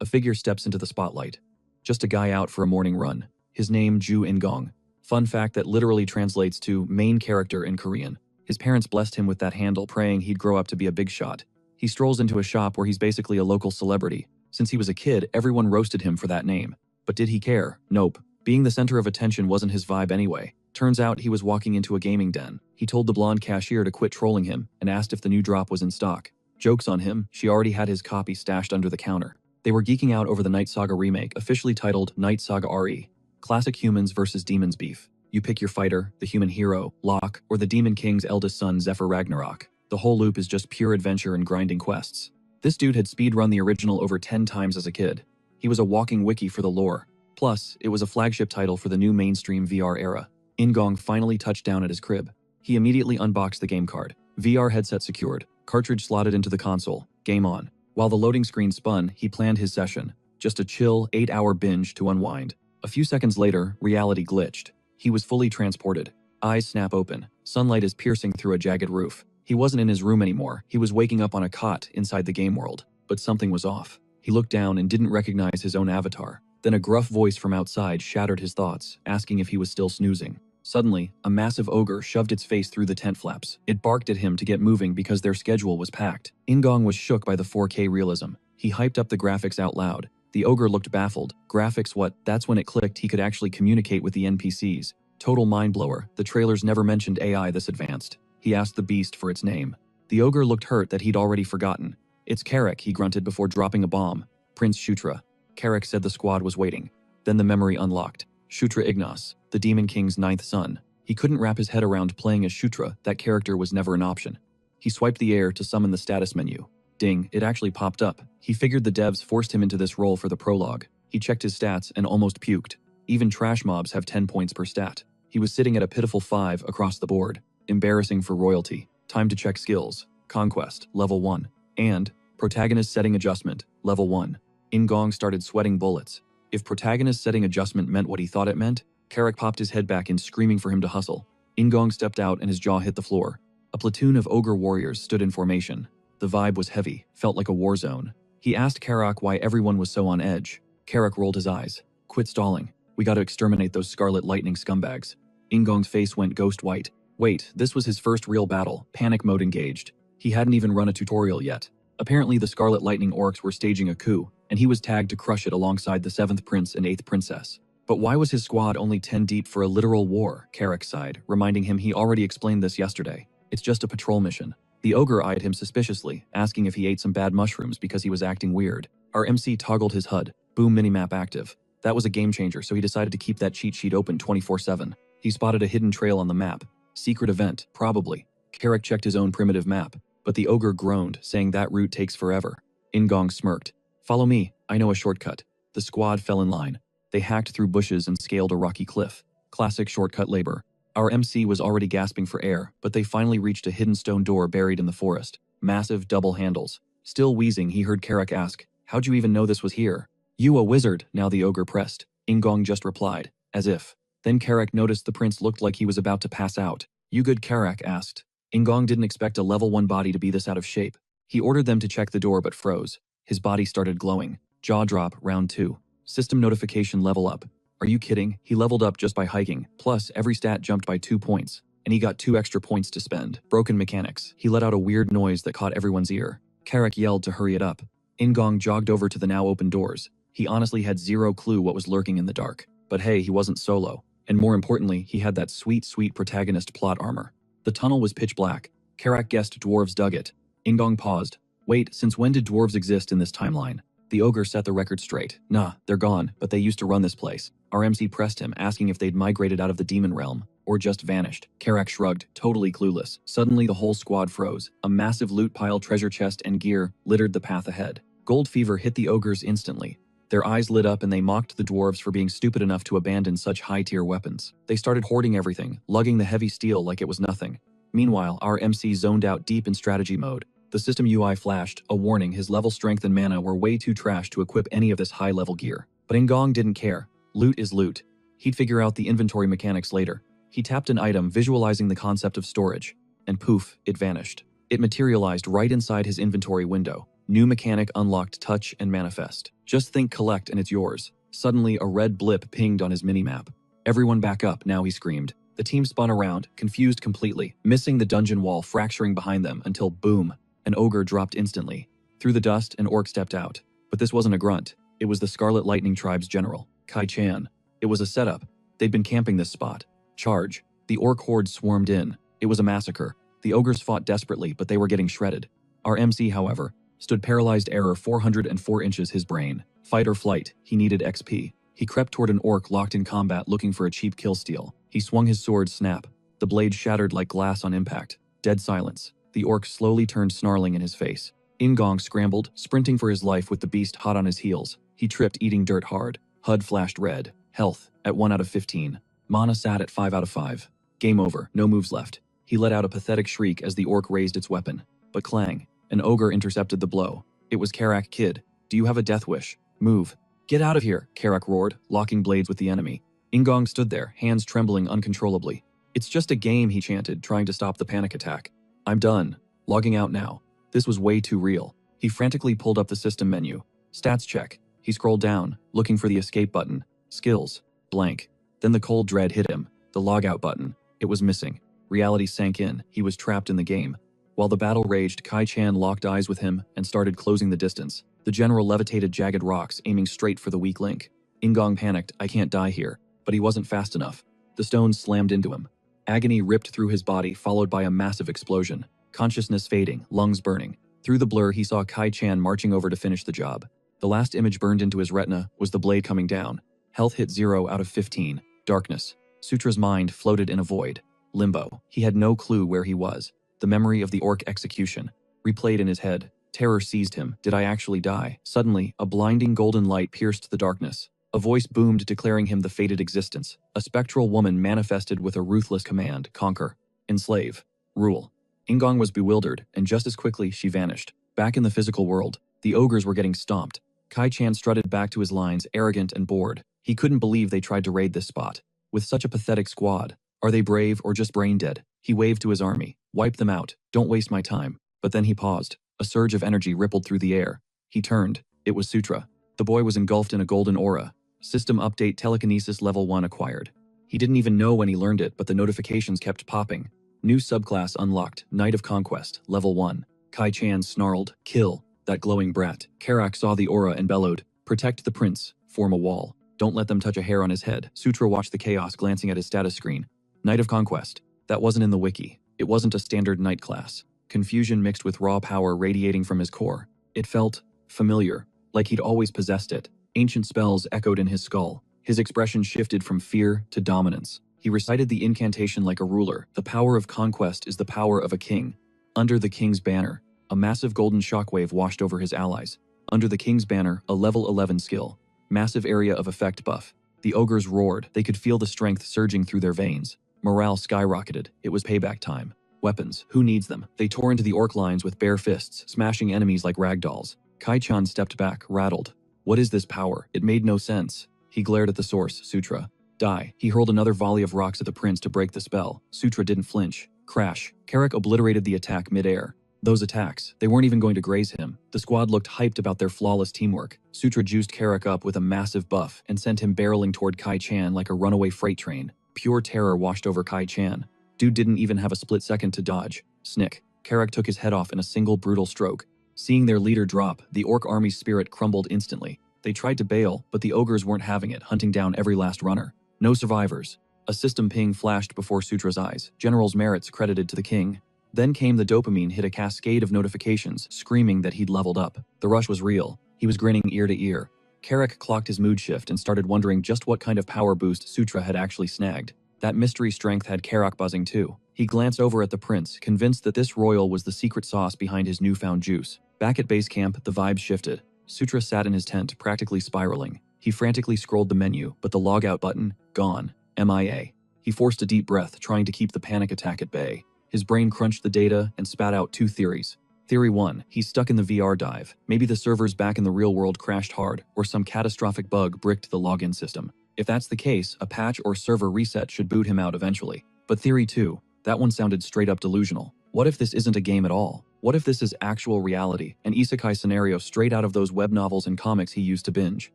a figure steps into the spotlight. Just a guy out for a morning run. His name Ju In-gong. Fun fact that literally translates to main character in Korean. His parents blessed him with that handle, praying he'd grow up to be a big shot. He strolls into a shop where he's basically a local celebrity. Since he was a kid, everyone roasted him for that name. But did he care? Nope. Being the center of attention wasn't his vibe anyway. Turns out he was walking into a gaming den. He told the blonde cashier to quit trolling him and asked if the new drop was in stock. Joke's on him, she already had his copy stashed under the counter. They were geeking out over the Night Saga remake, officially titled Night Saga RE. Classic humans versus demons beef. You pick your fighter, the human hero, Locke, or the demon king's eldest son, Zephyr Ragnarok. The whole loop is just pure adventure and grinding quests. This dude had speedrun the original over 10 times as a kid. He was a walking wiki for the lore. Plus, it was a flagship title for the new mainstream VR era. In-gong finally touched down at his crib. He immediately unboxed the game card. VR headset secured, cartridge slotted into the console, game on. While the loading screen spun, he planned his session. Just a chill, 8-hour binge to unwind. A few seconds later, reality glitched. He was fully transported. Eyes snap open. Sunlight is piercing through a jagged roof. He wasn't in his room anymore. He was waking up on a cot inside the game world. But something was off. He looked down and didn't recognize his own avatar. Then a gruff voice from outside shattered his thoughts, asking if he was still snoozing. Suddenly, a massive ogre shoved its face through the tent flaps. It barked at him to get moving because their schedule was packed. In-gong was shook by the 4K realism. He hyped up the graphics out loud. The ogre looked baffled. Graphics what? That's when it clicked he could actually communicate with the NPCs. Total mindblower. The trailers never mentioned AI this advanced. He asked the beast for its name. The ogre looked hurt that he'd already forgotten. It's Carrick, he grunted before dropping a bomb. Prince Shutra. Carrick said the squad was waiting. Then the memory unlocked. Shutra Ignas, the Demon King's 9th son. He couldn't wrap his head around playing as Shutra. That character was never an option. He swiped the air to summon the status menu. Ding, it actually popped up. He figured the devs forced him into this role for the prologue. He checked his stats and almost puked. Even trash mobs have 10 points per stat. He was sitting at a pitiful 5 across the board. Embarrassing for royalty. Time to check skills. Conquest, level 1. And protagonist setting adjustment, level 1. In-gong started sweating bullets. If protagonist setting adjustment meant what he thought it meant, Carrick popped his head back in, screaming for him to hustle. In-gong stepped out and his jaw hit the floor. A platoon of ogre warriors stood in formation. The vibe was heavy, felt like a war zone. He asked Carrick why everyone was so on edge. Carrick rolled his eyes. Quit stalling. We gotta exterminate those Scarlet Lightning scumbags. In-gong's face went ghost white. Wait, this was his first real battle, panic mode engaged. He hadn't even run a tutorial yet. Apparently the Scarlet Lightning orcs were staging a coup, and he was tagged to crush it alongside the 7th prince and 8th princess. But why was his squad only 10 deep for a literal war? Carrick sighed, reminding him he already explained this yesterday. It's just a patrol mission. The ogre eyed him suspiciously, asking if he ate some bad mushrooms because he was acting weird. Our MC toggled his HUD, boom minimap active. That was a game changer, so he decided to keep that cheat sheet open 24/7. He spotted a hidden trail on the map. Secret event, probably. Carrick checked his own primitive map, but the ogre groaned, saying that route takes forever. In-gong smirked. Follow me, I know a shortcut. The squad fell in line. They hacked through bushes and scaled a rocky cliff. Classic shortcut labor. Our MC was already gasping for air, but they finally reached a hidden stone door buried in the forest. Massive double handles. Still wheezing, he heard Carrick ask, "How'd you even know this was here?" "You a wizard," now the ogre pressed. In-gong just replied, as if. Then Carrick noticed the prince looked like he was about to pass out. "You good?" Carrick asked. In-gong didn't expect a level 1 body to be this out of shape. He ordered them to check the door but froze. His body started glowing. Jaw drop, round 2. System notification level up. Are you kidding? He leveled up just by hiking, plus every stat jumped by 2 points. And he got 2 extra points to spend. Broken mechanics. He let out a weird noise that caught everyone's ear. Carrick yelled to hurry it up. In-gong jogged over to the now open doors. He honestly had zero clue what was lurking in the dark. But hey, he wasn't solo. And more importantly, he had that sweet protagonist plot armor. The tunnel was pitch black. Carrick guessed dwarves dug it. In-gong paused. Wait, since when did dwarves exist in this timeline? The ogre set the record straight. Nah, they're gone, but they used to run this place. Our MC pressed him, asking if they'd migrated out of the demon realm, or just vanished. Carrick shrugged, totally clueless. Suddenly the whole squad froze. A massive loot pile, treasure chest, and gear littered the path ahead. Gold fever hit the ogres instantly. Their eyes lit up and they mocked the dwarves for being stupid enough to abandon such high-tier weapons. They started hoarding everything, lugging the heavy steel like it was nothing. Meanwhile, our MC zoned out deep in strategy mode. The system UI flashed, a warning his level strength and mana were way too trash to equip any of this high-level gear. But In-gong didn't care. Loot is loot. He'd figure out the inventory mechanics later. He tapped an item, visualizing the concept of storage. And poof, it vanished. It materialized right inside his inventory window. New mechanic unlocked touch and manifest. Just think collect and it's yours. Suddenly, a red blip pinged on his minimap. Everyone back up, now he screamed. The team spun around, confused completely, missing the dungeon wall fracturing behind them until boom, an ogre dropped instantly. Through the dust, an orc stepped out. But this wasn't a grunt. It was the Scarlet Lightning Tribe's general, Kai Chan. It was a setup. They'd been camping this spot. Charge. The orc horde swarmed in. It was a massacre. The ogres fought desperately, but they were getting shredded. Our MC, however, stood paralyzed, error 404 inches his brain. Fight or flight, he needed XP. He crept toward an orc locked in combat looking for a cheap kill steal. He swung his sword, snap. The blade shattered like glass on impact. Dead silence. The orc slowly turned, snarling in his face. Ingong scrambled, sprinting for his life with the beast hot on his heels. He tripped, eating dirt hard. HUD flashed red. Health, at 1 out of 15. Mana sat at 5 out of 5. Game over, no moves left. He let out a pathetic shriek as the orc raised its weapon. But clang. An ogre intercepted the blow. It was Carrick. Kid, do you have a death wish? Move. Get out of here, Carrick roared, locking blades with the enemy. Ingong stood there, hands trembling uncontrollably. It's just a game, he chanted, trying to stop the panic attack. I'm done. Logging out now. This was way too real. He frantically pulled up the system menu. Stats check. He scrolled down, looking for the escape button. Skills. Blank. Then the cold dread hit him. The logout button. It was missing. Reality sank in. He was trapped in the game. While the battle raged, Kai Chan locked eyes with him and started closing the distance. The general levitated jagged rocks, aiming straight for the weak link. Ingong panicked, I can't die here. But he wasn't fast enough. The stones slammed into him. Agony ripped through his body, followed by a massive explosion. Consciousness fading, lungs burning. Through the blur, he saw Kai Chan marching over to finish the job. The last image burned into his retina was the blade coming down. Health hit 0 out of 15. Darkness. Sutra's mind floated in a void. Limbo. He had no clue where he was. The memory of the orc execution replayed in his head. Terror seized him. Did I actually die? Suddenly, a blinding golden light pierced the darkness. A voice boomed, declaring him the fated existence. A spectral woman manifested with a ruthless command: conquer, enslave, rule. Ingong was bewildered, and just as quickly she vanished. Back in the physical world, the ogres were getting stomped. Kai Chan strutted back to his lines, arrogant and bored. He couldn't believe they tried to raid this spot. With such a pathetic squad. Are they brave or just brain dead? He waved to his army. Wipe them out. Don't waste my time. But then he paused. A surge of energy rippled through the air. He turned. It was Sutra. The boy was engulfed in a golden aura. System update, telekinesis level 1 acquired. He didn't even know when he learned it, but the notifications kept popping. New subclass unlocked, Knight of Conquest, level 1. Kai Chan snarled, kill that glowing brat. Carrick saw the aura and bellowed, protect the prince, form a wall. Don't let them touch a hair on his head. Sutra watched the chaos, glancing at his status screen. Knight of Conquest. That wasn't in the wiki. It wasn't a standard knight class. Confusion mixed with raw power radiating from his core. It felt familiar, like he'd always possessed it. Ancient spells echoed in his skull. His expression shifted from fear to dominance. He recited the incantation like a ruler. The power of conquest is the power of a king. Under the king's banner, a massive golden shockwave washed over his allies. Under the king's banner, a level 11 skill. Massive area of effect buff. The ogres roared. They could feel the strength surging through their veins. Morale skyrocketed. It was payback time. Weapons. Who needs them? They tore into the orc lines with bare fists, smashing enemies like ragdolls. Kai Chan stepped back, rattled. What is this power? It made no sense. He glared at the source, Sutra. Die. He hurled another volley of rocks at the prince to break the spell. Sutra didn't flinch. Crash. Carrick obliterated the attack mid-air. Those attacks, they weren't even going to graze him. The squad looked hyped about their flawless teamwork. Sutra juiced Carrick up with a massive buff and sent him barreling toward Kai Chan like a runaway freight train. Pure terror washed over Kai Chan. Dude didn't even have a split second to dodge. Snick. Carrick took his head off in a single brutal stroke. Seeing their leader drop, the orc army's spirit crumbled instantly. They tried to bail, but the ogres weren't having it, hunting down every last runner. No survivors. A system ping flashed before Sutra's eyes. General's merits credited to the king. Then came the dopamine hit, a cascade of notifications, screaming that he'd leveled up. The rush was real. He was grinning ear to ear. Carrick clocked his mood shift and started wondering just what kind of power boost Sutra had actually snagged. That mystery strength had Carrick buzzing too. He glanced over at the prince, convinced that this royal was the secret sauce behind his newfound juice. Back at base camp, the vibes shifted. Sutra sat in his tent, practically spiraling. He frantically scrolled the menu, but the logout button, gone. MIA. He forced a deep breath, trying to keep the panic attack at bay. His brain crunched the data and spat out 2 theories. Theory 1, he's stuck in the VR dive. Maybe the servers back in the real world crashed hard, or some catastrophic bug bricked the login system. If that's the case, a patch or server reset should boot him out eventually. But theory 2, that one sounded straight up delusional. What if this isn't a game at all? What if this is actual reality, an isekai scenario straight out of those web novels and comics he used to binge?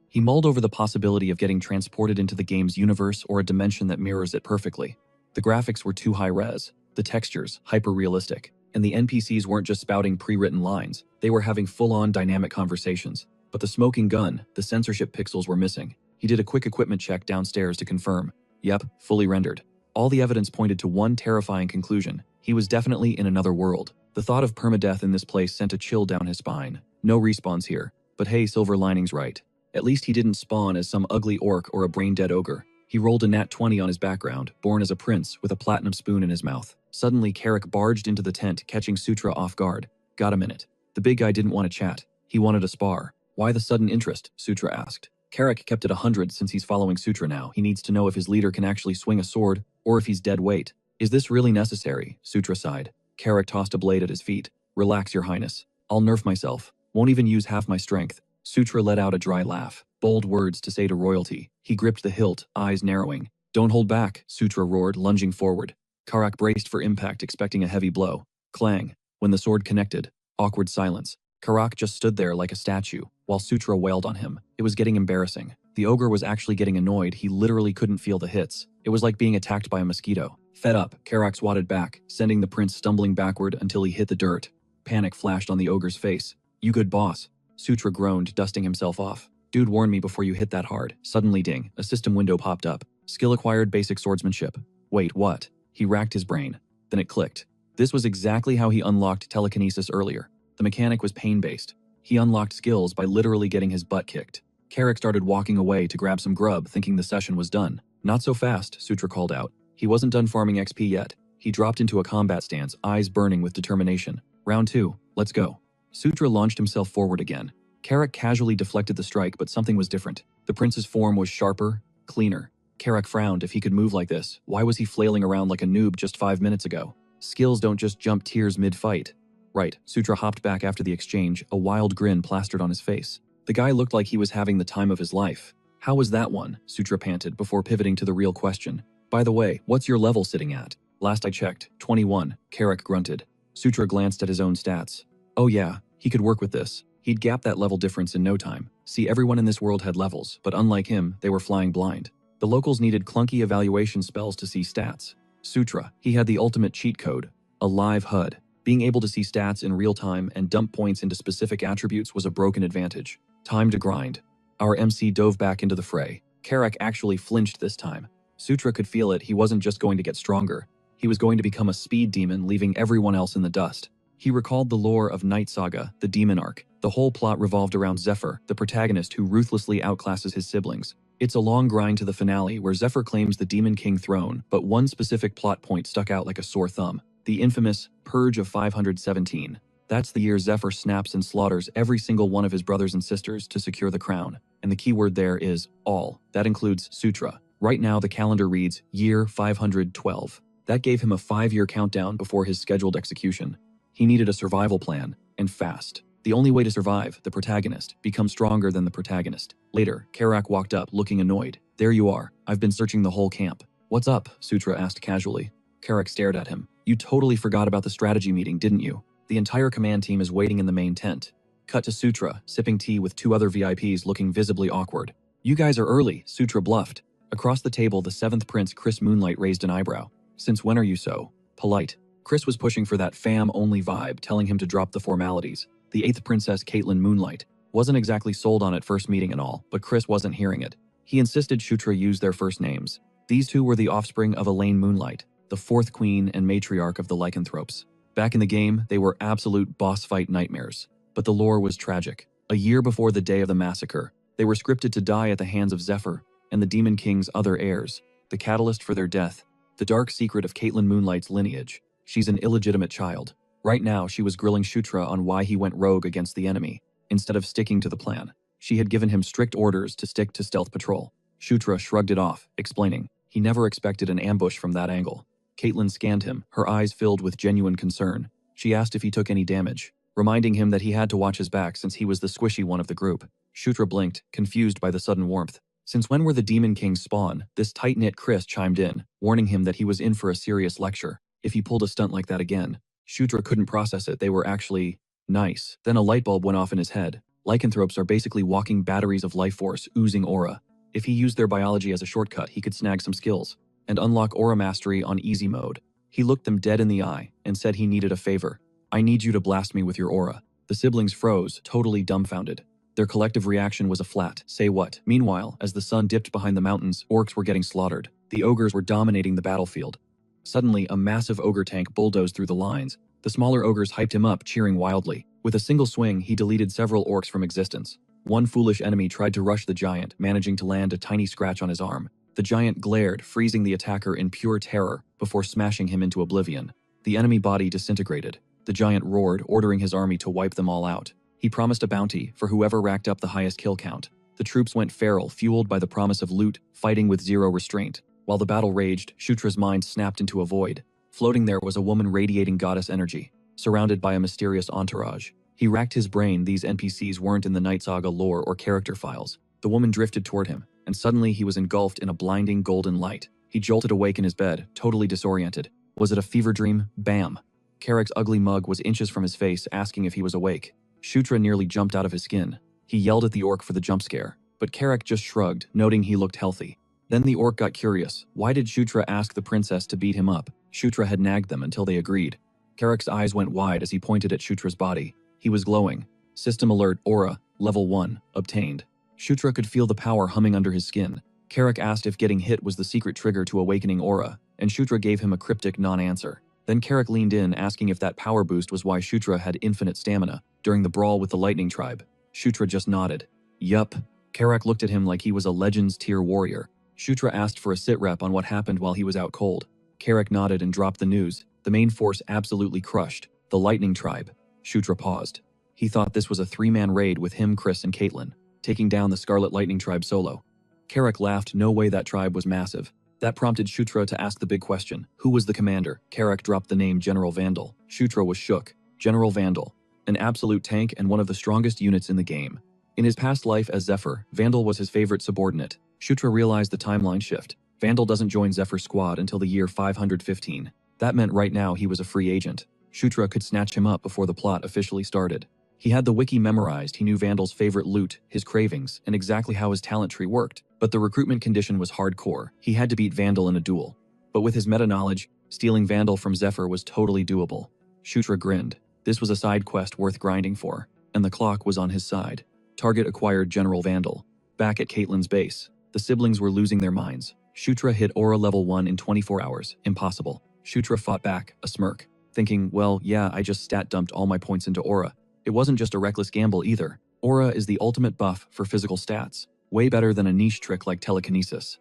He mulled over the possibility of getting transported into the game's universe or a dimension that mirrors it perfectly. The graphics were too high-res, the textures hyper-realistic, and the NPCs weren't just spouting pre-written lines, they were having full-on dynamic conversations. But the smoking gun, the censorship pixels were missing. He did a quick equipment check downstairs to confirm. Yep, fully rendered. All the evidence pointed to one terrifying conclusion. He was definitely in another world. The thought of permadeath in this place sent a chill down his spine. No respawns here. But hey, silver lining's right. At least he didn't spawn as some ugly orc or a brain-dead ogre. He rolled a nat 20 on his background, born as a prince with a platinum spoon in his mouth. Suddenly, Carrick barged into the tent, catching Sutra off guard. Got a minute. The big guy didn't want to chat. He wanted a spar. Why the sudden interest? Sutra asked. Carrick kept it 100 since he's following Sutra now. He needs to know if his leader can actually swing a sword, or if he's dead weight. Is this really necessary? Sutra sighed. Carrick tossed a blade at his feet. Relax, your highness. I'll nerf myself. Won't even use half my strength. Sutra let out a dry laugh. Bold words to say to royalty. He gripped the hilt, eyes narrowing. Don't hold back, Sutra roared, lunging forward. Carrick braced for impact, expecting a heavy blow. Clang. When the sword connected. Awkward silence. Carrick just stood there like a statue, while Sutra wailed on him. It was getting embarrassing. The ogre was actually getting annoyed. He literally couldn't feel the hits. It was like being attacked by a mosquito. Fed up, Carrick swatted back, sending the prince stumbling backward until he hit the dirt. Panic flashed on the ogre's face. You good boss. Sutra groaned, dusting himself off. Dude, warn me before you hit that hard. Suddenly ding, a system window popped up. Skill acquired, basic swordsmanship. Wait, what? He racked his brain. Then it clicked. This was exactly how he unlocked telekinesis earlier. The mechanic was pain-based. He unlocked skills by literally getting his butt kicked. Carrick started walking away to grab some grub, thinking the session was done. Not so fast, Sutra called out. He wasn't done farming XP yet. He dropped into a combat stance, eyes burning with determination. Round 2, let's go. Sutra launched himself forward again. Carrick casually deflected the strike, but something was different. The prince's form was sharper, cleaner. Carrick frowned. If he could move like this, why was he flailing around like a noob just 5 minutes ago? Skills don't just jump tiers mid-fight. Right, Sutra hopped back after the exchange, a wild grin plastered on his face. The guy looked like he was having the time of his life. How was that one? Sutra panted before pivoting to the real question. By the way, what's your level sitting at? Last I checked, 21, Carrick grunted. Sutra glanced at his own stats. Oh yeah, he could work with this. He'd gap that level difference in no time. See, everyone in this world had levels, but unlike him, they were flying blind. The locals needed clunky evaluation spells to see stats. Sutra, he had the ultimate cheat code, a live HUD. Being able to see stats in real time and dump points into specific attributes was a broken advantage. Time to grind. Our MC dove back into the fray. Carrick actually flinched this time. Sutra could feel it. He wasn't just going to get stronger. He was going to become a speed demon, leaving everyone else in the dust. He recalled the lore of Night Saga, the demon arc. The whole plot revolved around Zephyr, the protagonist who ruthlessly outclasses his siblings. It's a long grind to the finale where Zephyr claims the Demon King throne, but one specific plot point stuck out like a sore thumb. The infamous Purge of 517. That's the year Zephyr snaps and slaughters every single one of his brothers and sisters to secure the crown. And the key word there is all. That includes Sutra. Right now the calendar reads year 512. That gave him a 5-year countdown before his scheduled execution. He needed a survival plan, and fast. The only way to survive, the protagonist, become stronger than the protagonist. Later, Carrick walked up, looking annoyed. There you are. I've been searching the whole camp. What's up? Sutra asked casually. Carrick stared at him. You totally forgot about the strategy meeting, didn't you? The entire command team is waiting in the main tent. Cut to Sutra, sipping tea with 2 other VIPs looking visibly awkward. You guys are early, Sutra bluffed. Across the table, the 7th Prince Chris Moonlight raised an eyebrow. Since when are you so polite? Chris was pushing for that fam-only vibe, telling him to drop the formalities. The 8th Princess Caitlin Moonlight wasn't exactly sold on at first meeting and all, but Chris wasn't hearing it. He insisted Sutra use their first names. These two were the offspring of Elaine Moonlight, the 4th queen and matriarch of the lycanthropes. Back in the game, they were absolute boss fight nightmares. But the lore was tragic. A year before the day of the massacre, they were scripted to die at the hands of Zephyr and the Demon King's other heirs. The catalyst for their death, the dark secret of Caitlin Moonlight's lineage. She's an illegitimate child. Right now, she was grilling Sutra on why he went rogue against the enemy, instead of sticking to the plan. She had given him strict orders to stick to stealth patrol. Sutra shrugged it off, explaining, he never expected an ambush from that angle. Caitlin scanned him, her eyes filled with genuine concern. She asked if he took any damage, reminding him that he had to watch his back since he was the squishy one of the group. Sutra blinked, confused by the sudden warmth. Since when were the Demon King's spawn? This tight-knit Chris chimed in, warning him that he was in for a serious lecture if he pulled a stunt like that again. Shutra couldn't process it. They were actually nice. Then a light bulb went off in his head. Lycanthropes are basically walking batteries of life force, oozing aura. If he used their biology as a shortcut, he could snag some skills and unlock aura mastery on easy mode. He looked them dead in the eye and said he needed a favor. I need you to blast me with your aura. The siblings froze, totally dumbfounded. Their collective reaction was a flat, say what? Meanwhile, as the sun dipped behind the mountains, orcs were getting slaughtered. The ogres were dominating the battlefield. Suddenly, a massive ogre tank bulldozed through the lines. The smaller ogres hyped him up, cheering wildly. With a single swing, he deleted several orcs from existence. One foolish enemy tried to rush the giant, managing to land a tiny scratch on his arm. The giant glared, freezing the attacker in pure terror before smashing him into oblivion. The enemy body disintegrated. The giant roared, ordering his army to wipe them all out. He promised a bounty for whoever racked up the highest kill count. The troops went feral, fueled by the promise of loot, fighting with zero restraint. While the battle raged, Shutra's mind snapped into a void. Floating there was a woman radiating goddess energy, surrounded by a mysterious entourage. He racked his brain. These NPCs weren't in the Night Saga lore or character files. The woman drifted toward him, and suddenly he was engulfed in a blinding golden light. He jolted awake in his bed, totally disoriented. Was it a fever dream? Bam! Carrick's ugly mug was inches from his face, asking if he was awake. Shutra nearly jumped out of his skin. He yelled at the orc for the jump scare, but Carrick just shrugged, noting he looked healthy. Then the orc got curious. Why did Shutra ask the princess to beat him up? Shutra had nagged them until they agreed. Carrick's eyes went wide as he pointed at Shutra's body. He was glowing. System alert, aura, level 1, obtained. Shutra could feel the power humming under his skin. Carrick asked if getting hit was the secret trigger to awakening aura, and Shutra gave him a cryptic non-answer. Then Carrick leaned in, asking if that power boost was why Shutra had infinite stamina during the brawl with the Lightning Tribe. Shutra just nodded. Yup. Carrick looked at him like he was a Legends tier warrior. Shutra asked for a sit-rep on what happened while he was out cold. Carrick nodded and dropped the news. The main force absolutely crushed. The Lightning Tribe. Shutra paused. He thought this was a 3-man raid with him, Chris, and Caitlin, taking down the Scarlet Lightning Tribe solo. Carrick laughed. No way, that tribe was massive. That prompted Shutra to ask the big question. Who was the commander? Carrick dropped the name General Vandal. Shutra was shook. General Vandal. An absolute tank and one of the strongest units in the game. In his past life as Zephyr, Vandal was his favorite subordinate. Shutra realized the timeline shift. Vandal doesn't join Zephyr's squad until the year 515. That meant right now he was a free agent. Shutra could snatch him up before the plot officially started. He had the wiki memorized. He knew Vandal's favorite loot, his cravings, and exactly how his talent tree worked. But the recruitment condition was hardcore. He had to beat Vandal in a duel. But with his meta-knowledge, stealing Vandal from Zephyr was totally doable. Shutra grinned. This was a side quest worth grinding for, and the clock was on his side. Target acquired. General Vandal. Back at Caitlin's base, the siblings were losing their minds. Shutra hit aura level 1 in 24 hours. Impossible. Shutra fought back, a smirk, thinking, well, yeah, I just stat dumped all my points into aura. It wasn't just a reckless gamble either. Aura is the ultimate buff for physical stats. Way better than a niche trick like telekinesis.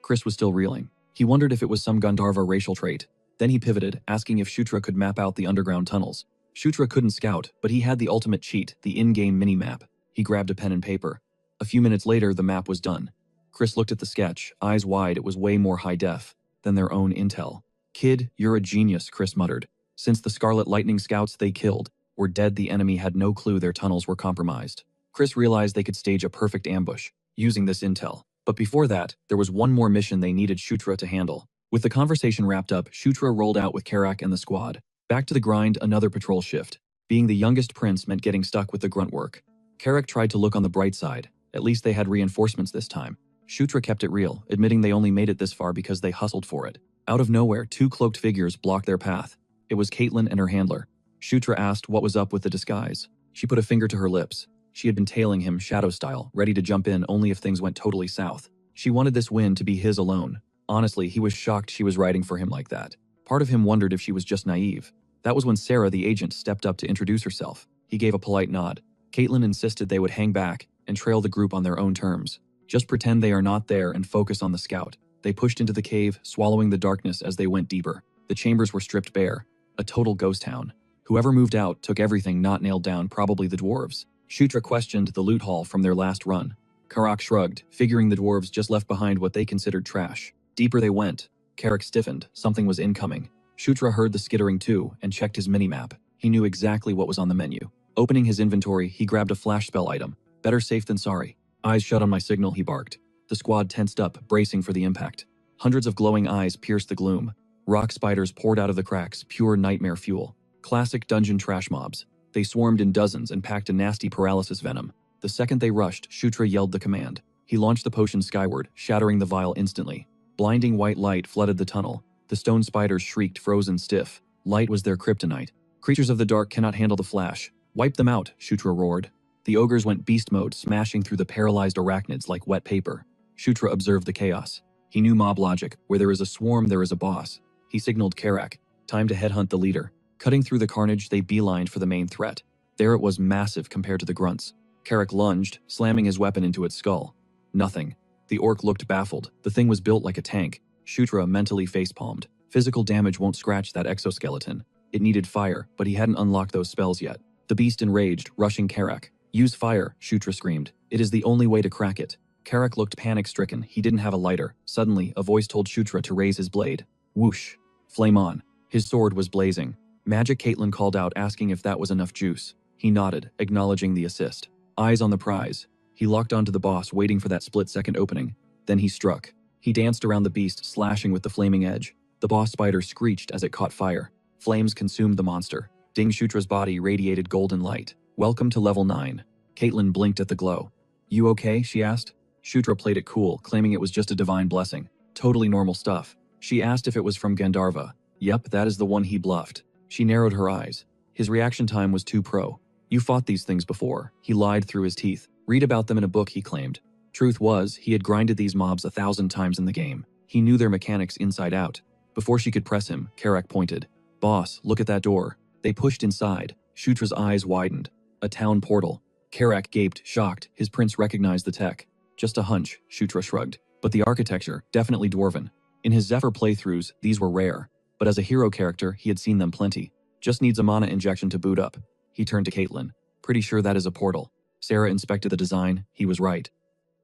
Chris was still reeling. He wondered if it was some Gandharva racial trait. Then he pivoted, asking if Shutra could map out the underground tunnels. Shutra couldn't scout, but he had the ultimate cheat, the in-game mini-map. He grabbed a pen and paper. A few minutes later, the map was done. Chris looked at the sketch, eyes wide. It was way more high-def than their own intel. Kid, you're a genius, Chris muttered. Since the Scarlet Lightning scouts they killed were dead, the enemy had no clue their tunnels were compromised. Chris realized they could stage a perfect ambush using this intel. But before that, there was one more mission they needed Shutra to handle. With the conversation wrapped up, Shutra rolled out with Carrick and the squad. Back to the grind, another patrol shift. Being the youngest prince meant getting stuck with the grunt work. Carrick tried to look on the bright side. At least they had reinforcements this time. Shutra kept it real, admitting they only made it this far because they hustled for it. Out of nowhere, 2 cloaked figures blocked their path. It was Caitlin and her handler. Shutra asked what was up with the disguise. She put a finger to her lips. She had been tailing him shadow style, ready to jump in only if things went totally south. She wanted this win to be his alone. Honestly, he was shocked she was riding for him like that. Part of him wondered if she was just naive. That was when Sarah, the agent, stepped up to introduce herself. He gave a polite nod. Caitlin insisted they would hang back and trail the group on their own terms. Just pretend they are not there and focus on the scout. They pushed into the cave, swallowing the darkness as they went deeper. The chambers were stripped bare. A total ghost town. Whoever moved out took everything not nailed down, probably the dwarves. Shutra questioned the loot haul from their last run. Carrick shrugged, figuring the dwarves just left behind what they considered trash. Deeper they went. Carrick stiffened. Something was incoming. Shutra heard the skittering too and checked his minimap. He knew exactly what was on the menu. Opening his inventory, he grabbed a flash spell item. Better safe than sorry. Eyes shut on my signal, he barked. The squad tensed up, bracing for the impact. Hundreds of glowing eyes pierced the gloom. Rock spiders poured out of the cracks, pure nightmare fuel. Classic dungeon trash mobs. They swarmed in dozens and packed a nasty paralysis venom. The second they rushed, Shutra yelled the command. He launched the potion skyward, shattering the vial instantly. Blinding white light flooded the tunnel. The stone spiders shrieked, frozen stiff. Light was their kryptonite. Creatures of the dark cannot handle the flash. Wipe them out, Shutra roared. The ogres went beast mode, smashing through the paralyzed arachnids like wet paper. Shutra observed the chaos. He knew mob logic. Where there is a swarm, there is a boss. He signaled Carrick. Time to headhunt the leader. Cutting through the carnage, they beelined for the main threat. There it was, massive compared to the grunts. Carrick lunged, slamming his weapon into its skull. Nothing. The orc looked baffled. The thing was built like a tank. Shutra mentally facepalmed. Physical damage won't scratch that exoskeleton. It needed fire, but he hadn't unlocked those spells yet. The beast enraged, rushing Carrick. Use fire, Shutra screamed. It is the only way to crack it. Carrick looked panic-stricken. He didn't have a lighter. Suddenly, a voice told Shutra to raise his blade. Whoosh. Flame on. His sword was blazing. Magic Caitlin called out, asking if that was enough juice. He nodded, acknowledging the assist. Eyes on the prize. He locked onto the boss, waiting for that split-second opening. Then he struck. He danced around the beast, slashing with the flaming edge. The boss spider screeched as it caught fire. Flames consumed the monster. Ding Shutra's body radiated golden light. Welcome to level 9. Caitlin blinked at the glow. You okay? She asked. Shutra played it cool, claiming it was just a divine blessing. Totally normal stuff. She asked if it was from Gandharva. Yep, that is the one he bluffed. She narrowed her eyes. His reaction time was too pro. You fought these things before. He lied through his teeth. Read about them in a book, he claimed. Truth was, he had grinded these mobs 1,000 times in the game. He knew their mechanics inside out. Before she could press him, Carrick pointed. Boss, look at that door. They pushed inside. Shutra's eyes widened. A town portal. Carrick gaped, shocked. His prince recognized the tech. Just a hunch, Shutra shrugged. But the architecture, definitely dwarven. In his Zephyr playthroughs, these were rare. But as a hero character, he had seen them plenty. Just needs a mana injection to boot up. He turned to Caitlin. Pretty sure that is a portal. Sarah inspected the design. He was right.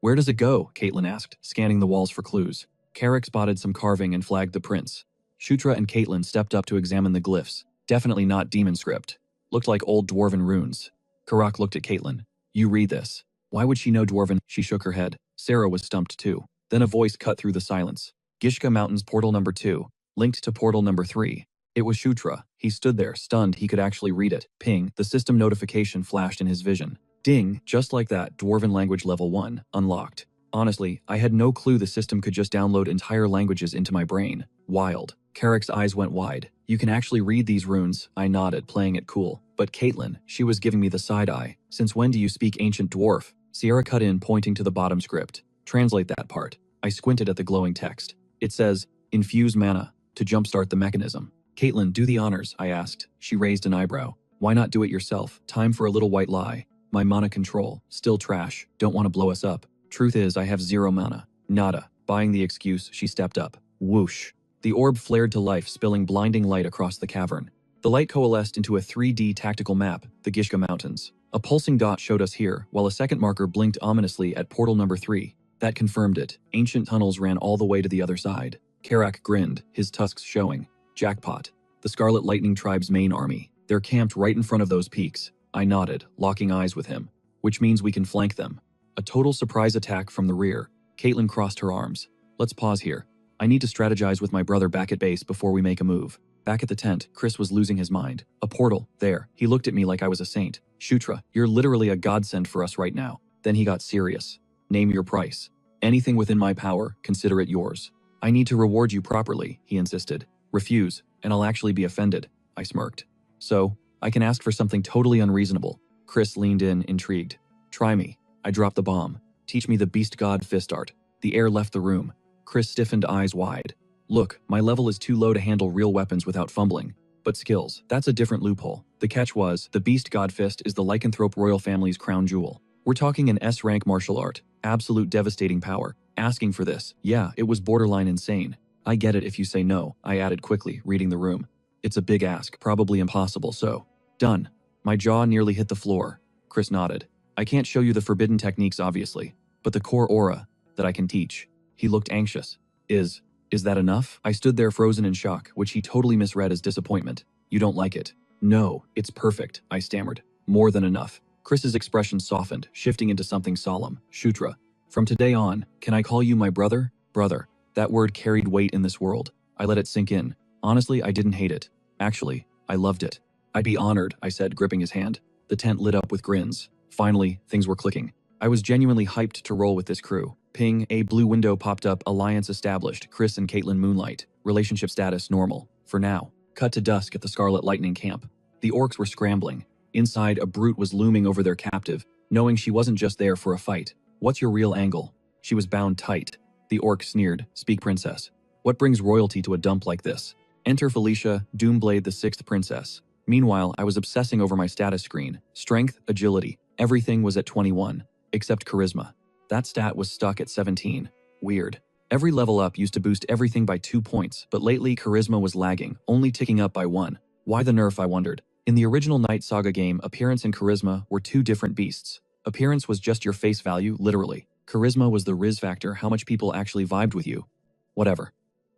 Where does it go? Caitlin asked, scanning the walls for clues. Carrick spotted some carving and flagged the prince. Shutra and Caitlin stepped up to examine the glyphs. Definitely not demon script. Looked like old dwarven runes. Carrick looked at Caitlin. You read this. Why would she know dwarven? She shook her head. Sarah was stumped too. Then a voice cut through the silence. Gishka Mountains portal number 2. Linked to portal number 3. It was Shutra. He stood there, stunned he could actually read it. Ping, the system notification flashed in his vision. Ding, just like that, Dwarven language level 1, unlocked. Honestly, I had no clue the system could just download entire languages into my brain. Wild. Carrick's eyes went wide. You can actually read these runes, I nodded, playing it cool. But Caitlin, she was giving me the side eye. Since when do you speak ancient dwarf? Sierra cut in, pointing to the bottom script. Translate that part. I squinted at the glowing text. It says, infuse mana, to jumpstart the mechanism. Caitlin, do the honors, I asked. She raised an eyebrow. Why not do it yourself? Time for a little white lie. My mana control, still trash, don't want to blow us up. Truth is, I have 0 mana. Nada. Buying the excuse, she stepped up. Whoosh. The orb flared to life, spilling blinding light across the cavern. The light coalesced into a 3D tactical map, the Gishka Mountains. A pulsing dot showed us here, while a second marker blinked ominously at portal number 3. That confirmed it. Ancient tunnels ran all the way to the other side. Carrick grinned, his tusks showing. Jackpot. The Scarlet Lightning Tribe's main army. They're camped right in front of those peaks. I nodded, locking eyes with him. Which means we can flank them. A total surprise attack from the rear. Caitlin crossed her arms. Let's pause here. I need to strategize with my brother back at base before we make a move. Back at the tent, Chris was losing his mind. A portal, there. He looked at me like I was a saint. Shutra, you're literally a godsend for us right now. Then he got serious. Name your price. Anything within my power, consider it yours. I need to reward you properly, he insisted. Refuse, and I'll actually be offended. I smirked. So, I can ask for something totally unreasonable. Chris leaned in, intrigued. Try me. I dropped the bomb. Teach me the beast god fist art. The air left the room. Chris stiffened, eyes wide. Look, my level is too low to handle real weapons without fumbling. But skills, that's a different loophole. The catch was, the beast god fist is the lycanthrope royal family's crown jewel. We're talking an S-rank martial art. Absolute devastating power. Asking for this, yeah, it was borderline insane. I get it if you say no, I added quickly, reading the room. It's a big ask, probably impossible, so. Done. My jaw nearly hit the floor. Chris nodded. I can't show you the forbidden techniques, obviously, but the core aura that I can teach. He looked anxious. Is that enough? I stood there frozen in shock, which he totally misread as disappointment. You don't like it? No, it's perfect, I stammered. More than enough. Chris's expression softened, shifting into something solemn. Shutra. From today on, can I call you my brother? Brother. That word carried weight in this world. I let it sink in. Honestly, I didn't hate it. Actually, I loved it. I'd be honored, I said, gripping his hand. The tent lit up with grins. Finally, things were clicking. I was genuinely hyped to roll with this crew. Ping, a blue window popped up, alliance established, Chris and Caitlin moonlight. Relationship status normal. For now. Cut to dusk at the Scarlet Lightning camp. The orcs were scrambling. Inside, a brute was looming over their captive, knowing she wasn't just there for a fight. What's your real angle? She was bound tight. The orc sneered, speak princess. What brings royalty to a dump like this? Enter Felicia, Doomblade the 6th princess. Meanwhile, I was obsessing over my status screen. Strength, agility, everything was at 21, except charisma. That stat was stuck at 17. Weird. Every level up used to boost everything by 2 points, but lately charisma was lagging, only ticking up by 1. Why the nerf, I wondered. In the original Night Saga game, appearance and charisma were two different beasts. Appearance was just your face value, literally. Charisma was the riz factor, how much people actually vibed with you. Whatever.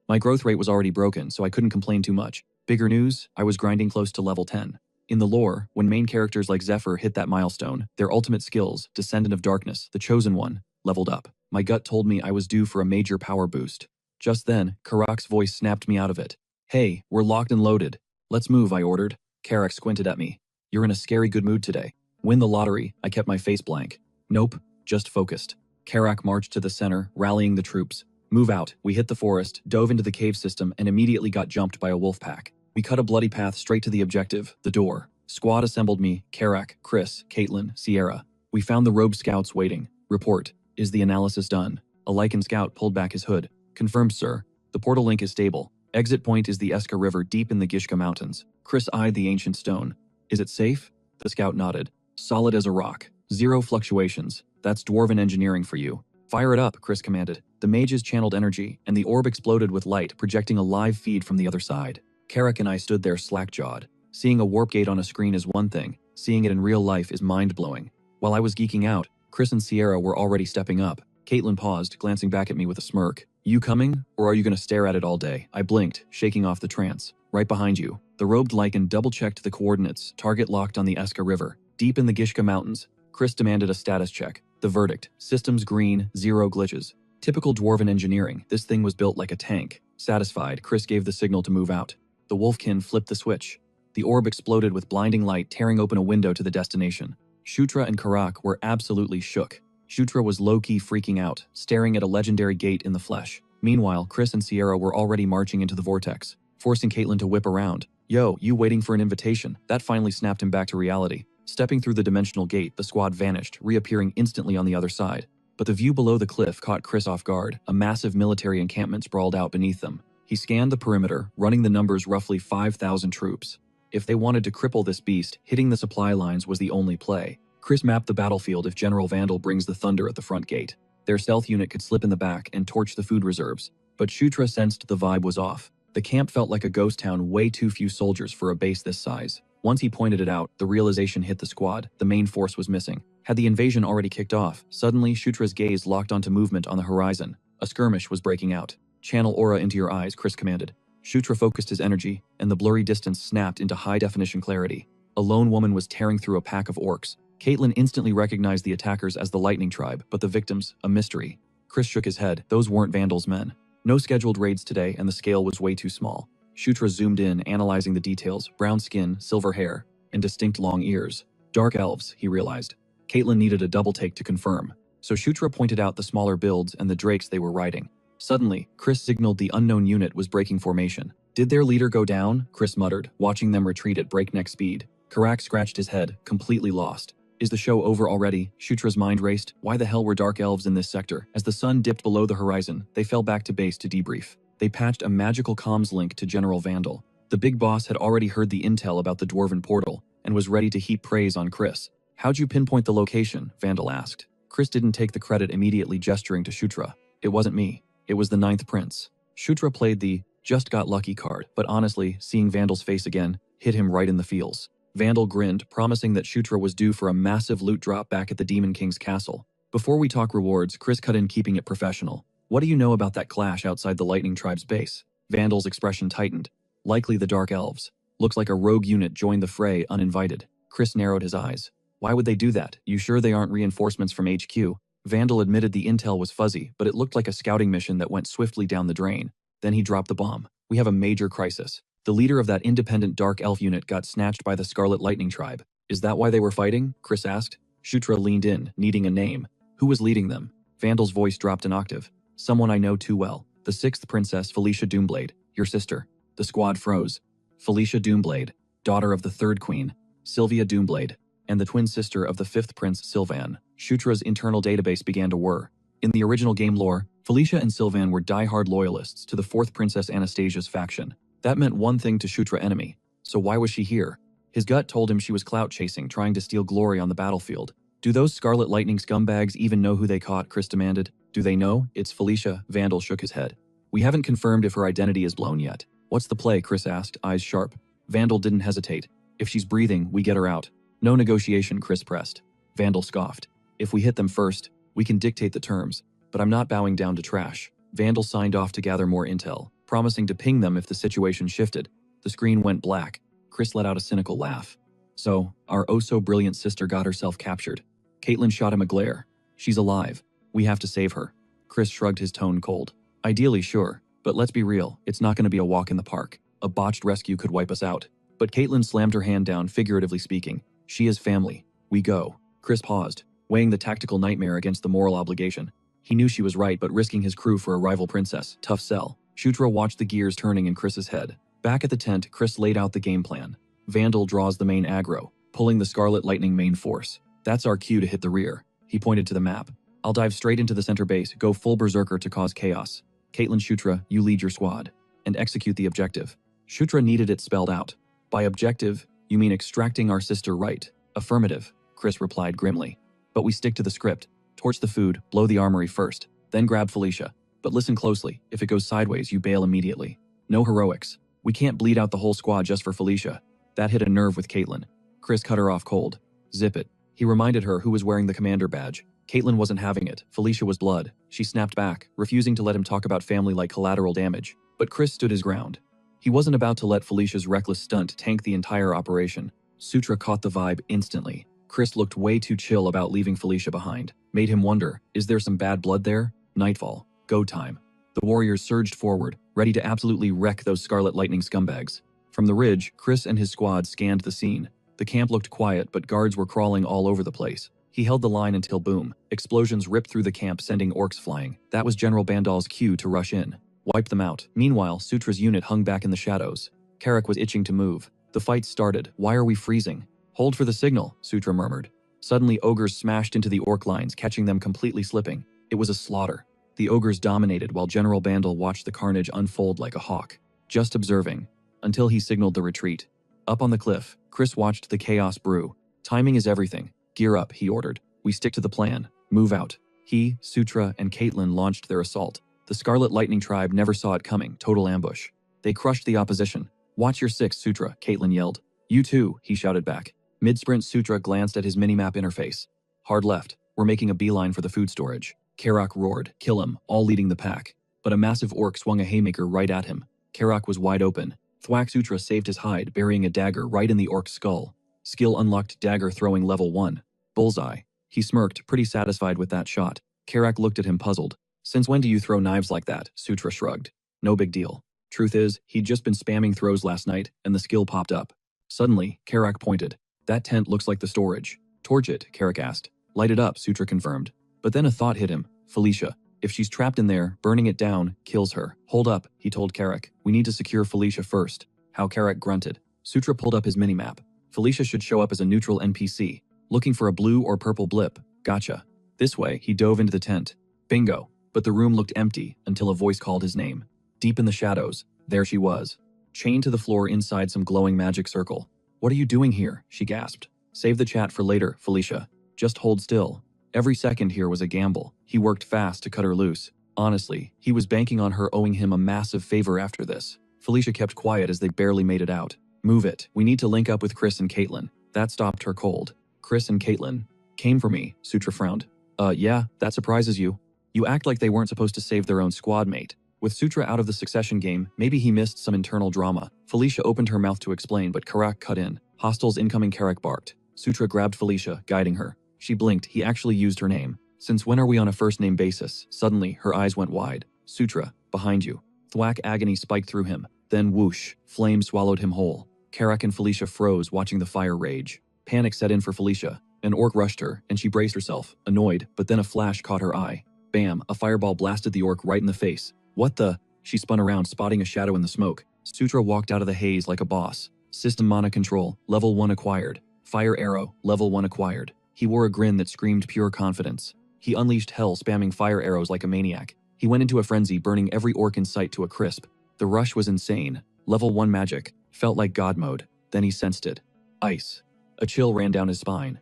My growth rate was already broken, so I couldn't complain too much. Bigger news, I was grinding close to level 10. In the lore, when main characters like Zephyr hit that milestone, their ultimate skills, Descendant of Darkness, the Chosen One, leveled up. My gut told me I was due for a major power boost. Just then, Carrick's voice snapped me out of it. Hey, we're locked and loaded. Let's move, I ordered. Carrick squinted at me. You're in a scary good mood today. Win the lottery, I kept my face blank. Nope, just focused. Carrick marched to the center, rallying the troops. Move out, we hit the forest, dove into the cave system, and immediately got jumped by a wolf pack. We cut a bloody path straight to the objective, the door. Squad assembled me, Carrick, Chris, Caitlin, Sierra. We found the robed scouts waiting. Report. Is the analysis done? A Lycan scout pulled back his hood. Confirmed, sir. The portal link is stable. Exit point is the Eska River deep in the Gishka Mountains. Chris eyed the ancient stone. Is it safe? The scout nodded. Solid as a rock. 0 fluctuations. That's dwarven engineering for you. Fire it up, Chris commanded. The mages channeled energy, and the orb exploded with light, projecting a live feed from the other side. Carrick and I stood there slack-jawed. Seeing a warp gate on a screen is one thing. Seeing it in real life is mind-blowing. While I was geeking out, Chris and Sierra were already stepping up. Caitlin paused, glancing back at me with a smirk. You coming, or are you going to stare at it all day? I blinked, shaking off the trance. Right behind you. The robed Lycan double-checked the coordinates, target locked on the Eska River, deep in the Gishka Mountains. Chris demanded a status check. The verdict, systems green, 0 glitches. Typical dwarven engineering, this thing was built like a tank. Satisfied, Chris gave the signal to move out. The wolfkin flipped the switch. The orb exploded with blinding light, tearing open a window to the destination. Shutra and Carrick were absolutely shook. Shutra was low-key freaking out, staring at a legendary gate in the flesh. Meanwhile, Chris and Sierra were already marching into the vortex, forcing Caitlin to whip around. Yo, you waiting for an invitation? That finally snapped him back to reality. Stepping through the dimensional gate, the squad vanished, reappearing instantly on the other side. But the view below the cliff caught Chris off guard. A massive military encampment sprawled out beneath them. He scanned the perimeter, running the numbers roughly 5,000 troops. If they wanted to cripple this beast, hitting the supply lines was the only play. Chris mapped the battlefield if General Vandal brings the thunder at the front gate. Their stealth unit could slip in the back and torch the food reserves. But Shutra sensed the vibe was off. The camp felt like a ghost town, way too few soldiers for a base this size. Once he pointed it out, the realization hit the squad. The main force was missing. Had the invasion already kicked off, suddenly Shutra's gaze locked onto movement on the horizon. A skirmish was breaking out. Channel aura into your eyes, Chris commanded. Shutra focused his energy, and the blurry distance snapped into high-definition clarity. A lone woman was tearing through a pack of orcs. Caitlin instantly recognized the attackers as the Lightning Tribe, but the victims, a mystery. Chris shook his head. Those weren't Vandal's men. No scheduled raids today, and the scale was way too small. Shutra zoomed in, analyzing the details: brown skin, silver hair, and distinct long ears. Dark elves, he realized. Caitlin needed a double take to confirm, so Shutra pointed out the smaller builds and the drakes they were riding. Suddenly, Chris signaled the unknown unit was breaking formation. Did their leader go down? Chris muttered, watching them retreat at breakneck speed. Carrick scratched his head, completely lost. Is the show over already? Shutra's mind raced. Why the hell were dark elves in this sector? As the sun dipped below the horizon, they fell back to base to debrief. They patched a magical comms link to General Vandal. The big boss had already heard the intel about the dwarven portal and was ready to heap praise on Chris. How'd you pinpoint the location? Vandal asked. Chris didn't take the credit, immediately gesturing to Shutra. It wasn't me. It was the 9th Prince. Shutra played the just got lucky card, but honestly, seeing Vandal's face again hit him right in the feels. Vandal grinned, promising that Shutra was due for a massive loot drop back at the Demon King's castle. Before we talk rewards, Chris cut in, keeping it professional. What do you know about that clash outside the Lightning Tribe's base? Vandal's expression tightened. Likely the Dark Elves. Looks like a rogue unit joined the fray uninvited. Chris narrowed his eyes. Why would they do that? You sure they aren't reinforcements from HQ? Vandal admitted the intel was fuzzy, but it looked like a scouting mission that went swiftly down the drain. Then he dropped the bomb. We have a major crisis. The leader of that independent dark elf unit got snatched by the Scarlet Lightning tribe. Is that why they were fighting? Chris asked. Shutra leaned in, needing a name. Who was leading them? Vandal's voice dropped an octave. Someone I know too well. The 6th princess, Felicia Doomblade. Your sister. The squad froze. Felicia Doomblade, daughter of the 3rd queen, Sylvia Doomblade, and the twin sister of the 5th prince, Sylvan. Shutra's internal database began to whir. In the original game lore, Felicia and Sylvan were die-hard loyalists to the 4th princess Anastasia's faction. That meant one thing to Shutra enemy. So why was she here? His gut told him she was clout-chasing, trying to steal glory on the battlefield. Do those Scarlet Lightning scumbags even know who they caught? Chris demanded. Do they know? It's Felicia. Vandal shook his head. We haven't confirmed if her identity is blown yet. What's the play? Chris asked, eyes sharp. Vandal didn't hesitate. If she's breathing, we get her out. No negotiation, Chris pressed. Vandal scoffed. If we hit them first, we can dictate the terms, but I'm not bowing down to trash. Vandal signed off to gather more intel, promising to ping them if the situation shifted. The screen went black. Chris let out a cynical laugh. So, our oh-so-brilliant sister got herself captured. Caitlin shot him a glare. She's alive. We have to save her. Chris shrugged, his tone cold. Ideally, sure, but let's be real, it's not going to be a walk in the park. A botched rescue could wipe us out. But Caitlin slammed her hand down, figuratively speaking. She is family. We go. Chris paused, weighing the tactical nightmare against the moral obligation. He knew she was right, but risking his crew for a rival princess, tough sell. Shutra watched the gears turning in Chris's head. Back at the tent, Chris laid out the game plan. Vandal draws the main aggro, pulling the Scarlet Lightning main force. That's our cue to hit the rear. He pointed to the map. I'll dive straight into the center base, go full berserker to cause chaos. Caitlin, Shutra, you lead your squad. And execute the objective. Shutra needed it spelled out. By objective, you mean extracting our sister, right? Affirmative, Chris replied grimly. But we stick to the script. Torch the food, blow the armory first, then grab Felicia. But listen closely, if it goes sideways, you bail immediately. No heroics. We can't bleed out the whole squad just for Felicia. That hit a nerve with Caitlin. Chris cut her off cold. Zip it. He reminded her who was wearing the commander badge. Caitlin wasn't having it. Felicia was blood. She snapped back, refusing to let him talk about family like collateral damage. But Chris stood his ground. He wasn't about to let Felicia's reckless stunt tank the entire operation. Sutra caught the vibe instantly. Chris looked way too chill about leaving Felicia behind. Made him wonder, is there some bad blood there? Nightfall. Go time. The warriors surged forward, ready to absolutely wreck those Scarlet Lightning scumbags. From the ridge, Chris and his squad scanned the scene. The camp looked quiet, but guards were crawling all over the place. He held the line until boom. Explosions ripped through the camp, sending orcs flying. That was General Bandal's cue to rush in. Wipe them out. Meanwhile, Sutra's unit hung back in the shadows. Carrick was itching to move. The fight started. Why are we freezing? Hold for the signal, Sutra murmured. Suddenly, ogres smashed into the orc lines, catching them completely slipping. It was a slaughter. The ogres dominated while General Bandal watched the carnage unfold like a hawk, just observing, until he signaled the retreat. Up on the cliff, Chris watched the chaos brew. Timing is everything. Gear up, he ordered. We stick to the plan. Move out. He, Sutra, and Caitlin launched their assault. The Scarlet Lightning tribe never saw it coming. Total ambush. They crushed the opposition. Watch your six, Sutra, Caitlin yelled. You too, he shouted back. Mid-sprint, Sutra glanced at his minimap interface. Hard left. We're making a beeline for the food storage. Carrick roared, kill him, all leading the pack. But a massive orc swung a haymaker right at him. Carrick was wide open. Thwack Sutra saved his hide, burying a dagger right in the orc's skull. Skill unlocked, dagger throwing level 1. Bullseye. He smirked, pretty satisfied with that shot. Carrick looked at him puzzled. Since when do you throw knives like that? Sutra shrugged. No big deal. Truth is, he'd just been spamming throws last night, and the skill popped up. Suddenly, Carrick pointed. That tent looks like the storage. Torch it, Carrick asked. Light it up, Sutra confirmed. But then a thought hit him. Felicia. If she's trapped in there, burning it down kills her. Hold up, he told Carrick. We need to secure Felicia first. How Carrick grunted. Sutra pulled up his minimap. Felicia should show up as a neutral NPC. Looking for a blue or purple blip. Gotcha. This way, he dove into the tent. Bingo. But the room looked empty until a voice called his name. Deep in the shadows, there she was. Chained to the floor inside some glowing magic circle. What are you doing here? She gasped. Save the chat for later, Felicia. Just hold still. Every second here was a gamble. He worked fast to cut her loose. Honestly, he was banking on her owing him a massive favor after this. Felicia kept quiet as they barely made it out. Move it. We need to link up with Chris and Caitlin. That stopped her cold. Chris and Caitlin came for me, Sutra frowned. Yeah, that surprises you. You act like they weren't supposed to save their own squad mate. With Sutra out of the succession game, maybe he missed some internal drama. Felicia opened her mouth to explain, but Carrick cut in. Hostiles incoming, Carrick barked. Sutra grabbed Felicia, guiding her. She blinked. He actually used her name. Since when are we on a first-name basis? Suddenly, her eyes went wide. Sutra, behind you. Thwack agony spiked through him. Then whoosh, flame swallowed him whole. Carrick and Felicia froze, watching the fire rage. Panic set in for Felicia. An orc rushed her, and she braced herself, annoyed, but then a flash caught her eye. Bam, a fireball blasted the orc right in the face. What the? She spun around, spotting a shadow in the smoke. Sutra walked out of the haze like a boss. System mana control, level 1 acquired. Fire arrow, level 1 acquired. He wore a grin that screamed pure confidence. He unleashed hell, spamming fire arrows like a maniac. He went into a frenzy, burning every orc in sight to a crisp. The rush was insane. Level 1 magic. Felt like God mode. Then he sensed it. Ice. A chill ran down his spine.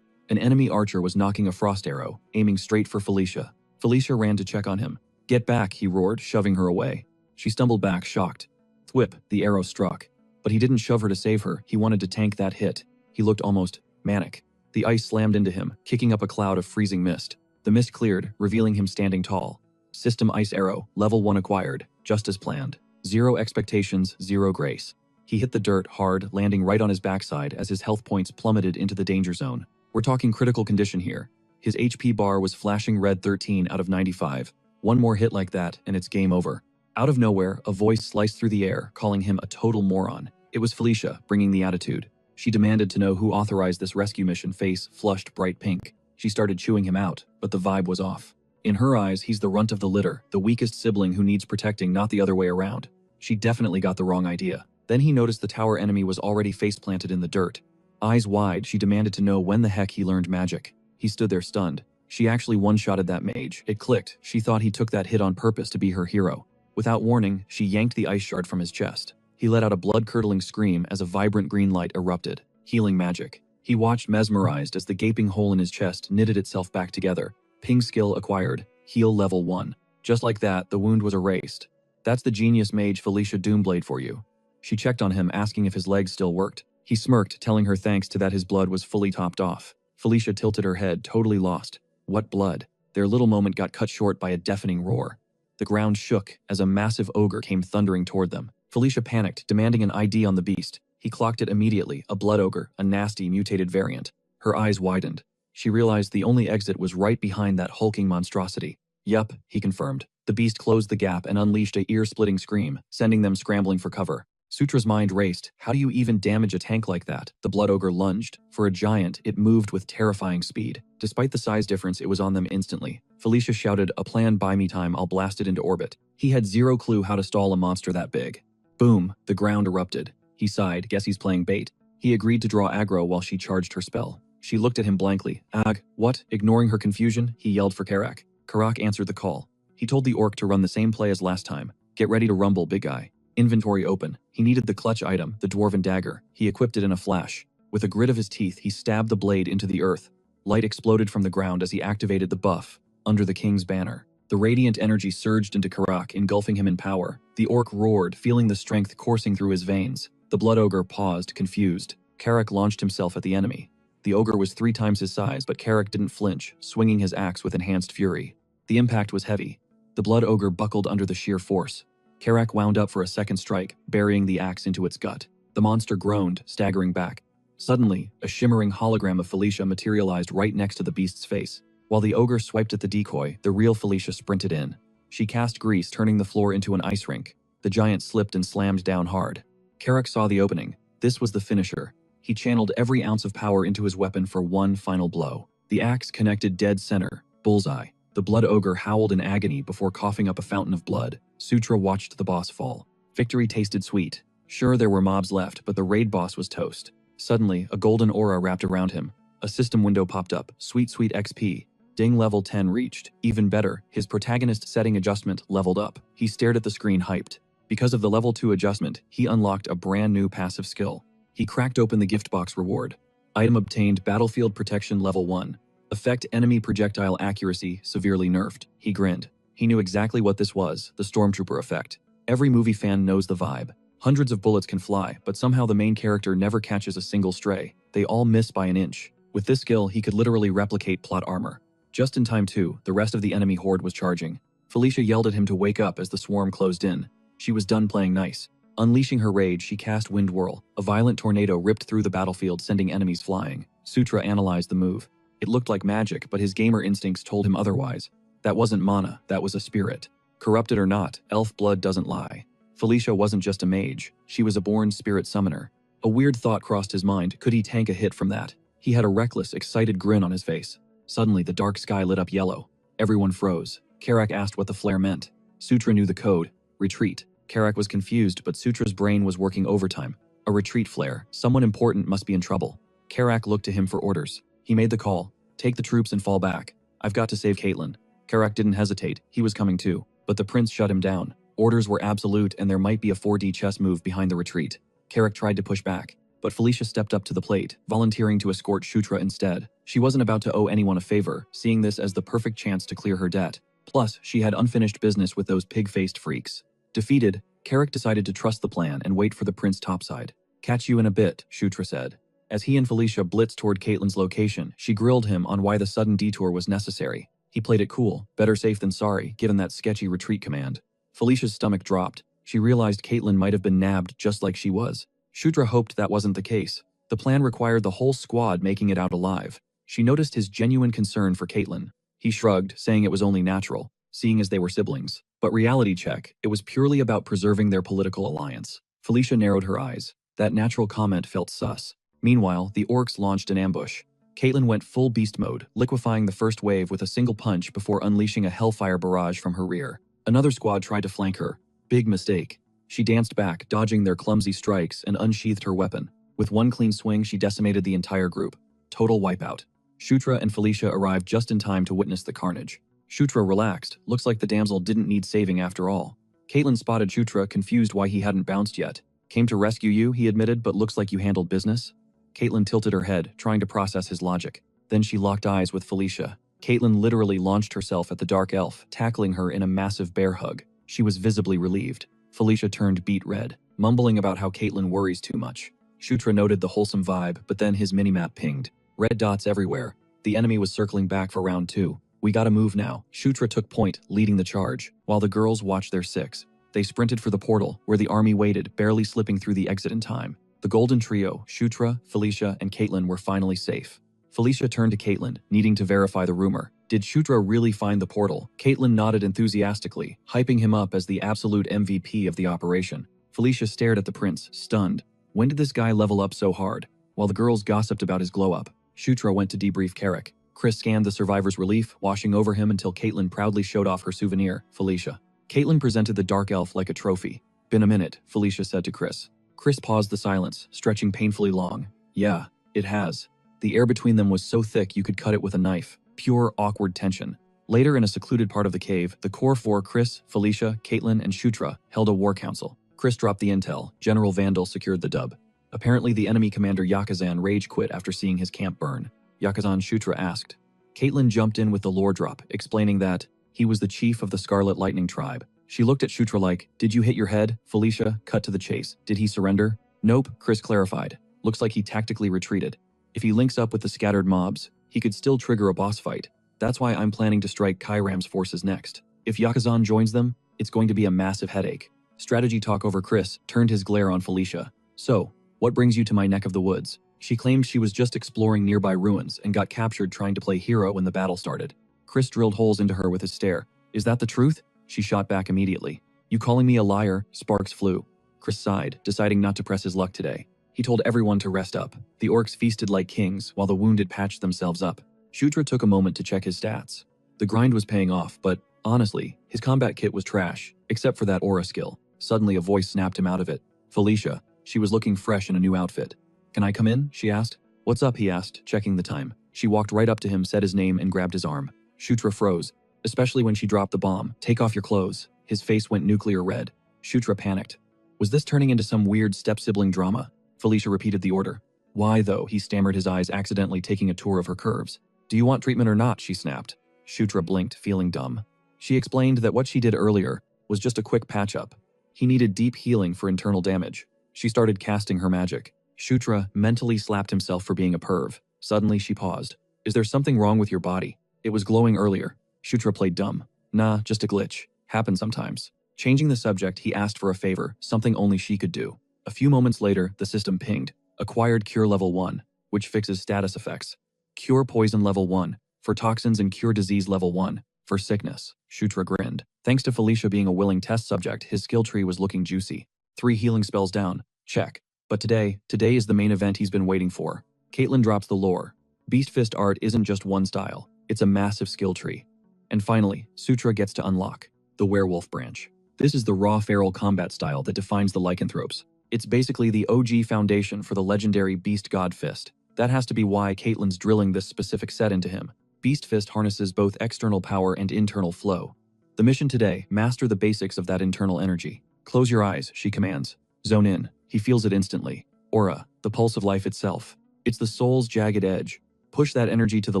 An enemy archer was knocking a frost arrow, aiming straight for Felicia. Felicia ran to check on him. Get back, he roared, shoving her away. She stumbled back, shocked. Thwip, the arrow struck. But he didn't shove her to save her, he wanted to tank that hit. He looked almost manic. The ice slammed into him, kicking up a cloud of freezing mist. The mist cleared, revealing him standing tall. System ice arrow, level 1 acquired, just as planned. 0 expectations, 0 grace. He hit the dirt hard, landing right on his backside as his health points plummeted into the danger zone. We're talking critical condition here. His HP bar was flashing red 13 out of 95. One more hit like that, and it's game over. Out of nowhere, a voice sliced through the air, calling him a total moron. It was Felicia, bringing the attitude. She demanded to know who authorized this rescue mission. Face flushed bright pink. She started chewing him out, but the vibe was off. In her eyes, he's the runt of the litter, the weakest sibling who needs protecting, not the other way around. She definitely got the wrong idea. Then he noticed the tower enemy was already face-planted in the dirt. Eyes wide, she demanded to know when the heck he learned magic. He stood there stunned. She actually one-shotted that mage. It clicked. She thought he took that hit on purpose to be her hero. Without warning, she yanked the ice shard from his chest. He let out a blood-curdling scream as a vibrant green light erupted. Healing magic. He watched mesmerized as the gaping hole in his chest knitted itself back together. Ping skill acquired. Heal level 1. Just like that, the wound was erased. That's the genius mage Felicia Doomblade for you. She checked on him, asking if his legs still worked. He smirked, telling her thanks to that his blood was fully topped off. Felicia tilted her head, totally lost. What blood? Their little moment got cut short by a deafening roar. The ground shook as a massive ogre came thundering toward them. Felicia panicked, demanding an ID on the beast. He clocked it immediately, a blood ogre, a nasty, mutated variant. Her eyes widened. She realized the only exit was right behind that hulking monstrosity. Yup, he confirmed. The beast closed the gap and unleashed a ear-splitting scream, sending them scrambling for cover. Sutra's mind raced. How do you even damage a tank like that? The blood ogre lunged. For a giant, it moved with terrifying speed. Despite the size difference, it was on them instantly. Felicia shouted, "A plan, buy me time, I'll blast it into orbit." He had zero clue how to stall a monster that big. Boom, the ground erupted. He sighed, guess he's playing bait. He agreed to draw aggro while she charged her spell. She looked at him blankly. Ag, what? Ignoring her confusion, he yelled for Carrick. Carrick answered the call. He told the orc to run the same play as last time. Get ready to rumble, big guy. Inventory open. He needed the clutch item, the dwarven dagger. He equipped it in a flash. With a grit of his teeth, he stabbed the blade into the earth. Light exploded from the ground as he activated the buff, under the king's banner. The radiant energy surged into Carrick, engulfing him in power. The orc roared, feeling the strength coursing through his veins. The blood ogre paused, confused. Carrick launched himself at the enemy. The ogre was 3 times his size, but Carrick didn't flinch, swinging his axe with enhanced fury. The impact was heavy. The blood ogre buckled under the sheer force. Carrick wound up for a second strike, burying the axe into its gut. The monster groaned, staggering back. Suddenly, a shimmering hologram of Felicia materialized right next to the beast's face. While the ogre swiped at the decoy, the real Felicia sprinted in. She cast grease, turning the floor into an ice rink. The giant slipped and slammed down hard. Carrick saw the opening. This was the finisher. He channeled every ounce of power into his weapon for one final blow. The axe connected dead center, bullseye. The blood ogre howled in agony before coughing up a fountain of blood. Sutra watched the boss fall. Victory tasted sweet. Sure, there were mobs left, but the raid boss was toast. Suddenly, a golden aura wrapped around him. A system window popped up. Sweet XP. Ding, level 10 reached. Even better, his protagonist setting adjustment leveled up. He stared at the screen, hyped. Because of the level 2 adjustment, he unlocked a brand new passive skill. He cracked open the gift box reward. Item obtained, battlefield protection level 1. Effect, enemy projectile accuracy severely nerfed. He grinned. He knew exactly what this was, the stormtrooper effect. Every movie fan knows the vibe. Hundreds of bullets can fly, but somehow the main character never catches a single stray. They all miss by an inch. With this skill, he could literally replicate plot armor. Just in time too, the rest of the enemy horde was charging. Felicia yelled at him to wake up as the swarm closed in. She was done playing nice. Unleashing her rage, she cast Wind Whirl. A violent tornado ripped through the battlefield, sending enemies flying. Sutra analyzed the move. It looked like magic, but his gamer instincts told him otherwise. That wasn't mana, that was a spirit. Corrupted or not, elf blood doesn't lie. Felicia wasn't just a mage, she was a born spirit summoner. A weird thought crossed his mind, could he tank a hit from that? He had a reckless, excited grin on his face. Suddenly, the dark sky lit up yellow. Everyone froze. Carrick asked what the flare meant. Sutra knew the code. Retreat. Carrick was confused, but Sutra's brain was working overtime. A retreat flare. Someone important must be in trouble. Carrick looked to him for orders. He made the call. Take the troops and fall back. I've got to save Caitlin. Carrick didn't hesitate. He was coming too. But the prince shut him down. Orders were absolute and there might be a 4D chess move behind the retreat. Carrick tried to push back, but Felicia stepped up to the plate, volunteering to escort Shutra instead. She wasn't about to owe anyone a favor, seeing this as the perfect chance to clear her debt. Plus, she had unfinished business with those pig-faced freaks. Defeated, Carrick decided to trust the plan and wait for the prince topside. Catch you in a bit, Shutra said. As he and Felicia blitzed toward Caitlin's location, she grilled him on why the sudden detour was necessary. He played it cool, better safe than sorry, given that sketchy retreat command. Felicia's stomach dropped. She realized Caitlin might have been nabbed just like she was. Shutra hoped that wasn't the case. The plan required the whole squad making it out alive. She noticed his genuine concern for Caitlin. He shrugged, saying it was only natural, seeing as they were siblings. But reality check, it was purely about preserving their political alliance. Felicia narrowed her eyes. That natural comment felt sus. Meanwhile, the orcs launched an ambush. Caitlin went full beast mode, liquefying the first wave with a single punch before unleashing a hellfire barrage from her rear. Another squad tried to flank her. Big mistake. She danced back, dodging their clumsy strikes, and unsheathed her weapon. With one clean swing, she decimated the entire group. Total wipeout. Shutra and Felicia arrived just in time to witness the carnage. Shutra relaxed. Looks like the damsel didn't need saving after all. Caitlin spotted Shutra, confused why he hadn't bounced yet. Came to rescue you, he admitted, but looks like you handled business. Caitlin tilted her head, trying to process his logic. Then she locked eyes with Felicia. Caitlin literally launched herself at the dark elf, tackling her in a massive bear hug. She was visibly relieved. Felicia turned beet red, mumbling about how Caitlin worries too much. Shutra noted the wholesome vibe, but then his minimap pinged. Red dots everywhere. The enemy was circling back for round 2. We gotta move now. Shutra took point, leading the charge, while the girls watched their six. They sprinted for the portal, where the army waited, barely slipping through the exit in time. The golden trio, Shutra, Felicia, and Caitlin, were finally safe. Felicia turned to Caitlin, needing to verify the rumor. Did Shutra really find the portal? Caitlin nodded enthusiastically, hyping him up as the absolute MVP of the operation. Felicia stared at the prince, stunned. When did this guy level up so hard? While the girls gossiped about his glow-up, Shutra went to debrief Carrick. Chris scanned the survivor's relief, washing over him until Caitlin proudly showed off her souvenir, Felicia. Caitlin presented the dark elf like a trophy. Been a minute, Felicia said to Chris. Chris paused the silence, stretching painfully long. Yeah, it has. The air between them was so thick you could cut it with a knife. Pure, awkward tension. Later, in a secluded part of the cave, the core four, Chris, Felicia, Caitlin, and Shutra, held a war council. Chris dropped the intel. General Vandal secured the dub. Apparently, the enemy commander Yakazan rage quit after seeing his camp burn. Yakazan, Shutra asked. Caitlin jumped in with the lore drop, explaining that he was the chief of the Scarlet Lightning tribe. She looked at Shutra like, did you hit your head? Felicia cut to the chase. Did he surrender? Nope, Chris clarified. Looks like he tactically retreated. If he links up with the scattered mobs, he could still trigger a boss fight. That's why I'm planning to strike Kairam's forces next. If Yakazan joins them, it's going to be a massive headache. Strategy talk over Chris turned his glare on Felicia. So, what brings you to my neck of the woods? She claimed she was just exploring nearby ruins and got captured trying to play hero when the battle started. Chris drilled holes into her with his stare. Is that the truth? She shot back immediately. You calling me a liar? Sparks flew. Chris sighed, deciding not to press his luck today. He told everyone to rest up. The orcs feasted like kings, while the wounded patched themselves up. Shutra took a moment to check his stats. The grind was paying off, but honestly, his combat kit was trash, except for that aura skill. Suddenly a voice snapped him out of it. Felicia. She was looking fresh in a new outfit. Can I come in? She asked. What's up? He asked, checking the time. She walked right up to him, said his name, and grabbed his arm. Shutra froze, especially when she dropped the bomb. Take off your clothes. His face went nuclear red. Shutra panicked. Was this turning into some weird step-sibling drama? Felicia repeated the order. Why, though? He stammered, his eyes accidentally taking a tour of her curves. Do you want treatment or not? She snapped. Shutra blinked, feeling dumb. She explained that what she did earlier was just a quick patch-up. He needed deep healing for internal damage. She started casting her magic. Shutra mentally slapped himself for being a perv. Suddenly, she paused. Is there something wrong with your body? It was glowing earlier. Shutra played dumb. Nah, just a glitch. Happens sometimes. Changing the subject, he asked for a favor, something only she could do. A few moments later, the system pinged. Acquired Cure Level 1, which fixes status effects. Cure Poison Level 1, for toxins, and Cure Disease Level 1, for sickness. Shutra grinned. Thanks to Felicia being a willing test subject, his skill tree was looking juicy. 3 healing spells down. Check. But today is the main event he's been waiting for. Caitlin drops the lore. Beast Fist art isn't just one style, it's a massive skill tree. And finally, Sutra gets to unlock the werewolf branch. This is the raw feral combat style that defines the lycanthropes. It's basically the OG foundation for the legendary Beast God Fist. That has to be why Caitlin's drilling this specific set into him. Beast Fist harnesses both external power and internal flow. The mission today, master the basics of that internal energy. Close your eyes, she commands. Zone in. He feels it instantly. Aura, the pulse of life itself. It's the soul's jagged edge. Push that energy to the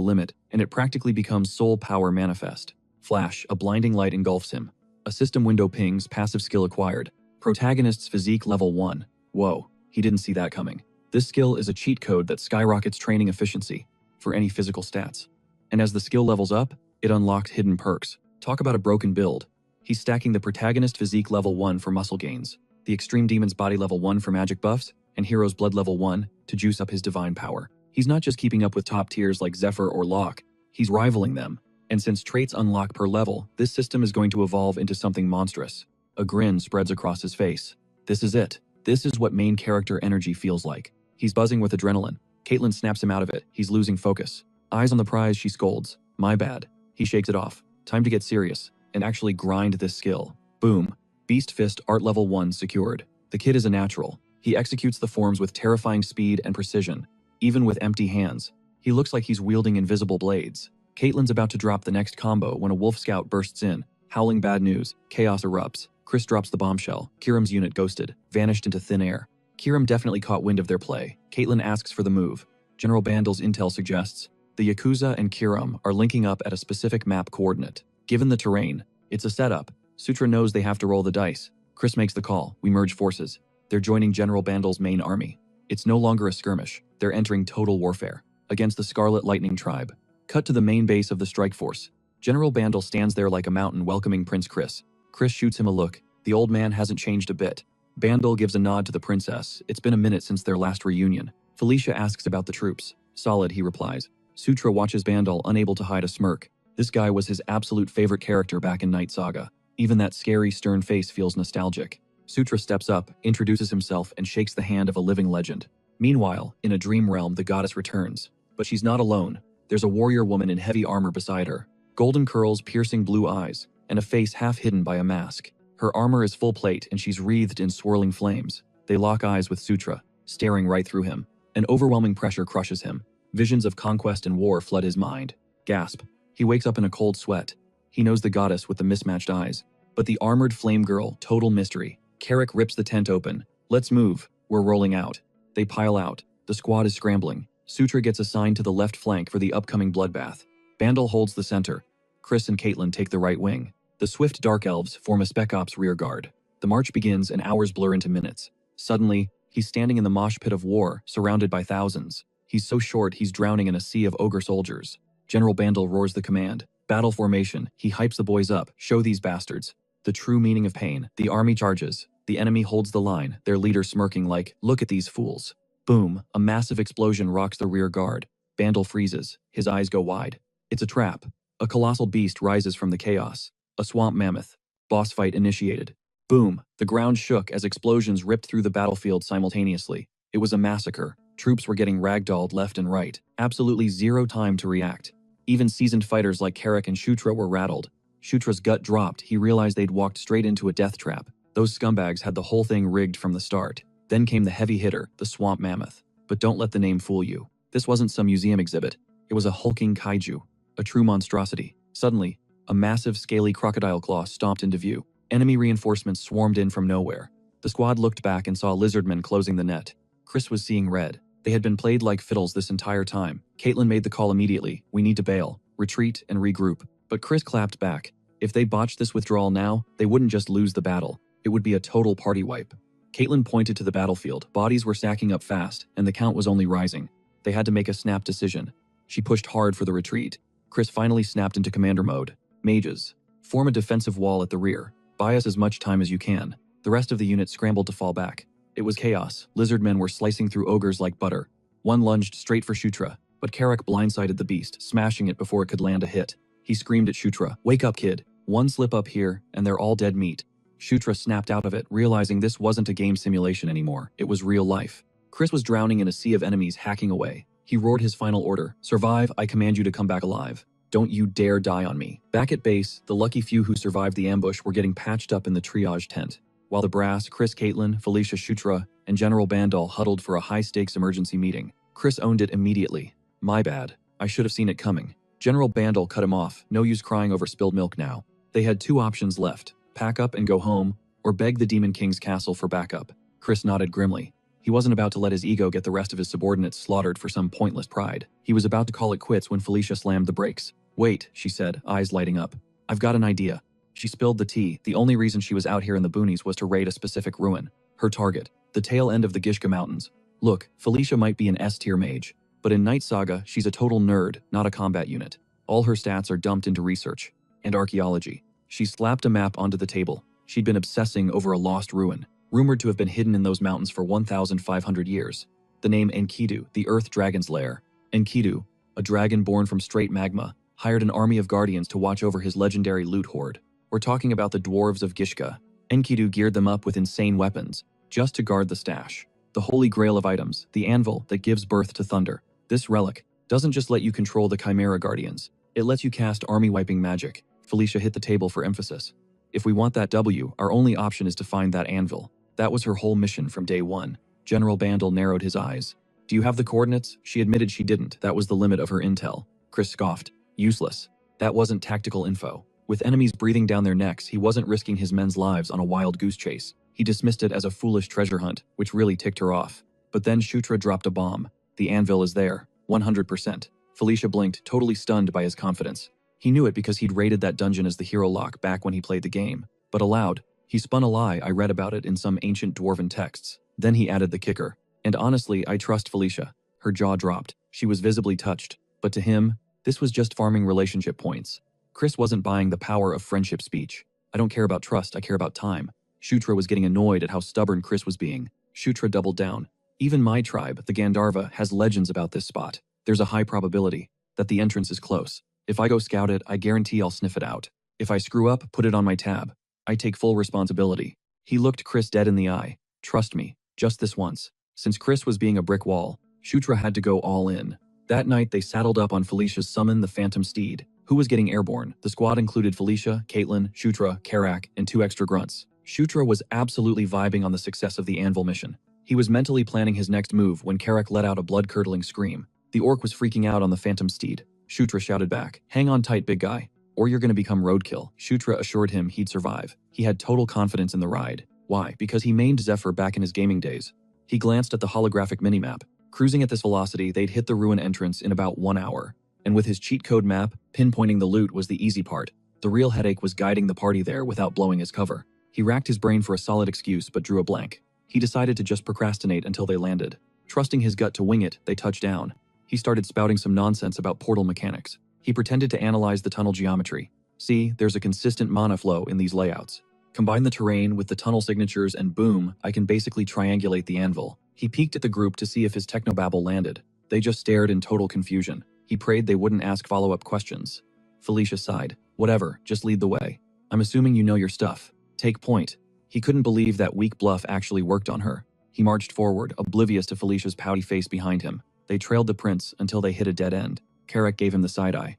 limit, and it practically becomes soul power manifest. Flash, a blinding light engulfs him. A system window pings, passive skill acquired. Protagonist's physique level 1. Whoa, he didn't see that coming. This skill is a cheat code that skyrockets training efficiency for any physical stats. And as the skill levels up, it unlocked hidden perks. Talk about a broken build. He's stacking the protagonist physique level 1 for muscle gains, the extreme demon's body level 1 for magic buffs, and hero's blood level 1 to juice up his divine power. He's not just keeping up with top tiers like Zephyr or Locke, he's rivaling them. And since traits unlock per level, this system is going to evolve into something monstrous. A grin spreads across his face. This is it. This is what main character energy feels like. He's buzzing with adrenaline. Caitlin snaps him out of it. He's losing focus. Eyes on the prize, she scolds. My bad. He shakes it off. Time to get serious and actually grind this skill. Boom. Beast Fist art level 1 secured. The kid is a natural. He executes the forms with terrifying speed and precision, even with empty hands. He looks like he's wielding invisible blades. Caitlin's about to drop the next combo when a wolf scout bursts in, howling bad news. Chaos erupts. Chris drops the bombshell. Kiram's unit ghosted, vanished into thin air. Kiram definitely caught wind of their play. Caitlin asks for the move. General Bandle's intel suggests the Yakuza and Kiram are linking up at a specific map coordinate. Given the terrain, it's a setup. Sutra knows they have to roll the dice. Chris makes the call. We merge forces. They're joining General Bandle's main army. It's no longer a skirmish. They're entering total warfare against the Scarlet Lightning tribe. Cut to the main base of the strike force. General Bandle stands there like a mountain welcoming Prince Chris. Chris shoots him a look. The old man hasn't changed a bit. Bandle gives a nod to the princess. It's been a minute since their last reunion. Felicia asks about the troops. Solid, he replies. Sutra watches Bandle, unable to hide a smirk. This guy was his absolute favorite character back in Night Saga. Even that scary, stern face feels nostalgic. Sutra steps up, introduces himself, and shakes the hand of a living legend. Meanwhile, in a dream realm, the goddess returns. But she's not alone. There's a warrior woman in heavy armor beside her. Golden curls, piercing blue eyes, and a face half hidden by a mask. Her armor is full plate and she's wreathed in swirling flames. They lock eyes with Sutra, staring right through him. An overwhelming pressure crushes him. Visions of conquest and war flood his mind. Gasp. He wakes up in a cold sweat. He knows the goddess with the mismatched eyes. But the armored flame girl, total mystery. Carrick rips the tent open. Let's move. We're rolling out. They pile out. The squad is scrambling. Sutra gets assigned to the left flank for the upcoming bloodbath. Bandle holds the center. Chris and Caitlin take the right wing. The swift Dark Elves form a Spec Ops rear guard. The march begins and hours blur into minutes. Suddenly, he's standing in the mosh pit of war, surrounded by thousands. He's so short he's drowning in a sea of ogre soldiers. General Bandle roars the command. Battle formation. He hypes the boys up. Show these bastards the true meaning of pain. The army charges. The enemy holds the line, their leader smirking like, look at these fools. Boom, a massive explosion rocks the rear guard. Bandle freezes. His eyes go wide. It's a trap. A colossal beast rises from the chaos. A swamp mammoth. Boss fight initiated. Boom, the ground shook as explosions ripped through the battlefield simultaneously. It was a massacre. Troops were getting ragdolled left and right. Absolutely zero time to react. Even seasoned fighters like Carrick and Shutra were rattled. Shutra's gut dropped. He realized they'd walked straight into a death trap. Those scumbags had the whole thing rigged from the start. Then came the heavy hitter, the swamp mammoth. But don't let the name fool you. This wasn't some museum exhibit. It was a hulking kaiju. A true monstrosity. Suddenly, a massive scaly crocodile claw stomped into view. Enemy reinforcements swarmed in from nowhere. The squad looked back and saw lizardmen closing the net. Chris was seeing red. They had been played like fiddles this entire time. Caitlin made the call immediately. We need to bail, retreat, and regroup. But Chris clapped back. If they botched this withdrawal now, they wouldn't just lose the battle. It would be a total party wipe. Caitlin pointed to the battlefield. Bodies were stacking up fast, and the count was only rising. They had to make a snap decision. She pushed hard for the retreat. Chris finally snapped into commander mode. Mages. Form a defensive wall at the rear. Buy us as much time as you can. The rest of the unit scrambled to fall back. It was chaos. Lizardmen were slicing through ogres like butter. One lunged straight for Shutra, but Carrick blindsided the beast, smashing it before it could land a hit. He screamed at Shutra, "Wake up, kid. One slip up here, and they're all dead meat. Shutra snapped out of it, realizing this wasn't a game simulation anymore. It was real life. Chris was drowning in a sea of enemies hacking away. He roared his final order. Survive, I command you to come back alive. Don't you dare die on me. Back at base, the lucky few who survived the ambush were getting patched up in the triage tent, while the brass, Chris, Caitlin, Felicia, Shutra, and General Bandal huddled for a high-stakes emergency meeting. Chris owned it immediately. My bad. I should have seen it coming. General Bandal cut him off. No use crying over spilled milk now. They had two options left. Pack up and go home, or beg the Demon King's castle for backup. Chris nodded grimly. He wasn't about to let his ego get the rest of his subordinates slaughtered for some pointless pride. He was about to call it quits when Felicia slammed the brakes. Wait, she said, eyes lighting up. I've got an idea. She spilled the tea. The only reason she was out here in the boonies was to raid a specific ruin. Her target, the tail end of the Gishka Mountains. Look, Felicia might be an S-tier mage, but in Night Saga, she's a total nerd, not a combat unit. All her stats are dumped into research and archaeology. She slapped a map onto the table. She'd been obsessing over a lost ruin, rumored to have been hidden in those mountains for 1,500 years. The name Enkidu, the Earth Dragon's lair. Enkidu, a dragon born from straight magma, hired an army of guardians to watch over his legendary loot hoard. We're talking about the dwarves of Gishka. Enkidu geared them up with insane weapons, just to guard the stash. The holy grail of items, the anvil that gives birth to thunder. This relic doesn't just let you control the Chimera Guardians, it lets you cast army-wiping magic. Felicia hit the table for emphasis. If we want that W, our only option is to find that anvil. That was her whole mission from day one. General Bandal narrowed his eyes. Do you have the coordinates? She admitted she didn't. That was the limit of her intel. Chris scoffed. Useless. That wasn't tactical info. With enemies breathing down their necks, he wasn't risking his men's lives on a wild goose chase. He dismissed it as a foolish treasure hunt, which really ticked her off. But then Shutra dropped a bomb. The anvil is there. 100%. Felicia blinked, totally stunned by his confidence. He knew it because he'd raided that dungeon as the hero lock back when he played the game. But aloud, he spun a lie. I read about it in some ancient dwarven texts. Then he added the kicker. And honestly, I trust Felicia. Her jaw dropped. She was visibly touched. But to him, this was just farming relationship points. Chris wasn't buying the power of friendship speech. I don't care about trust, I care about time. Shutra was getting annoyed at how stubborn Chris was being. Shutra doubled down. Even my tribe, the Gandharva, has legends about this spot. There's a high probability that the entrance is close. If I go scout it, I guarantee I'll sniff it out. If I screw up, put it on my tab. I take full responsibility. He looked Chris dead in the eye. Trust me, just this once. Since Chris was being a brick wall, Shutra had to go all in. That night, they saddled up on Felicia's summon, the Phantom Steed. Who was getting airborne? The squad included Felicia, Caitlin, Shutra, Carrick, and 2 extra grunts. Shutra was absolutely vibing on the success of the anvil mission. He was mentally planning his next move when Carrick let out a blood-curdling scream. The orc was freaking out on the Phantom Steed. Shutra shouted back, "Hang on tight, big guy, or you're gonna become roadkill." Shutra assured him he'd survive. He had total confidence in the ride. Why? Because he mained Zephyr back in his gaming days. He glanced at the holographic minimap. Cruising at this velocity, they'd hit the ruin entrance in about 1 hour. And with his cheat code map, pinpointing the loot was the easy part. The real headache was guiding the party there without blowing his cover. He racked his brain for a solid excuse but drew a blank. He decided to just procrastinate until they landed. Trusting his gut to wing it, they touched down. He started spouting some nonsense about portal mechanics. He pretended to analyze the tunnel geometry. See, there's a consistent mana flow in these layouts. Combine the terrain with the tunnel signatures and boom, I can basically triangulate the anvil. He peeked at the group to see if his technobabble landed. They just stared in total confusion. He prayed they wouldn't ask follow-up questions. Felicia sighed. Whatever, just lead the way. I'm assuming you know your stuff. Take point. He couldn't believe that weak bluff actually worked on her. He marched forward, oblivious to Felicia's pouty face behind him. They trailed the prince until they hit a dead end. Carrick gave him the side-eye.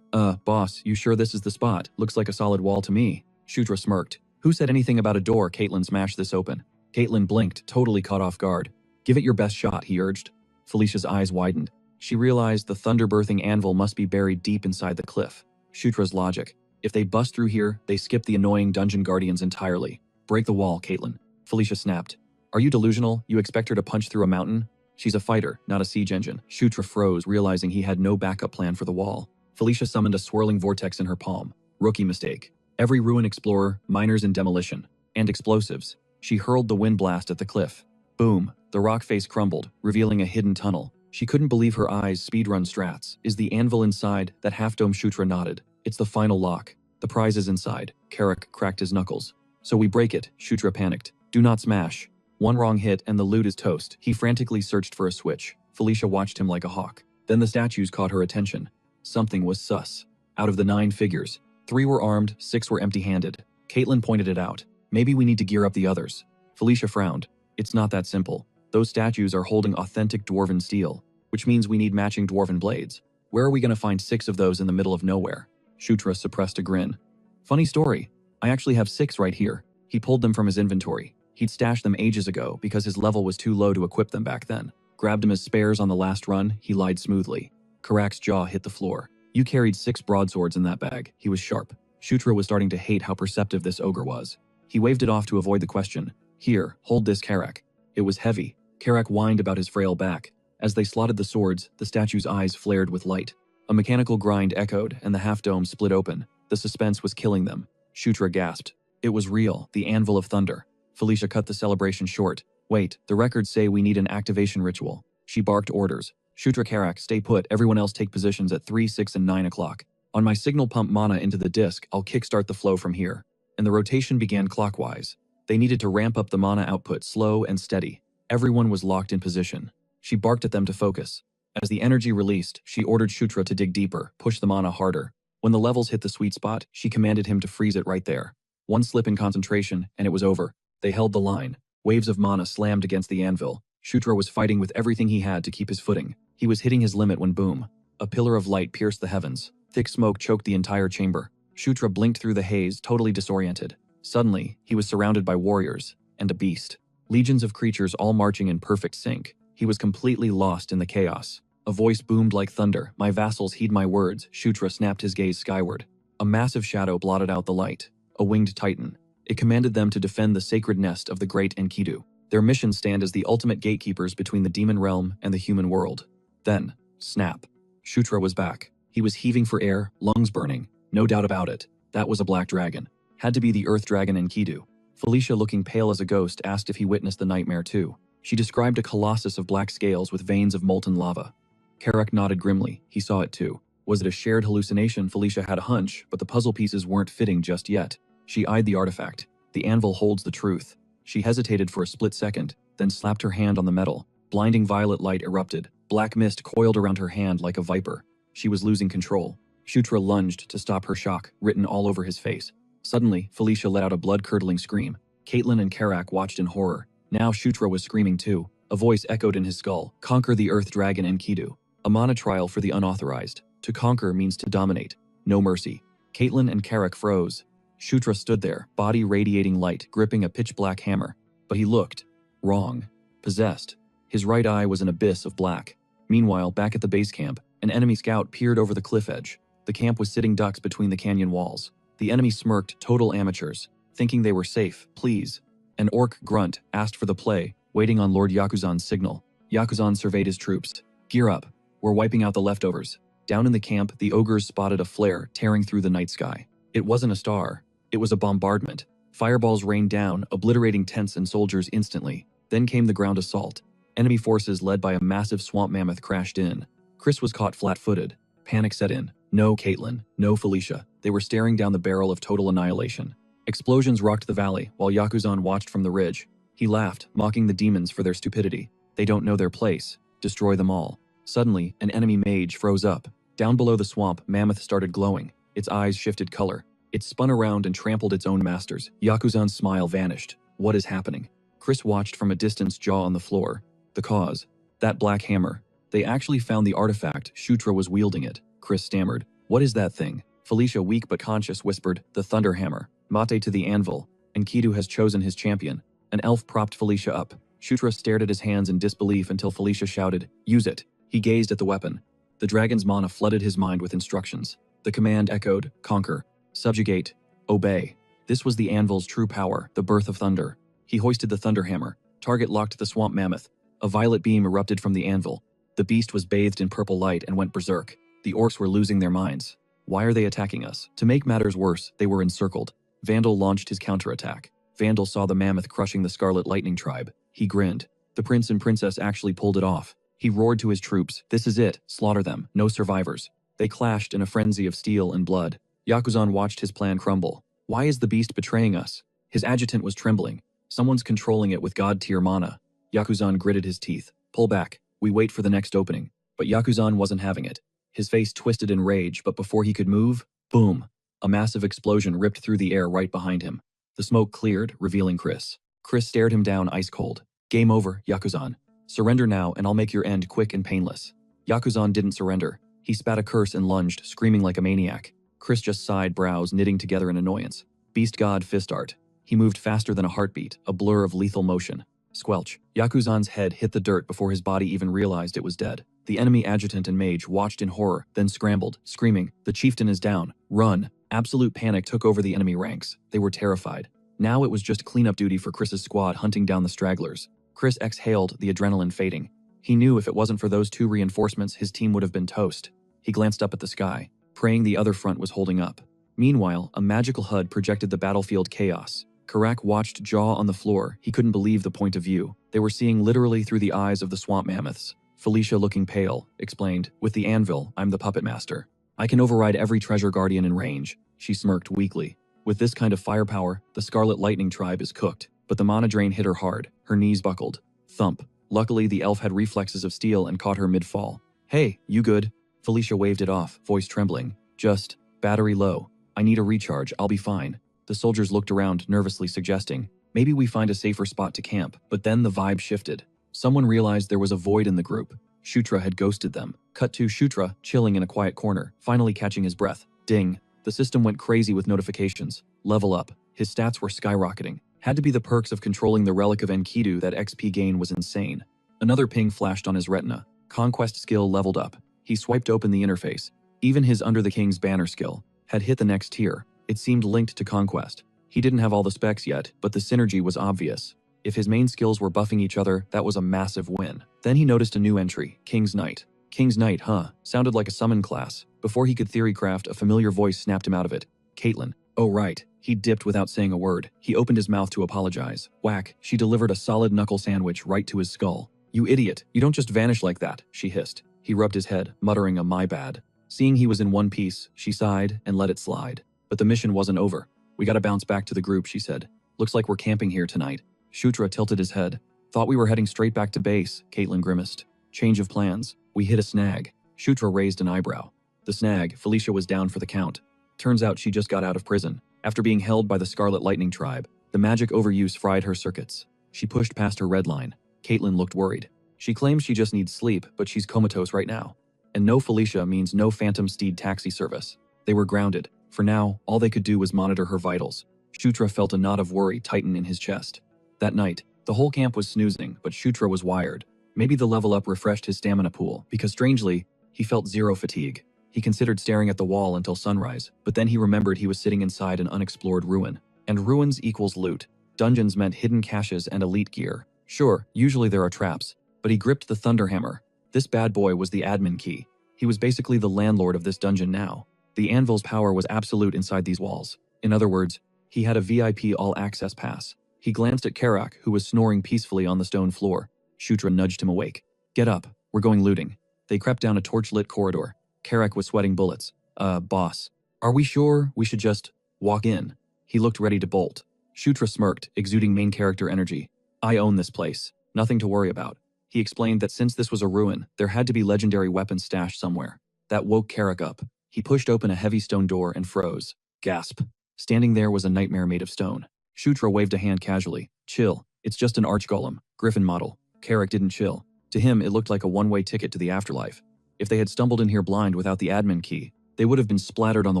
Boss, you sure this is the spot? Looks like a solid wall to me." Shutra smirked. "Who said anything about a door?" Caitlin smashed this open. Caitlin blinked, totally caught off guard. "Give it your best shot," he urged. Felicia's eyes widened. She realized the thunder-birthing anvil must be buried deep inside the cliff. Shutra's logic. If they bust through here, they skip the annoying dungeon guardians entirely. "Break the wall, Caitlin." Felicia snapped. "Are you delusional? You expect her to punch through a mountain? She's a fighter, not a siege engine." Shutra froze, realizing he had no backup plan for the wall. Felicia summoned a swirling vortex in her palm. Rookie mistake. Every ruin explorer, miners in demolition, and explosives. She hurled the wind blast at the cliff. Boom, the rock face crumbled, revealing a hidden tunnel. She couldn't believe her eyes. Speedrun strats. Is the anvil inside? That half-dome. Shutra nodded. It's the final lock. The prize is inside. Carrick cracked his knuckles. "So we break it," Shutra panicked. "Do not smash. One wrong hit and the loot is toast." He frantically searched for a switch. Felicia watched him like a hawk. Then the statues caught her attention. Something was sus. Out of the 9 figures, 3 were armed, 6 were empty-handed. Caitlin pointed it out. Maybe we need to gear up the others. Felicia frowned. It's not that simple. Those statues are holding authentic dwarven steel, which means we need matching dwarven blades. Where are we going to find 6 of those in the middle of nowhere? Shutra suppressed a grin. Funny story. I actually have 6 right here. He pulled them from his inventory. He'd stashed them ages ago because his level was too low to equip them back then. Grabbed them as spares on the last run, he lied smoothly. Carrick's jaw hit the floor. You carried 6 broadswords in that bag. He was sharp. Shutra was starting to hate how perceptive this ogre was. He waved it off to avoid the question. Here, hold this, Carrick. It was heavy. Carrick whined about his frail back. As they slotted the swords, the statue's eyes flared with light. A mechanical grind echoed, and the half-dome split open. The suspense was killing them. Shutra gasped. It was real, the Anvil of Thunder. Felicia cut the celebration short. Wait, the records say we need an activation ritual. She barked orders. Shutra, Carrick, stay put, everyone else take positions at 3, 6, and 9 o'clock. On my signal pump mana into the disc, I'll kickstart the flow from here. And the rotation began clockwise. They needed to ramp up the mana output slow and steady. Everyone was locked in position. She barked at them to focus. As the energy released, she ordered Shutra to dig deeper, push the mana harder. When the levels hit the sweet spot, she commanded him to freeze it right there. One slip in concentration, and it was over. They held the line. Waves of mana slammed against the anvil. Shutra was fighting with everything he had to keep his footing. He was hitting his limit when boom. A pillar of light pierced the heavens. Thick smoke choked the entire chamber. Shutra blinked through the haze, totally disoriented. Suddenly, he was surrounded by warriors, and a beast. Legions of creatures all marching in perfect sync. He was completely lost in the chaos. A voice boomed like thunder. My vassals heed my words. Shutra snapped his gaze skyward. A massive shadow blotted out the light. A winged titan. It commanded them to defend the sacred nest of the great Enkidu. Their mission stand as the ultimate gatekeepers between the demon realm and the human world. Then, snap. Shutra was back. He was heaving for air, lungs burning. No doubt about it. That was a black dragon. Had to be the earth dragon Enkidu. Felicia, looking pale as a ghost, asked if he witnessed the nightmare too. She described a colossus of black scales with veins of molten lava. Carrick nodded grimly. He saw it too. Was it a shared hallucination? Felicia had a hunch, but the puzzle pieces weren't fitting just yet. She eyed the artifact. The anvil holds the truth. She hesitated for a split second, then slapped her hand on the metal. Blinding violet light erupted. Black mist coiled around her hand like a viper. She was losing control. Shutra lunged to stop her shock, written all over his face. Suddenly, Felicia let out a blood-curdling scream. Caitlin and Carrick watched in horror. Now Shutra was screaming too. A voice echoed in his skull. Conquer the earth dragon Enkidu. A mana trial for the unauthorized. To conquer means to dominate. No mercy. Caitlin and Carrick froze. Shutra stood there, body radiating light, gripping a pitch-black hammer. But he looked wrong. Possessed. His right eye was an abyss of black. Meanwhile, back at the base camp, an enemy scout peered over the cliff edge. The camp was sitting ducks between the canyon walls. The enemy smirked, total amateurs, thinking they were safe, please. An orc grunt asked for the play, waiting on Lord Yakuzan's signal. Yakuzan surveyed his troops. Gear up. We're wiping out the leftovers. Down in the camp, the ogres spotted a flare tearing through the night sky. It wasn't a star. It was a bombardment. Fireballs rained down, obliterating tents and soldiers instantly. Then came the ground assault. Enemy forces led by a massive swamp mammoth crashed in. Chris was caught flat-footed. Panic set in. No Caitlin, no Felicia. They were staring down the barrel of total annihilation. Explosions rocked the valley while Yakuzan watched from the ridge. He laughed, mocking the demons for their stupidity. They don't know their place. Destroy them all. Suddenly, an enemy mage froze up. Down below the swamp, Mammoth started glowing. Its eyes shifted color. It spun around and trampled its own masters. Yakuzan's smile vanished. What is happening? Chris watched from a distance, jaw on the floor. The cause. That black hammer. They actually found the artifact. Shutra was wielding it. Chris stammered. What is that thing? Felicia, weak but conscious, whispered, the thunder hammer. Mate to the anvil. Enkidu has chosen his champion. An elf propped Felicia up. Shutra stared at his hands in disbelief until Felicia shouted, use it. He gazed at the weapon. The dragon's mana flooded his mind with instructions. The command echoed, conquer, subjugate, obey. This was the anvil's true power, the birth of thunder. He hoisted the thunder hammer. Target locked the swamp mammoth. A violet beam erupted from the anvil. The beast was bathed in purple light and went berserk. The orcs were losing their minds. Why are they attacking us? To make matters worse, they were encircled. Vandal launched his counterattack. Vandal saw the mammoth crushing the Scarlet Lightning tribe. He grinned. The prince and princess actually pulled it off. He roared to his troops, this is it, slaughter them, no survivors. They clashed in a frenzy of steel and blood. Yakuzan watched his plan crumble. Why is the beast betraying us? His adjutant was trembling. Someone's controlling it with god-tier mana. Yakuzan gritted his teeth. Pull back. We wait for the next opening. But Yakuzan wasn't having it. His face twisted in rage, but before he could move, boom. A massive explosion ripped through the air right behind him. The smoke cleared, revealing Chris. Chris stared him down ice cold. Game over, Yakuzan. Surrender now and I'll make your end quick and painless. Yakuzan didn't surrender. He spat a curse and lunged, screaming like a maniac. Chris just sighed, brows knitting together in annoyance. Beast God fist art. He moved faster than a heartbeat, a blur of lethal motion. Squelch. Yakuzan's head hit the dirt before his body even realized it was dead. The enemy adjutant and mage watched in horror, then scrambled, screaming, "The chieftain is down. Run." Absolute panic took over the enemy ranks. They were terrified. Now it was just cleanup duty for Chris's squad hunting down the stragglers. Chris exhaled, the adrenaline fading. He knew if it wasn't for those 2 reinforcements, his team would have been toast. He glanced up at the sky, praying the other front was holding up. Meanwhile, a magical HUD projected the battlefield chaos. Carrick watched, jaw on the floor. He couldn't believe the point of view. They were seeing literally through the eyes of the swamp mammoths. Felicia, looking pale, explained, "With the anvil, I'm the puppet master. I can override every treasure guardian in range." She smirked weakly. With this kind of firepower, the Scarlet Lightning tribe is cooked. But the mana drain hit her hard. Her knees buckled. Thump. Luckily, the elf had reflexes of steel and caught her mid-fall. "Hey, you good?" Felicia waved it off, voice trembling. "Just, battery low. I need a recharge, I'll be fine." The soldiers looked around, nervously suggesting, "Maybe we find a safer spot to camp." But then the vibe shifted. Someone realized there was a void in the group. Shutra had ghosted them. Cut to Shutra, chilling in a quiet corner, finally catching his breath. Ding. The system went crazy with notifications. Level up. His stats were skyrocketing. Had to be the perks of controlling the relic of Enkidu. That XP gain was insane. Another ping flashed on his retina. Conquest skill leveled up. He swiped open the interface. Even his Under the King's Banner skill had hit the next tier. It seemed linked to Conquest. He didn't have all the specs yet, but the synergy was obvious. If his main skills were buffing each other, that was a massive win. Then he noticed a new entry, King's Knight. King's Knight, huh? Sounded like a summon class. Before he could theorycraft, a familiar voice snapped him out of it. Caitlin. Oh right. He dipped without saying a word. He opened his mouth to apologize. Whack, she delivered a solid knuckle sandwich right to his skull. "You idiot, you don't just vanish like that," she hissed. He rubbed his head, muttering a "my bad." Seeing he was in one piece, she sighed and let it slide. But the mission wasn't over. "We gotta bounce back to the group," she said. "Looks like we're camping here tonight." Shutra tilted his head. "Thought we were heading straight back to base," Caitlin grimaced. "Change of plans. We hit a snag." Shutra raised an eyebrow. The snag, Felicia was down for the count. Turns out she just got out of prison. After being held by the Scarlet Lightning tribe, the magic overuse fried her circuits. She pushed past her red line. Caitlin looked worried. She claims she just needs sleep, but she's comatose right now. And no Felicia means no Phantom Steed taxi service. They were grounded. For now, all they could do was monitor her vitals. Shutra felt a knot of worry tighten in his chest. That night, the whole camp was snoozing, but Shutra was wired. Maybe the level up refreshed his stamina pool, because strangely, he felt zero fatigue. He considered staring at the wall until sunrise, but then he remembered he was sitting inside an unexplored ruin. And ruins equals loot. Dungeons meant hidden caches and elite gear. Sure, usually there are traps, but he gripped the Thunderhammer. This bad boy was the admin key. He was basically the landlord of this dungeon now. The anvil's power was absolute inside these walls. In other words, he had a VIP all-access pass. He glanced at Carrick, who was snoring peacefully on the stone floor. Shutra nudged him awake. "Get up, we're going looting." They crept down a torch-lit corridor. Carrick was sweating bullets. Boss, are we sure we should just walk in?" He looked ready to bolt. Shutra smirked, exuding main character energy. "I own this place. Nothing to worry about." He explained that since this was a ruin, there had to be legendary weapons stashed somewhere. That woke Carrick up. He pushed open a heavy stone door and froze. Gasp. Standing there was a nightmare made of stone. Shutra waved a hand casually. "Chill. It's just an archgolem, Griffin model." Carrick didn't chill. To him, it looked like a one-way ticket to the afterlife. If they had stumbled in here blind without the admin key, they would have been splattered on the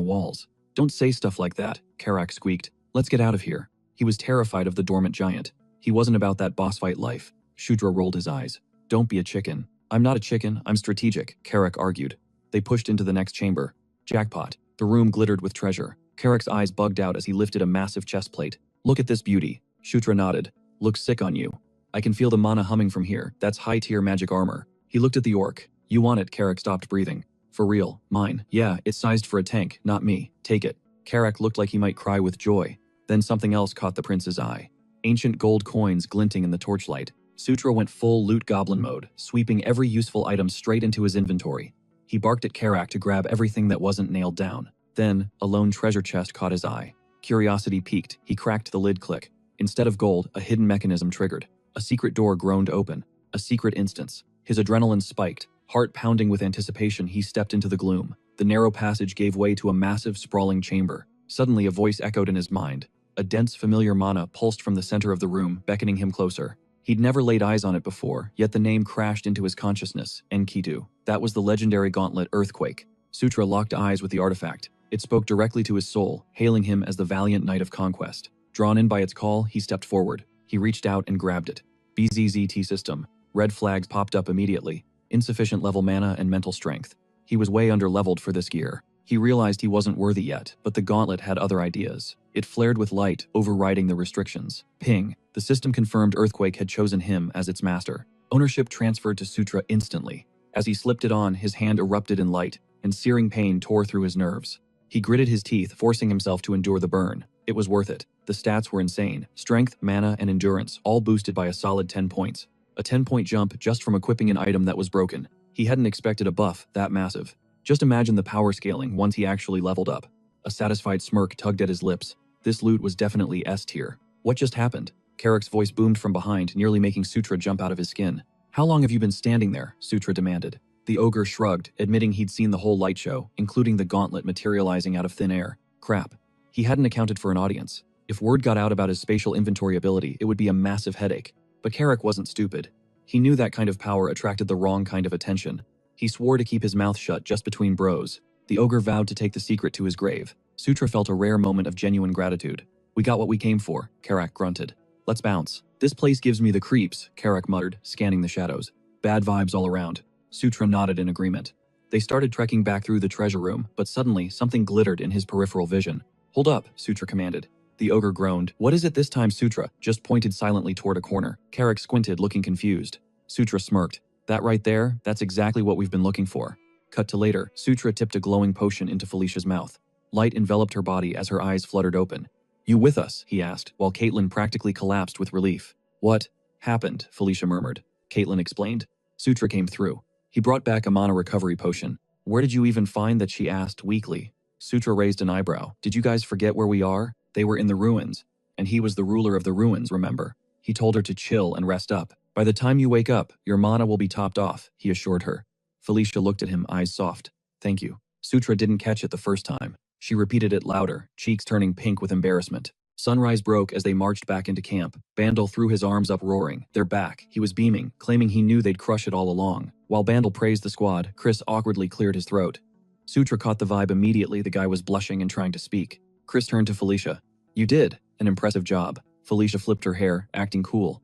walls. "Don't say stuff like that," Carrick squeaked. "Let's get out of here." He was terrified of the dormant giant. He wasn't about that boss fight life. Shutra rolled his eyes. "Don't be a chicken." "I'm not a chicken, I'm strategic," Carrick argued. They pushed into the next chamber. Jackpot. The room glittered with treasure. Carrick's eyes bugged out as he lifted a massive chest plate. "Look at this beauty." Shutra nodded. "Looks sick on you." "I can feel the mana humming from here. That's high-tier magic armor." He looked at the orc. "You want it?" Carrick stopped breathing. "For real, mine. Yeah, it's sized for a tank, not me. Take it." Carrick looked like he might cry with joy. Then something else caught the prince's eye. Ancient gold coins glinting in the torchlight. Sutra went full loot goblin mode, sweeping every useful item straight into his inventory. He barked at Carrick to grab everything that wasn't nailed down. Then, a lone treasure chest caught his eye. Curiosity piqued. He cracked the lid click. Instead of gold, a hidden mechanism triggered. A secret door groaned open. A secret instance. His adrenaline spiked. Heart pounding with anticipation, he stepped into the gloom. The narrow passage gave way to a massive, sprawling chamber. Suddenly a voice echoed in his mind. A dense, familiar mana pulsed from the center of the room, beckoning him closer. He'd never laid eyes on it before, yet the name crashed into his consciousness, Enkidu. That was the legendary gauntlet Earthquake. Sutra locked eyes with the artifact. It spoke directly to his soul, hailing him as the valiant knight of conquest. Drawn in by its call, he stepped forward. He reached out and grabbed it. BZZT system. Red flags popped up immediately. Insufficient level mana and mental strength. He was way under-leveled for this gear. He realized he wasn't worthy yet, but the gauntlet had other ideas. It flared with light, overriding the restrictions. Ping. The system confirmed Earthquake had chosen him as its master. Ownership transferred to Sutra instantly. As he slipped it on, his hand erupted in light, and searing pain tore through his nerves. He gritted his teeth, forcing himself to endure the burn. It was worth it. The stats were insane. Strength, mana, and endurance, all boosted by a solid 10 points. A 10-point jump just from equipping an item that was broken. He hadn't expected a buff that massive. Just imagine the power scaling once he actually leveled up. A satisfied smirk tugged at his lips. This loot was definitely S tier. What just happened? Carrick's voice boomed from behind, nearly making Sutra jump out of his skin. How long have you been standing there? Sutra demanded. The ogre shrugged, admitting he'd seen the whole light show, including the gauntlet materializing out of thin air. Crap. He hadn't accounted for an audience. If word got out about his spatial inventory ability, it would be a massive headache. But Carrick wasn't stupid. He knew that kind of power attracted the wrong kind of attention. He swore to keep his mouth shut just between bros. The ogre vowed to take the secret to his grave. Sutra felt a rare moment of genuine gratitude. We got what we came for, Carrick grunted. Let's bounce. This place gives me the creeps, Carrick muttered, scanning the shadows. Bad vibes all around. Sutra nodded in agreement. They started trekking back through the treasure room, but suddenly something glittered in his peripheral vision. Hold up, Sutra commanded. The ogre groaned. What is it this time? Sutra just pointed silently toward a corner. Carrick squinted, looking confused. Sutra smirked. That right there, that's exactly what we've been looking for. Cut to later, Sutra tipped a glowing potion into Felicia's mouth. Light enveloped her body as her eyes fluttered open. You with us? He asked, while Caitlin practically collapsed with relief. What happened? Felicia murmured. Caitlin explained. Sutra came through. He brought back a mana recovery potion. Where did you even find that? She asked weakly. Sutra raised an eyebrow. Did you guys forget where we are? They were in the ruins. And he was the ruler of the ruins, remember? He told her to chill and rest up. By the time you wake up, your mana will be topped off, he assured her. Felicia looked at him, eyes soft. Thank you. Sutra didn't catch it the first time. She repeated it louder, cheeks turning pink with embarrassment. Sunrise broke as they marched back into camp. Bandel threw his arms up roaring. They're back. He was beaming, claiming he knew they'd crush it all along. While Bandel praised the squad, Chris awkwardly cleared his throat. Sutra caught the vibe immediately. The guy was blushing and trying to speak. Chris turned to Felicia. You did. An impressive job. Felicia flipped her hair, acting cool.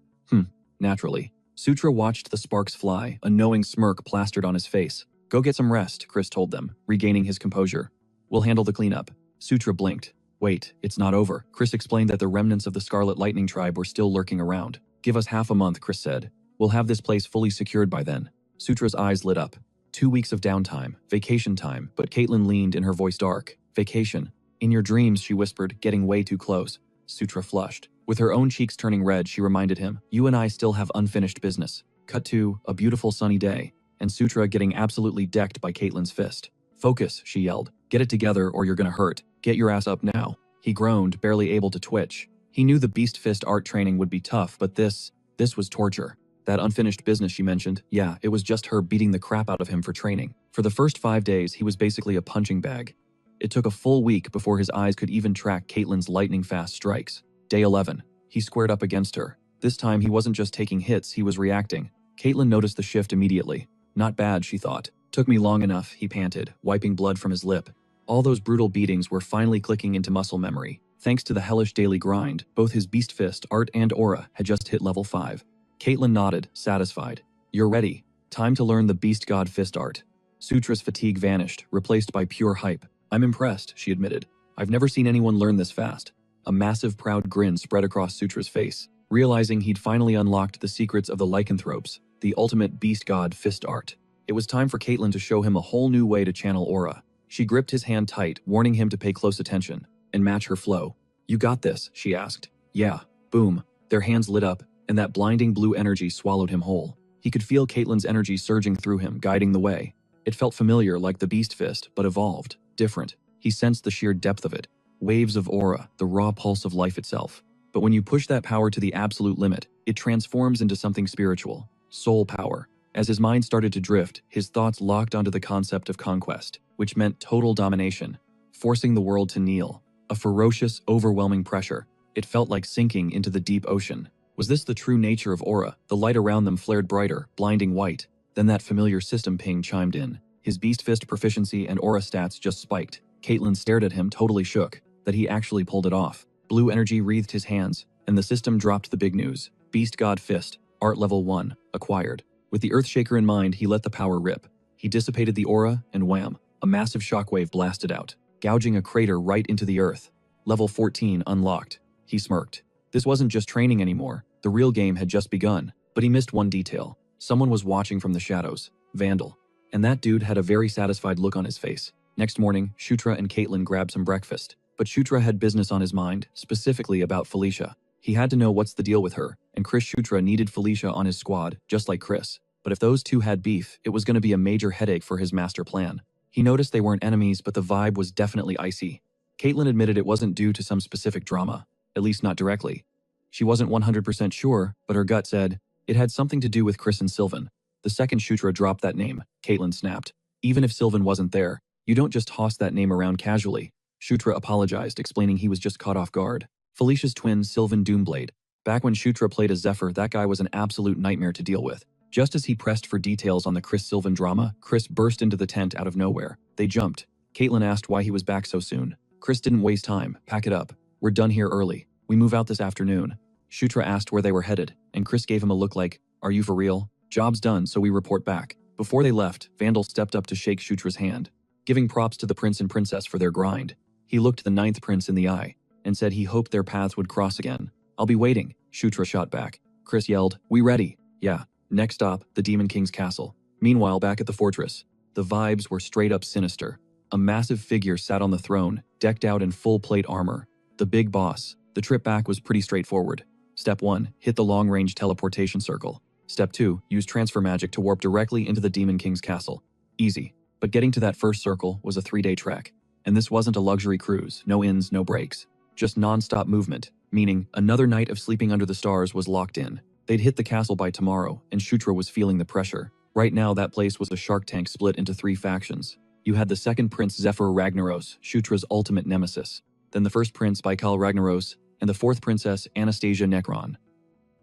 Naturally. Sutra watched the sparks fly, a knowing smirk plastered on his face. Go get some rest, Chris told them, regaining his composure. We'll handle the cleanup. Sutra blinked. Wait, it's not over. Chris explained that the remnants of the Scarlet Lightning tribe were still lurking around. Give us half a month, Chris said. We'll have this place fully secured by then. Sutra's eyes lit up. 2 weeks of downtime, vacation time, but Caitlin leaned in her voice dark. Vacation. In your dreams, she whispered, getting way too close. Sutra flushed. With her own cheeks turning red, she reminded him, you and I still have unfinished business. Cut to a beautiful sunny day, and Sutra getting absolutely decked by Caitlin's fist. Focus, she yelled. Get it together or you're gonna hurt. Get your ass up now. He groaned, barely able to twitch. He knew the Beast Fist art training would be tough, but this was torture. That unfinished business she mentioned, yeah, it was just her beating the crap out of him for training. For the first 5 days, he was basically a punching bag. It took a full week before his eyes could even track Caitlin's lightning-fast strikes. Day 11. He squared up against her. This time, he wasn't just taking hits, he was reacting. Caitlin noticed the shift immediately. Not bad, she thought. Took me long enough, he panted, wiping blood from his lip. All those brutal beatings were finally clicking into muscle memory. Thanks to the hellish daily grind, both his Beast Fist art and aura had just hit level 5. Caitlin nodded, satisfied. You're ready. Time to learn the Beast God Fist art. Sutra's fatigue vanished, replaced by pure hype. I'm impressed, she admitted. I've never seen anyone learn this fast. A massive proud grin spread across Sutra's face, realizing he'd finally unlocked the secrets of the lycanthropes, the ultimate Beast God Fist art. It was time for Caitlin to show him a whole new way to channel aura. She gripped his hand tight, warning him to pay close attention and match her flow. You got this, she asked. Yeah. Boom. Their hands lit up, and that blinding blue energy swallowed him whole. He could feel Caitlin's energy surging through him, guiding the way. It felt familiar like the Beast Fist, but evolved, different. He sensed the sheer depth of it. Waves of aura, the raw pulse of life itself. But when you push that power to the absolute limit, it transforms into something spiritual. Soul power. As his mind started to drift, his thoughts locked onto the concept of conquest, which meant total domination, forcing the world to kneel. A ferocious, overwhelming pressure. It felt like sinking into the deep ocean. Was this the true nature of aura? The light around them flared brighter, blinding white. Then that familiar system ping chimed in. His beast fist proficiency and aura stats just spiked. Caitlin stared at him, totally shook that he actually pulled it off. Blue energy wreathed his hands, and the system dropped the big news. Beast God Fist, Art Level 1, acquired. With the Earthshaker in mind, he let the power rip. He dissipated the aura, and wham, a massive shockwave blasted out, gouging a crater right into the earth. Level 14 unlocked. He smirked. This wasn't just training anymore. The real game had just begun, but he missed one detail. Someone was watching from the shadows. Vandal. And that dude had a very satisfied look on his face. Next morning, Shutra and Caitlin grabbed some breakfast, but Shutra had business on his mind, specifically about Felicia. He had to know what's the deal with her, and Chris Shutra needed Felicia on his squad, just like Chris. But if those two had beef, it was going to be a major headache for his master plan. He noticed they weren't enemies, but the vibe was definitely icy. Caitlin admitted it wasn't due to some specific drama, at least not directly. She wasn't 100% sure, but her gut said it had something to do with Chris and Sylvan. The second Shutra dropped that name, Caitlin snapped. Even if Sylvan wasn't there, you don't just toss that name around casually. Shutra apologized, explaining he was just caught off guard. Felicia's twin, Sylvan Doomblade. Back when Shutra played as Zephyr, that guy was an absolute nightmare to deal with. Just as he pressed for details on the Chris-Sylvan drama, Chris burst into the tent out of nowhere. They jumped. Caitlin asked why he was back so soon. Chris didn't waste time. Pack it up. We're done here early. We move out this afternoon. Shutra asked where they were headed, and Chris gave him a look like, are you for real? Job's done, so we report back. Before they left, Vandal stepped up to shake Shutra's hand, giving props to the prince and princess for their grind. He looked the ninth prince in the eye and said he hoped their paths would cross again. I'll be waiting, Shutra shot back. Chris yelled, we ready? Yeah. Next stop, the Demon King's castle. Meanwhile, back at the fortress, the vibes were straight up sinister. A massive figure sat on the throne, decked out in full plate armor. The big boss. The trip back was pretty straightforward. Step 1, hit the long-range teleportation circle. Step 2, use transfer magic to warp directly into the Demon King's castle. Easy. But getting to that first circle was a 3-day trek. And this wasn't a luxury cruise, no ins, no breaks. Just non-stop movement, meaning another night of sleeping under the stars was locked in. They'd hit the castle by tomorrow, and Shutra was feeling the pressure. Right now, that place was a shark tank split into 3 factions. You had the second prince Zephyr Ragnaros, Shutra's ultimate nemesis. Then the first prince Baikal Ragnaros, and the fourth princess Anastasia Necron.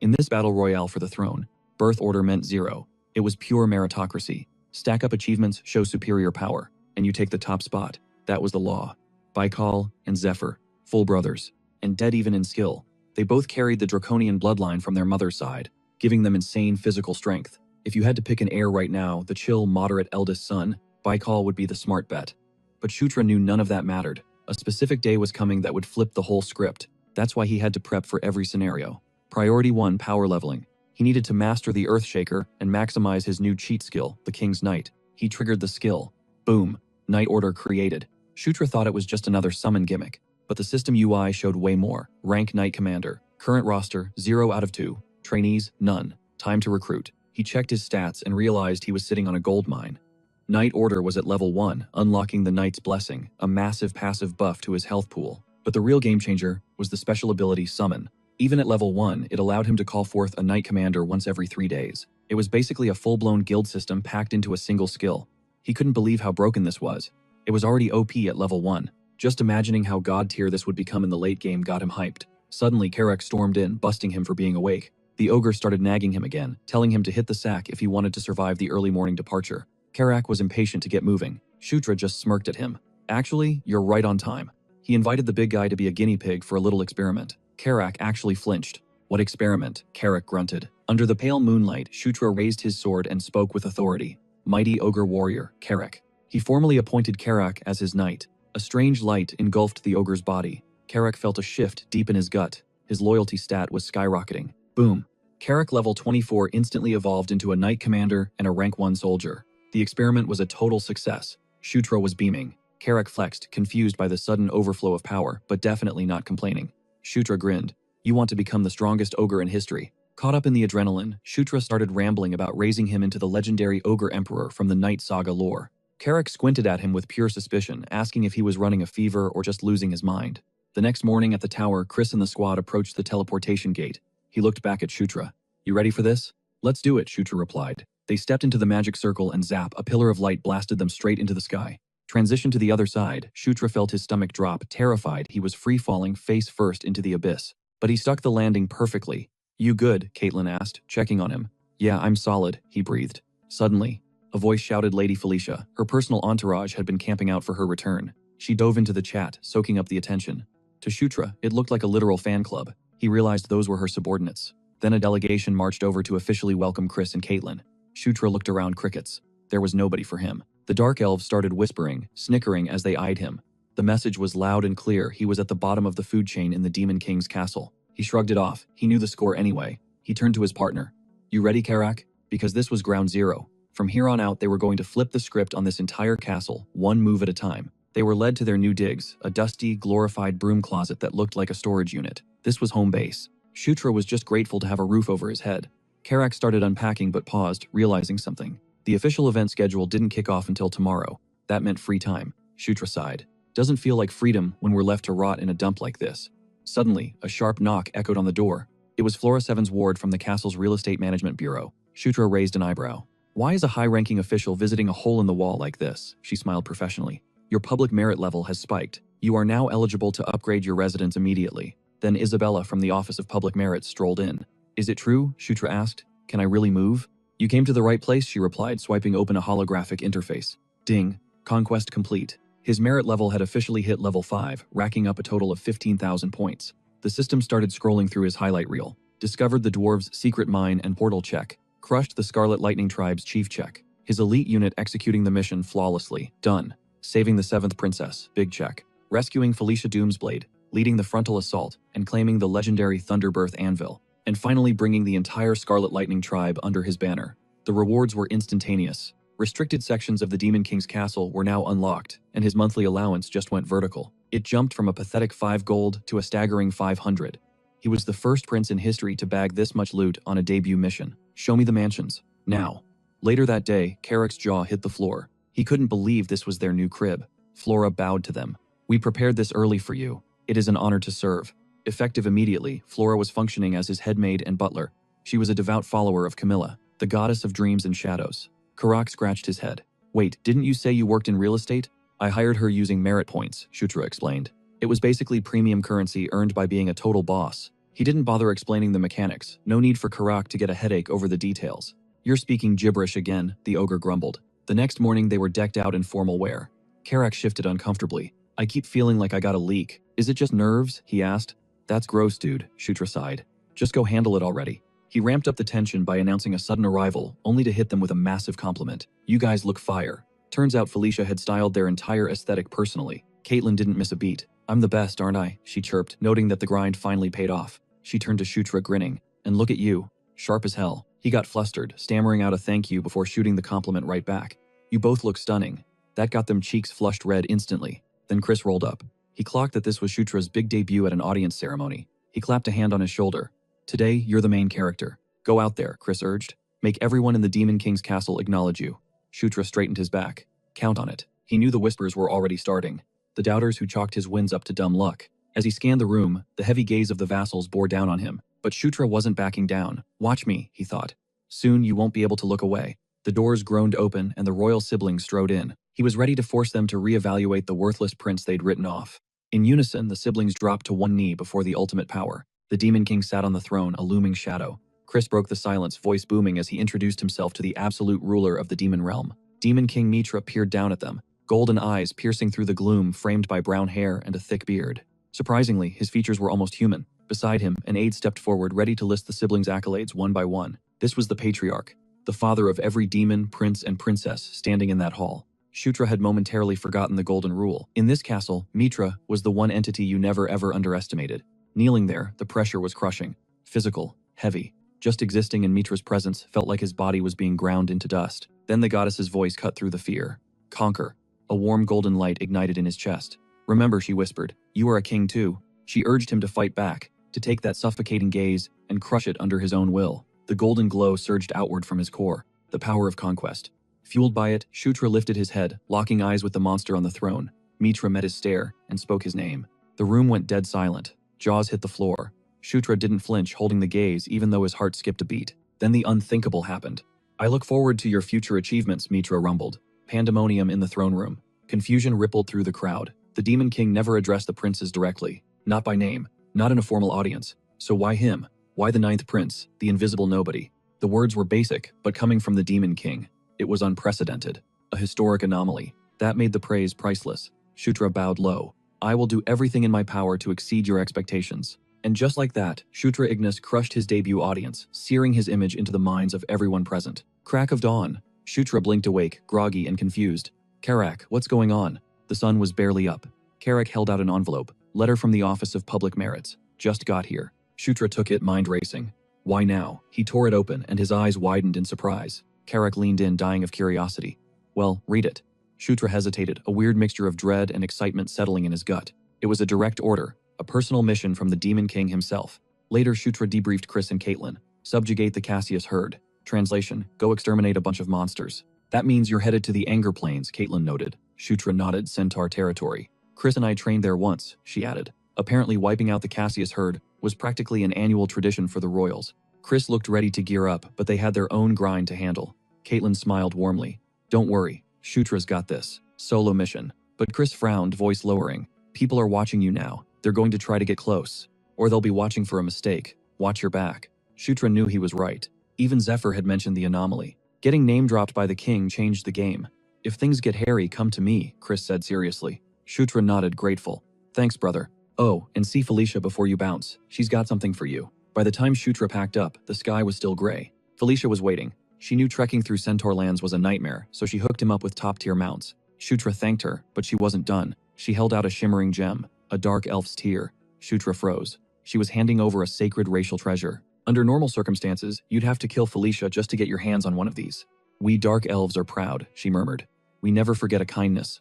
In this battle royale for the throne, birth order meant 0. It was pure meritocracy. Stack up achievements, show superior power, and you take the top spot. That was the law. Baikal and Zephyr, full brothers, and dead even in skill. They both carried the draconian bloodline from their mother's side, giving them insane physical strength. If you had to pick an heir right now, the chill, moderate eldest son, Baikal would be the smart bet. But Shutra knew none of that mattered. A specific day was coming that would flip the whole script. That's why he had to prep for every scenario. Priority 1, power leveling. He needed to master the Earthshaker and maximize his new cheat skill, the King's Knight. He triggered the skill. Boom. Knight Order created. Shutra thought it was just another summon gimmick, but the system UI showed way more. Rank Knight Commander. Current roster, 0 out of 2. Trainees, none. Time to recruit. He checked his stats and realized he was sitting on a gold mine. Knight Order was at level 1, unlocking the Knight's Blessing, a massive passive buff to his health pool. But the real game changer was the special ability Summon. Even at level 1, it allowed him to call forth a Knight Commander once every 3 days. It was basically a full-blown guild system packed into a single skill. He couldn't believe how broken this was. It was already OP at level 1. Just imagining how god tier this would become in the late game got him hyped. Suddenly, Carrick stormed in, busting him for being awake. The ogre started nagging him again, telling him to hit the sack if he wanted to survive the early morning departure. Carrick was impatient to get moving. Shutra just smirked at him. Actually, you're right on time. He invited the big guy to be a guinea pig for a little experiment. Carrick actually flinched. What experiment? Carrick grunted. Under the pale moonlight, Shutra raised his sword and spoke with authority. Mighty ogre warrior, Carrick. He formally appointed Carrick as his knight. A strange light engulfed the ogre's body. Carrick felt a shift deep in his gut. His loyalty stat was skyrocketing. Boom. Carrick level 24 instantly evolved into a knight commander and a rank 1 soldier. The experiment was a total success. Shutra was beaming. Carrick flexed, confused by the sudden overflow of power, but definitely not complaining. Shutra grinned. You want to become the strongest ogre in history. Caught up in the adrenaline, Shutra started rambling about raising him into the legendary ogre emperor from the Knight Saga lore. Carrick squinted at him with pure suspicion, asking if he was running a fever or just losing his mind. The next morning at the tower, Chris and the squad approached the teleportation gate. He looked back at Shutra. You ready for this? Let's do it, Shutra replied. They stepped into the magic circle and zap, a pillar of light blasted them straight into the sky. Transition to the other side, Shutra felt his stomach drop, terrified he was free-falling face first into the abyss. But he stuck the landing perfectly. "You good?" Caitlin asked, checking on him. "Yeah, I'm solid," he breathed. Suddenly, a voice shouted Lady Felicia. Her personal entourage had been camping out for her return. She dove into the chat, soaking up the attention. To Shutra, it looked like a literal fan club. He realized those were her subordinates. Then a delegation marched over to officially welcome Chris and Caitlin. Shutra looked around crickets. There was nobody for him. The Dark Elves started whispering, snickering as they eyed him. The message was loud and clear. He was at the bottom of the food chain in the Demon King's castle. He shrugged it off. He knew the score anyway. He turned to his partner. "You ready, Carrick?" Because this was ground zero. From here on out, they were going to flip the script on this entire castle, one move at a time. They were led to their new digs, a dusty, glorified broom closet that looked like a storage unit. This was home base. Shutra was just grateful to have a roof over his head. Carrick started unpacking but paused, realizing something. The official event schedule didn't kick off until tomorrow. That meant free time. Shutra sighed. Doesn't feel like freedom when we're left to rot in a dump like this. Suddenly, a sharp knock echoed on the door. It was Flora Seven's ward from the castle's real estate management bureau. Shutra raised an eyebrow. "Why is a high-ranking official visiting a hole in the wall like this?" She smiled professionally. "Your public merit level has spiked. You are now eligible to upgrade your residence immediately." Then Isabella from the Office of Public Merit strolled in. "Is it true?" Shutra asked. "Can I really move?" "You came to the right place," she replied, swiping open a holographic interface. Ding. Conquest complete. His merit level had officially hit level 5, racking up a total of 15,000 points. The system started scrolling through his highlight reel. Discovered the dwarves' secret mine and portal check. Crushed the Scarlet Lightning Tribe's chief check. His elite unit executing the mission flawlessly. Done. Saving the 7th princess. Big check. Rescuing Felicia Doomsblade. Leading the frontal assault and claiming the legendary Thunderbirth Anvil. And finally bringing the entire Scarlet Lightning Tribe under his banner. The rewards were instantaneous. Restricted sections of the Demon King's castle were now unlocked, and his monthly allowance just went vertical. It jumped from a pathetic 5 gold to a staggering 500. He was the first prince in history to bag this much loot on a debut mission. "Show me the mansions. Now." Later that day, Carrick's jaw hit the floor. He couldn't believe this was their new crib. Flora bowed to them. "We prepared this early for you. It is an honor to serve." Effective immediately, Flora was functioning as his headmaid and butler. She was a devout follower of Camilla, the goddess of dreams and shadows. Carrick scratched his head. "Wait, didn't you say you worked in real estate?" "I hired her using merit points," Shutra explained. "It was basically premium currency earned by being a total boss." He didn't bother explaining the mechanics. No need for Carrick to get a headache over the details. "You're speaking gibberish again," the ogre grumbled. The next morning they were decked out in formal wear. Carrick shifted uncomfortably. "I keep feeling like I got a leak. Is it just nerves?" he asked. "That's gross, dude," Shutra sighed. "Just go handle it already." He ramped up the tension by announcing a sudden arrival, only to hit them with a massive compliment. "You guys look fire." Turns out Felicia had styled their entire aesthetic personally. Caitlin didn't miss a beat. "I'm the best, aren't I?" she chirped, noting that the grind finally paid off. She turned to Shutra, grinning. "And look at you. Sharp as hell." He got flustered, stammering out a thank you before shooting the compliment right back. "You both look stunning." That got them cheeks flushed red instantly. Then Chris rolled up. He clocked that this was Shutra's big debut at an audience ceremony. He clapped a hand on his shoulder. "Today, you're the main character. Go out there," Chris urged. "Make everyone in the Demon King's castle acknowledge you." Shutra straightened his back. "Count on it." He knew the whispers were already starting. The doubters who chalked his wins up to dumb luck. As he scanned the room, the heavy gaze of the vassals bore down on him. But Shutra wasn't backing down. "Watch me," he thought. "Soon you won't be able to look away." The doors groaned open and the royal siblings strode in. He was ready to force them to reevaluate the worthless prince they'd written off. In unison, the siblings dropped to one knee before the ultimate power. The Demon King sat on the throne, a looming shadow. Chris broke the silence, voice booming as he introduced himself to the absolute ruler of the demon realm. Demon King Mitra peered down at them, golden eyes piercing through the gloom framed by brown hair and a thick beard. Surprisingly, his features were almost human. Beside him, an aide stepped forward, ready to list the siblings' accolades one by one. This was the patriarch, the father of every demon, prince, and princess standing in that hall. Shutra had momentarily forgotten the golden rule. In this castle, Mitra was the one entity you never ever underestimated. Kneeling there, the pressure was crushing. Physical, heavy. Just existing in Mitra's presence felt like his body was being ground into dust. Then the goddess's voice cut through the fear. "Conquer." A warm golden light ignited in his chest. "Remember," she whispered, "you are a king too." She urged him to fight back, to take that suffocating gaze and crush it under his own will. The golden glow surged outward from his core, the power of conquest. Fueled by it, Shutra lifted his head, locking eyes with the monster on the throne. Mitra met his stare and spoke his name. The room went dead silent. Jaws hit the floor. Shutra didn't flinch, holding the gaze even though his heart skipped a beat. Then the unthinkable happened. "I look forward to your future achievements," Mitra rumbled. Pandemonium in the throne room. Confusion rippled through the crowd. The Demon King never addressed the princes directly. Not by name. Not in a formal audience. So why him? Why the ninth prince, the invisible nobody? The words were basic, but coming from the Demon King, it was unprecedented. A historic anomaly. That made the praise priceless. Shutra bowed low. I will do everything in my power to exceed your expectations. And just like that, Shutra Ignis crushed his debut audience, searing his image into the minds of everyone present. Crack of dawn. Shutra blinked awake, groggy and confused. Carrick, what's going on? The sun was barely up. Carrick held out an envelope. Letter from the Office of Public Merits. Just got here. Shutra took it, mind racing. Why now? He tore it open and his eyes widened in surprise. Carrick leaned in, dying of curiosity. Well, read it. Shutra hesitated, a weird mixture of dread and excitement settling in his gut. It was a direct order, a personal mission from the Demon King himself. Later, Shutra debriefed Chris and Caitlin. Subjugate the Cassius herd. Translation, go exterminate a bunch of monsters. That means you're headed to the Anger Plains, Caitlin noted. Shutra nodded, Centaur territory. Chris and I trained there once, she added. Apparently wiping out the Cassius herd was practically an annual tradition for the royals. Chris looked ready to gear up, but they had their own grind to handle. Caitlin smiled warmly. Don't worry, Shutra's got this. Solo mission. But Chris frowned, voice lowering. People are watching you now. They're going to try to get close. Or they'll be watching for a mistake. Watch your back. Shutra knew he was right. Even Zephyr had mentioned the anomaly. Getting name-dropped by the king changed the game. If things get hairy, come to me, Chris said seriously. Shutra nodded, grateful. Thanks, brother. Oh, and see Felicia before you bounce. She's got something for you. By the time Shutra packed up, the sky was still gray. Felicia was waiting. She knew trekking through Centaur lands was a nightmare, so she hooked him up with top-tier mounts. Shutra thanked her, but she wasn't done. She held out a shimmering gem, a dark elf's tear. Shutra froze. She was handing over a sacred racial treasure. Under normal circumstances, you'd have to kill Felicia just to get your hands on one of these. We dark elves are proud, she murmured. We never forget a kindness.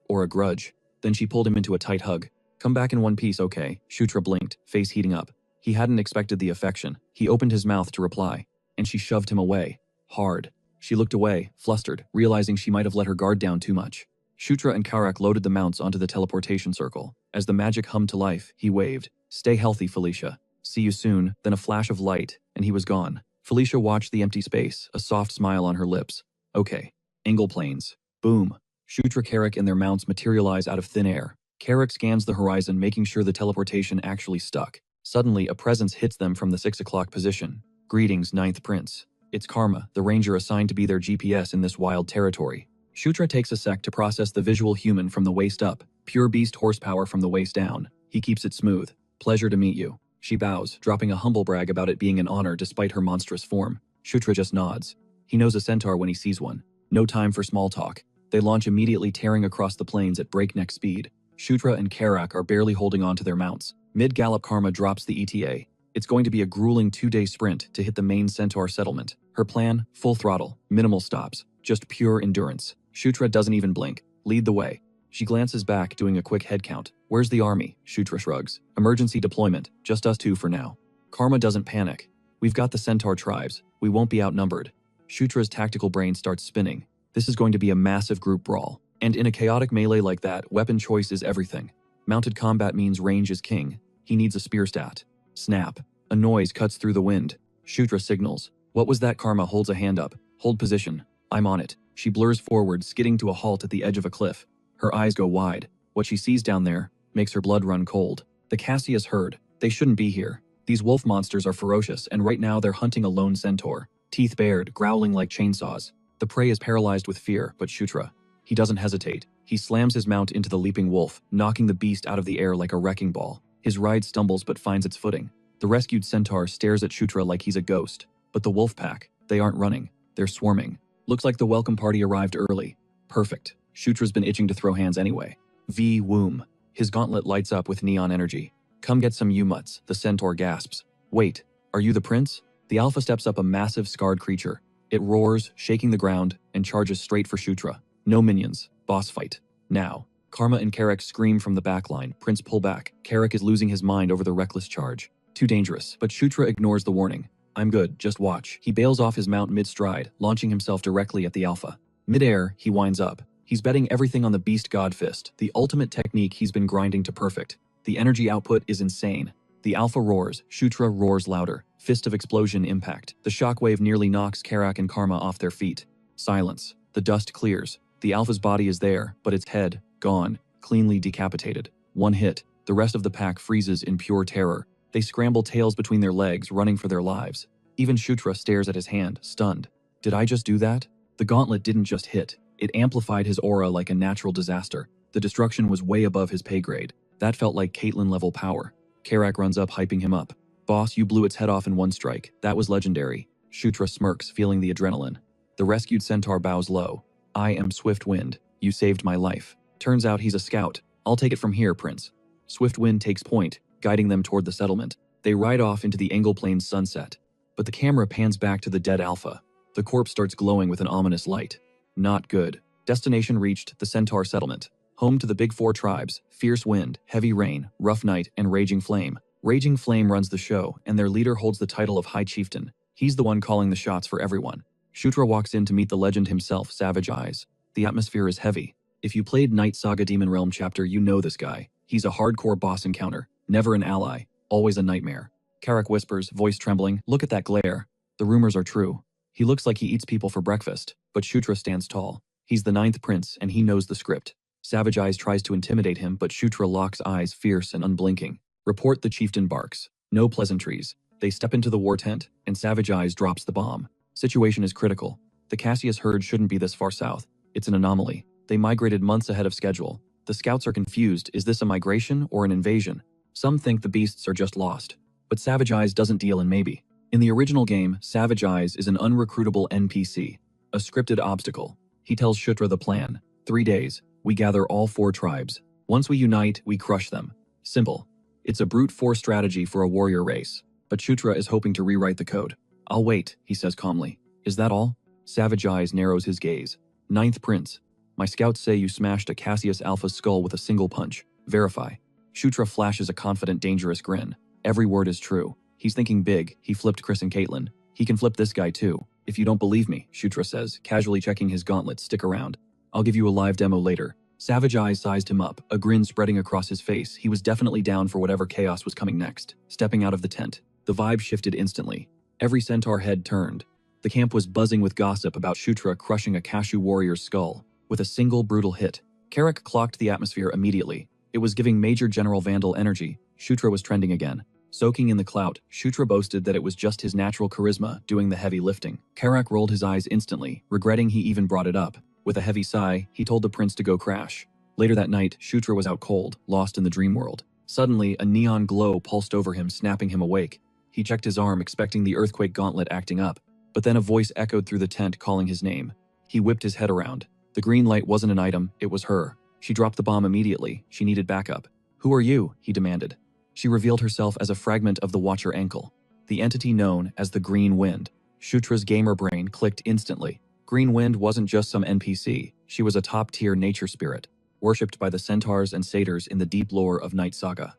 Or a grudge. Then she pulled him into a tight hug. Come back in one piece, okay? Shutra blinked, face heating up. He hadn't expected the affection. He opened his mouth to reply, and she shoved him away. Hard. She looked away, flustered, realizing she might have let her guard down too much. Shutra and Carrick loaded the mounts onto the teleportation circle. As the magic hummed to life, he waved. Stay healthy, Felicia. See you soon. Then a flash of light, and he was gone. Felicia watched the empty space, a soft smile on her lips. Okay. Angle planes. Boom. Shutra Carrick and their mounts materialize out of thin air. Carrick scans the horizon, making sure the teleportation actually stuck. Suddenly, a presence hits them from the 6 o'clock position. Greetings, Ninth Prince. It's Karma, the ranger assigned to be their GPS in this wild territory. Shutra takes a sec to process the visual human from the waist up, pure beast horsepower from the waist down. He keeps it smooth. Pleasure to meet you. She bows, dropping a humble brag about it being an honor despite her monstrous form. Shutra just nods. He knows a centaur when he sees one. No time for small talk. They launch immediately, tearing across the plains at breakneck speed. Shutra and Carrick are barely holding on to their mounts. Mid-gallop, Karma drops the ETA. It's going to be a grueling 2-day sprint to hit the main centaur settlement. Her plan? Full throttle, minimal stops, just pure endurance. Shutra doesn't even blink. Lead the way. She glances back, doing a quick head count. Where's the army? Shutra shrugs. Emergency deployment. Just us two for now. Karma doesn't panic. We've got the centaur tribes. We won't be outnumbered. Shutra's tactical brain starts spinning. This is going to be a massive group brawl. And in a chaotic melee like that, weapon choice is everything. Mounted combat means range is king. He needs a spear stat. Snap. A noise cuts through the wind. Shutra signals. What was that? Karma holds a hand up. Hold position. I'm on it. She blurs forward, skidding to a halt at the edge of a cliff. Her eyes go wide. What she sees down there makes her blood run cold. The Cassius herd. They shouldn't be here. These wolf monsters are ferocious, and right now they're hunting a lone centaur. Teeth bared, growling like chainsaws. The prey is paralyzed with fear, but Shutra. He doesn't hesitate. He slams his mount into the leaping wolf, knocking the beast out of the air like a wrecking ball. His ride stumbles but finds its footing. The rescued centaur stares at Shutra like he's a ghost. But the wolf pack, they aren't running. They're swarming. Looks like the welcome party arrived early. Perfect. Shutra's been itching to throw hands anyway. Womb. His gauntlet lights up with neon energy. Come get some mutts, the centaur gasps. Wait, are you the prince? The alpha steps up, a massive scarred creature. It roars, shaking the ground, and charges straight for Shutra. No minions. Boss fight. Now. Karma and Carrick scream from the backline. Prince, pull back. Carrick is losing his mind over the reckless charge. Too dangerous, but Shutra ignores the warning. I'm good, just watch. He bails off his mount mid-stride, launching himself directly at the alpha. Mid-air, he winds up. He's betting everything on the Beast God Fist, the ultimate technique he's been grinding to perfect. The energy output is insane. The alpha roars, Shutra roars louder. Fist of explosion impact. The shockwave nearly knocks Carrick and Karma off their feet. Silence. The dust clears. The Alpha's body is there, but its head, gone, cleanly decapitated. One hit, the rest of the pack freezes in pure terror. They scramble tails between their legs, running for their lives. Even Shutra stares at his hand, stunned. Did I just do that? The gauntlet didn't just hit. It amplified his aura like a natural disaster. The destruction was way above his pay grade. That felt like Caitlyn-level power. Carrick runs up, hyping him up. Boss, you blew its head off in one strike. That was legendary. Shutra smirks, feeling the adrenaline. The rescued centaur bows low. I am Swift Wind. You saved my life. Turns out he's a scout. I'll take it from here, Prince. Swift Wind takes point, guiding them toward the settlement. They ride off into the Engle Plains sunset. But the camera pans back to the dead Alpha. The corpse starts glowing with an ominous light. Not good. Destination reached, the Centaur settlement. Home to the Big Four tribes, Fierce Wind, Heavy Rain, Rough Night, and Raging Flame. Raging Flame runs the show, and their leader holds the title of High Chieftain. He's the one calling the shots for everyone. Shutra walks in to meet the legend himself, Savage Eyes. The atmosphere is heavy. If you played Night Saga Demon Realm chapter, you know this guy. He's a hardcore boss encounter, never an ally, always a nightmare. Carrick whispers, voice trembling, look at that glare. The rumors are true. He looks like he eats people for breakfast, but Shutra stands tall. He's the 9th prince, and he knows the script. Savage Eyes tries to intimidate him, but Shutra locks eyes, fierce and unblinking. Report, the chieftain barks. No pleasantries. They step into the war tent, and Savage Eyes drops the bomb. Situation is critical. The Cassius herd shouldn't be this far south. It's an anomaly. They migrated months ahead of schedule. The scouts are confused. Is this a migration or an invasion? Some think the beasts are just lost. But Savage Eyes doesn't deal in maybe. In the original game, Savage Eyes is an unrecruitable NPC, a scripted obstacle. He tells Shutra the plan. 3 days. We gather all 4 tribes. Once we unite, we crush them. Simple. It's a brute force strategy for a warrior race. But Shutra is hoping to rewrite the code. I'll wait, he says calmly. Is that all? Savage Eyes narrows his gaze. 9th Prince. My scouts say you smashed a Cassius Alpha's skull with a single punch. Verify. Shutra flashes a confident, dangerous grin. Every word is true. He's thinking big. He flipped Chris and Caitlyn. He can flip this guy too. If you don't believe me, Shutra says, casually checking his gauntlets, stick around. I'll give you a live demo later. Savage Eyes sized him up, a grin spreading across his face. He was definitely down for whatever chaos was coming next. Stepping out of the tent, the vibe shifted instantly. Every centaur head turned. The camp was buzzing with gossip about Shutra crushing a Kashu warrior's skull with a single brutal hit. Carrick clocked the atmosphere immediately. It was giving Major General Vandal energy. Shutra was trending again. Soaking in the clout, Shutra boasted that it was just his natural charisma doing the heavy lifting. Carrick rolled his eyes instantly, regretting he even brought it up. With a heavy sigh, he told the prince to go crash. Later that night, Shutra was out cold, lost in the dream world. Suddenly, a neon glow pulsed over him, snapping him awake. He checked his arm, expecting the earthquake gauntlet acting up. But then a voice echoed through the tent, calling his name. He whipped his head around. The green light wasn't an item, it was her. She dropped the bomb immediately. She needed backup. Who are you? He demanded. She revealed herself as a fragment of the Watcher Ankle, the entity known as the Green Wind. Shutra's gamer brain clicked instantly. Green Wind wasn't just some NPC. She was a top-tier nature spirit, worshipped by the centaurs and satyrs in the deep lore of Night Saga.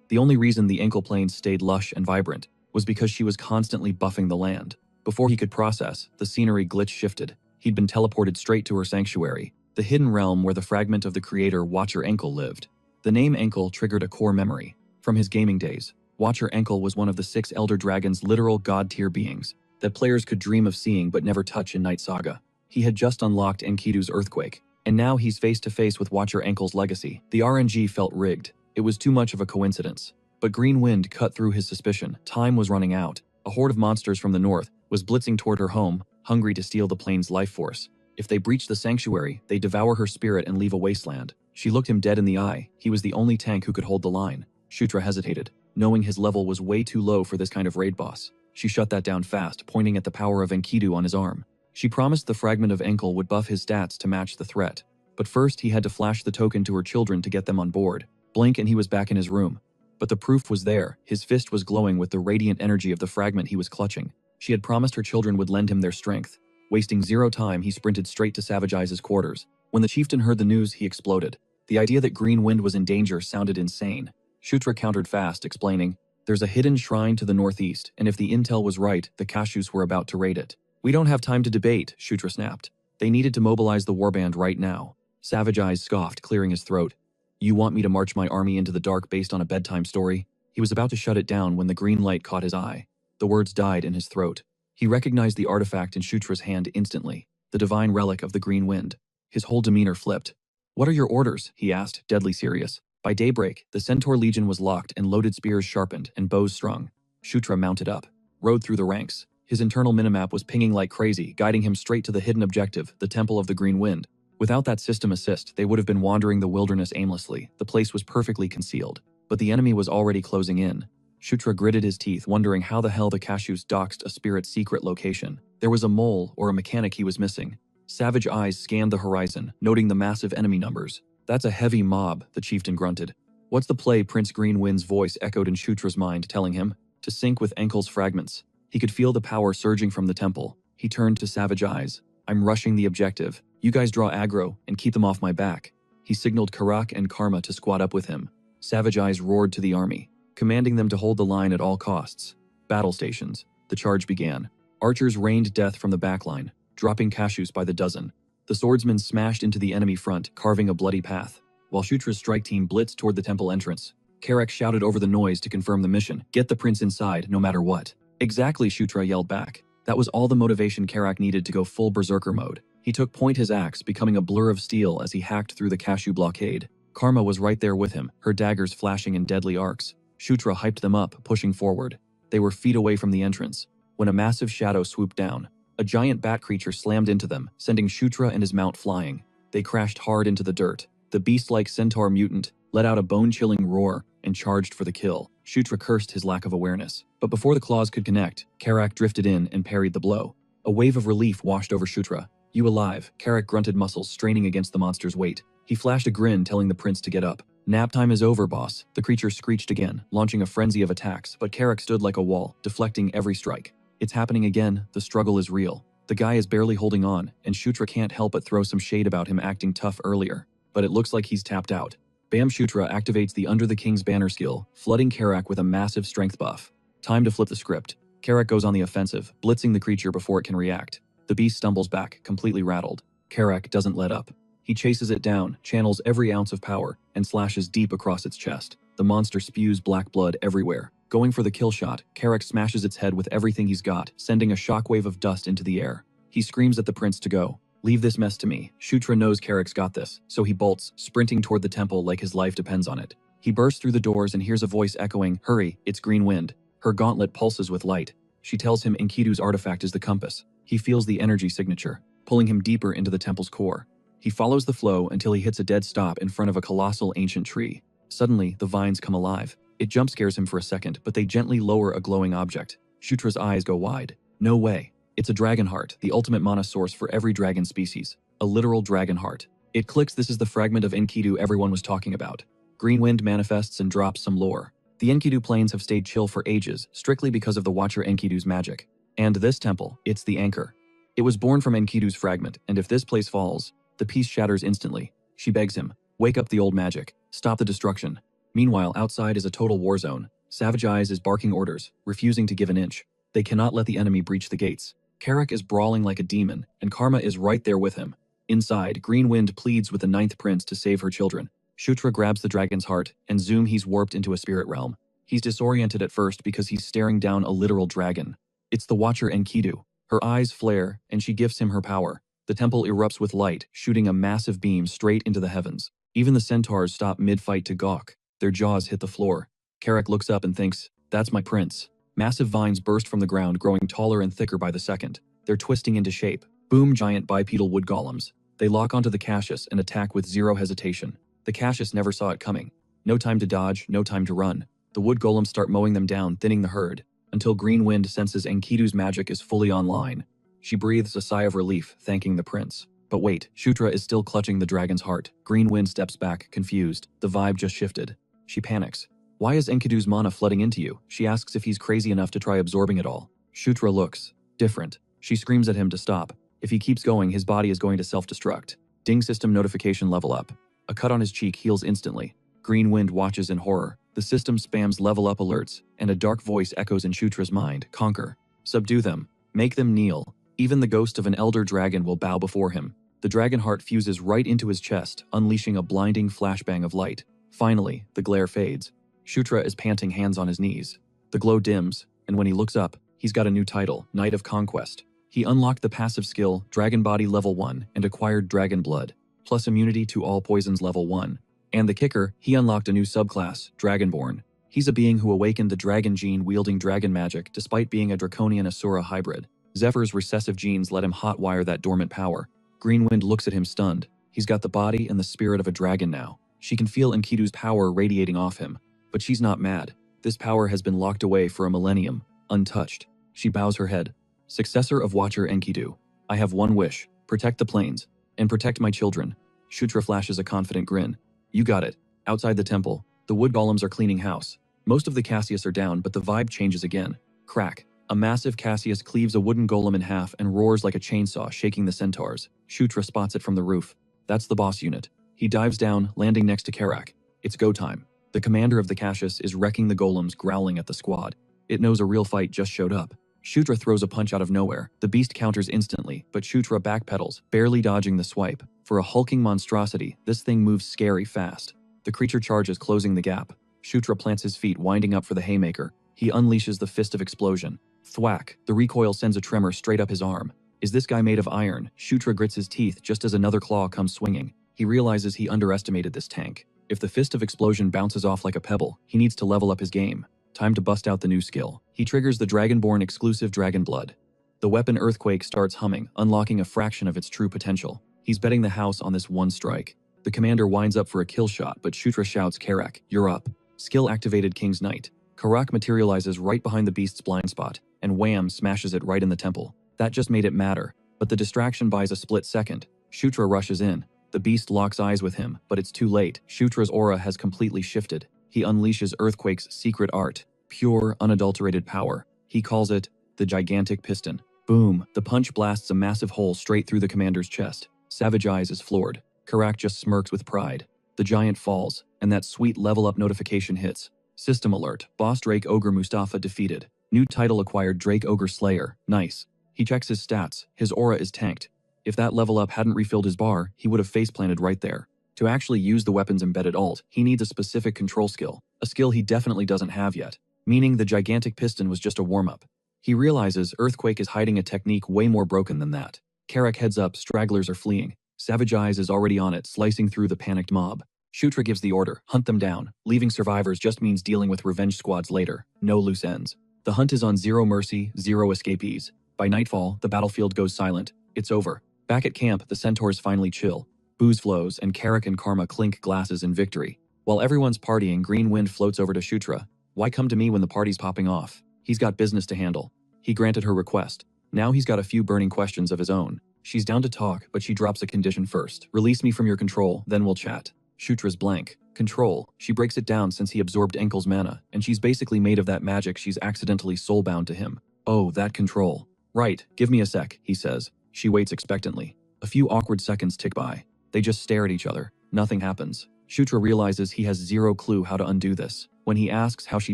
The only reason the Ankle Plains stayed lush and vibrant was because she was constantly buffing the land. Before he could process, the scenery glitch shifted. He'd been teleported straight to her sanctuary, the hidden realm where the fragment of the creator Watcher Ankle lived. The name Ankle triggered a core memory. From his gaming days, Watcher Ankle was one of the 6 Elder Dragon's literal god-tier beings that players could dream of seeing but never touch in Night Saga. He had just unlocked Enkidu's earthquake, and now he's face-to-face with Watcher Ankle's legacy. The RNG felt rigged. It was too much of a coincidence. But Green Wind cut through his suspicion. Time was running out. A horde of monsters from the north was blitzing toward her home, hungry to steal the plane's life force. If they breached the sanctuary, they devour her spirit and leave a wasteland. She looked him dead in the eye. He was the only tank who could hold the line. Shutra hesitated, knowing his level was way too low for this kind of raid boss. She shut that down fast, pointing at the power of Enkidu on his arm. She promised the fragment of ankle would buff his stats to match the threat. But first he had to flash the token to her children to get them on board. Blink and he was back in his room. But the proof was there. His fist was glowing with the radiant energy of the fragment he was clutching. She had promised her children would lend him their strength. Wasting zero time, he sprinted straight to Savage Eyes' quarters. When the chieftain heard the news, he exploded. The idea that Green Wind was in danger sounded insane. Shutra countered fast, explaining, "There's a hidden shrine to the northeast, and if the intel was right, the Kashus were about to raid it." "We don't have time to debate," Shutra snapped. They needed to mobilize the warband right now. Savage Eyes scoffed, clearing his throat. "You want me to march my army into the dark based on a bedtime story?" He was about to shut it down when the green light caught his eye. The words died in his throat. He recognized the artifact in Shutra's hand instantly, the divine relic of the Green Wind. His whole demeanor flipped. "What are your orders?" he asked, deadly serious. By daybreak, the Centaur Legion was locked and loaded spears sharpened and bows strung. Shutra mounted up, rode through the ranks. His internal minimap was pinging like crazy, guiding him straight to the hidden objective, the Temple of the Green Wind. Without that system assist, they would have been wandering the wilderness aimlessly. The place was perfectly concealed, but the enemy was already closing in. Shutra gritted his teeth, wondering how the hell the Cashews doxed a spirit's secret location. There was a mole or a mechanic he was missing. Savage eyes scanned the horizon, noting the massive enemy numbers. "That's a heavy mob," the chieftain grunted. "What's the play?" Prince Greenwind's voice echoed in Shutra's mind, telling him to sync with Enkel's fragments. He could feel the power surging from the temple. He turned to Savage Eyes. "I'm rushing the objective. You guys draw aggro and keep them off my back." He signaled Carrick and Karma to squad up with him. Savage Eyes roared to the army, commanding them to hold the line at all costs. Battle stations. The charge began. Archers rained death from the backline, dropping Cashews by the dozen. The swordsmen smashed into the enemy front, carving a bloody path. While Shutra's strike team blitzed toward the temple entrance, Carrick shouted over the noise to confirm the mission. "Get the prince inside, no matter what." "Exactly," Shutra yelled back. That was all the motivation Carrick needed to go full berserker mode. He took point his axe, becoming a blur of steel as he hacked through the Cashew blockade. Karma was right there with him, her daggers flashing in deadly arcs. Shutra hyped them up, pushing forward. They were feet away from the entrance, when a massive shadow swooped down. A giant bat creature slammed into them, sending Shutra and his mount flying. They crashed hard into the dirt. The beast-like centaur mutant let out a bone-chilling roar and charged for the kill. Shutra cursed his lack of awareness. But before the claws could connect, Carrick drifted in and parried the blow. A wave of relief washed over Shutra. "You alive?" Carrick grunted, muscles straining against the monster's weight. He flashed a grin, telling the prince to get up. "Nap time is over, boss." The creature screeched again, launching a frenzy of attacks, but Carrick stood like a wall, deflecting every strike. "It's happening again. The struggle is real. The guy is barely holding on, and Shutra can't help but throw some shade about him acting tough earlier. But it looks like he's tapped out." Bam! Shutra activates the Under the King's Banner skill, flooding Carrick with a massive strength buff. Time to flip the script. Carrick goes on the offensive, blitzing the creature before it can react. The beast stumbles back, completely rattled. Carrick doesn't let up. He chases it down, channels every ounce of power, and slashes deep across its chest. The monster spews black blood everywhere. Going for the kill shot, Carrick smashes its head with everything he's got, sending a shockwave of dust into the air. He screams at the prince to go. "Leave this mess to me." Shutra knows Carrick's got this, so he bolts, sprinting toward the temple like his life depends on it. He bursts through the doors and hears a voice echoing, "Hurry, it's Green Wind." Her gauntlet pulses with light. She tells him Enkidu's artifact is the compass. He feels the energy signature, pulling him deeper into the temple's core. He follows the flow until he hits a dead stop in front of a colossal ancient tree. Suddenly, the vines come alive. It jump scares him for a second, but they gently lower a glowing object. Shutra's eyes go wide. No way. It's a dragon heart, the ultimate mana source for every dragon species. A literal dragon heart. It clicks. This is the fragment of Enkidu everyone was talking about. Green Wind manifests and drops some lore. The Enkidu plains have stayed chill for ages, strictly because of the Watcher Enkidu's magic. And this temple, it's the anchor. It was born from Enkidu's fragment, and if this place falls, the piece shatters instantly. She begs him, "Wake up the old magic. Stop the destruction." Meanwhile, outside is a total war zone. Savage Eyes is barking orders, refusing to give an inch. They cannot let the enemy breach the gates. Carrick is brawling like a demon, and Karma is right there with him. Inside, Green Wind pleads with the Ninth Prince to save her children. Shutra grabs the dragon's heart, and zoom, he's warped into a spirit realm. He's disoriented at first because he's staring down a literal dragon. It's the Watcher Enkidu. Her eyes flare, and she gifts him her power. The temple erupts with light, shooting a massive beam straight into the heavens. Even the centaurs stop mid-fight to gawk. Their jaws hit the floor. Carrick looks up and thinks, "That's my prince." Massive vines burst from the ground, growing taller and thicker by the second. They're twisting into shape. Boom! Giant bipedal wood golems. They lock onto the Cassius and attack with zero hesitation. The Cassius never saw it coming. No time to dodge, no time to run. The wood golems start mowing them down, thinning the herd, until Green Wind senses Enkidu's magic is fully online. She breathes a sigh of relief, thanking the prince. But wait, Shutra is still clutching the dragon's heart. Green Wind steps back, confused. The vibe just shifted. She panics. "Why is Enkidu's mana flooding into you?" She asks if he's crazy enough to try absorbing it all. Shutra looks different. She screams at him to stop. If he keeps going, his body is going to self-destruct. Ding! System notification level up. A cut on his cheek heals instantly. Green Wind watches in horror. The system spams level up alerts, and a dark voice echoes in Shutra's mind. "Conquer. Subdue them. Make them kneel. Even the ghost of an elder dragon will bow before him." The dragon heart fuses right into his chest, unleashing a blinding flashbang of light. Finally, the glare fades. Shutra is panting, hands on his knees. The glow dims, and when he looks up, he's got a new title, Knight of Conquest. He unlocked the passive skill, Dragon Body Level 1, and acquired Dragon Blood. plus immunity to all poisons level 1. And the kicker, he unlocked a new subclass, Dragonborn. He's a being who awakened the dragon gene wielding dragon magic despite being a draconian Asura hybrid. Zephyr's recessive genes let him hotwire that dormant power. Greenwind looks at him stunned. He's got the body and the spirit of a dragon now. She can feel Enkidu's power radiating off him. But she's not mad. This power has been locked away for a millennium, untouched. She bows her head. Successor of Watcher Enkidu. I have one wish. Protect the plains. And protect my children. Shutra flashes a confident grin. You got it. Outside the temple, the wood golems are cleaning house. Most of the Cassius are down, but the vibe changes again. Crack. A massive Cassius cleaves a wooden golem in half and roars like a chainsaw, shaking the centaurs. Shutra spots it from the roof. That's the boss unit. He dives down, landing next to Carrick. It's go time. The commander of the Cassius is wrecking the golems, growling at the squad. It knows a real fight just showed up. Shutra throws a punch out of nowhere. The beast counters instantly, but Shutra backpedals, barely dodging the swipe. For a hulking monstrosity, this thing moves scary fast. The creature charges, closing the gap. Shutra plants his feet, winding up for the haymaker. He unleashes the fist of explosion. Thwack! The recoil sends a tremor straight up his arm. Is this guy made of iron? Shutra grits his teeth just as another claw comes swinging. He realizes he underestimated this tank. If the fist of explosion bounces off like a pebble, he needs to level up his game. Time to bust out the new skill. He triggers the Dragonborn exclusive Dragon Blood. The weapon Earthquake starts humming, unlocking a fraction of its true potential. He's betting the house on this one strike. The commander winds up for a kill shot, but Shutra shouts, Carrick, you're up. Skill activated King's Knight. Carrick materializes right behind the beast's blind spot, and wham, smashes it right in the temple. That just made it matter, but the distraction buys a split second. Shutra rushes in. The beast locks eyes with him, but it's too late. Shutra's aura has completely shifted. He unleashes Earthquake's secret art. Pure, unadulterated power. He calls it the Gigantic Piston. Boom! The punch blasts a massive hole straight through the commander's chest. Savage Eyes is floored. Carrick just smirks with pride. The giant falls, and that sweet level-up notification hits. System alert. Boss Drake Ogre Mustafa defeated. New title acquired, Drake Ogre Slayer. Nice. He checks his stats. His aura is tanked. If that level up hadn't refilled his bar, he would have face-planted right there. To actually use the weapon's embedded ult, he needs a specific control skill. A skill he definitely doesn't have yet. Meaning the Gigantic Piston was just a warm-up. He realizes Earthquake is hiding a technique way more broken than that. Carrick heads up, stragglers are fleeing. Savage Eyes is already on it, slicing through the panicked mob. Shutra gives the order, hunt them down. Leaving survivors just means dealing with revenge squads later. No loose ends. The hunt is on zero mercy, zero escapees. By nightfall, the battlefield goes silent. It's over. Back at camp, the centaurs finally chill. Booze flows, and Carrick and Karma clink glasses in victory. While everyone's partying, Green Wind floats over to Shutra. Why come to me when the party's popping off? He's got business to handle. He granted her request. Now he's got a few burning questions of his own. She's down to talk, but she drops a condition first. Release me from your control, then we'll chat. Shutra's blank. Control. She breaks it down since he absorbed Enkel's mana, and she's basically made of that magic she's accidentally soulbound to him. Oh, that control. Right, give me a sec, he says. She waits expectantly. A few awkward seconds tick by. They just stare at each other. Nothing happens. Shutra realizes he has zero clue how to undo this. When he asks how she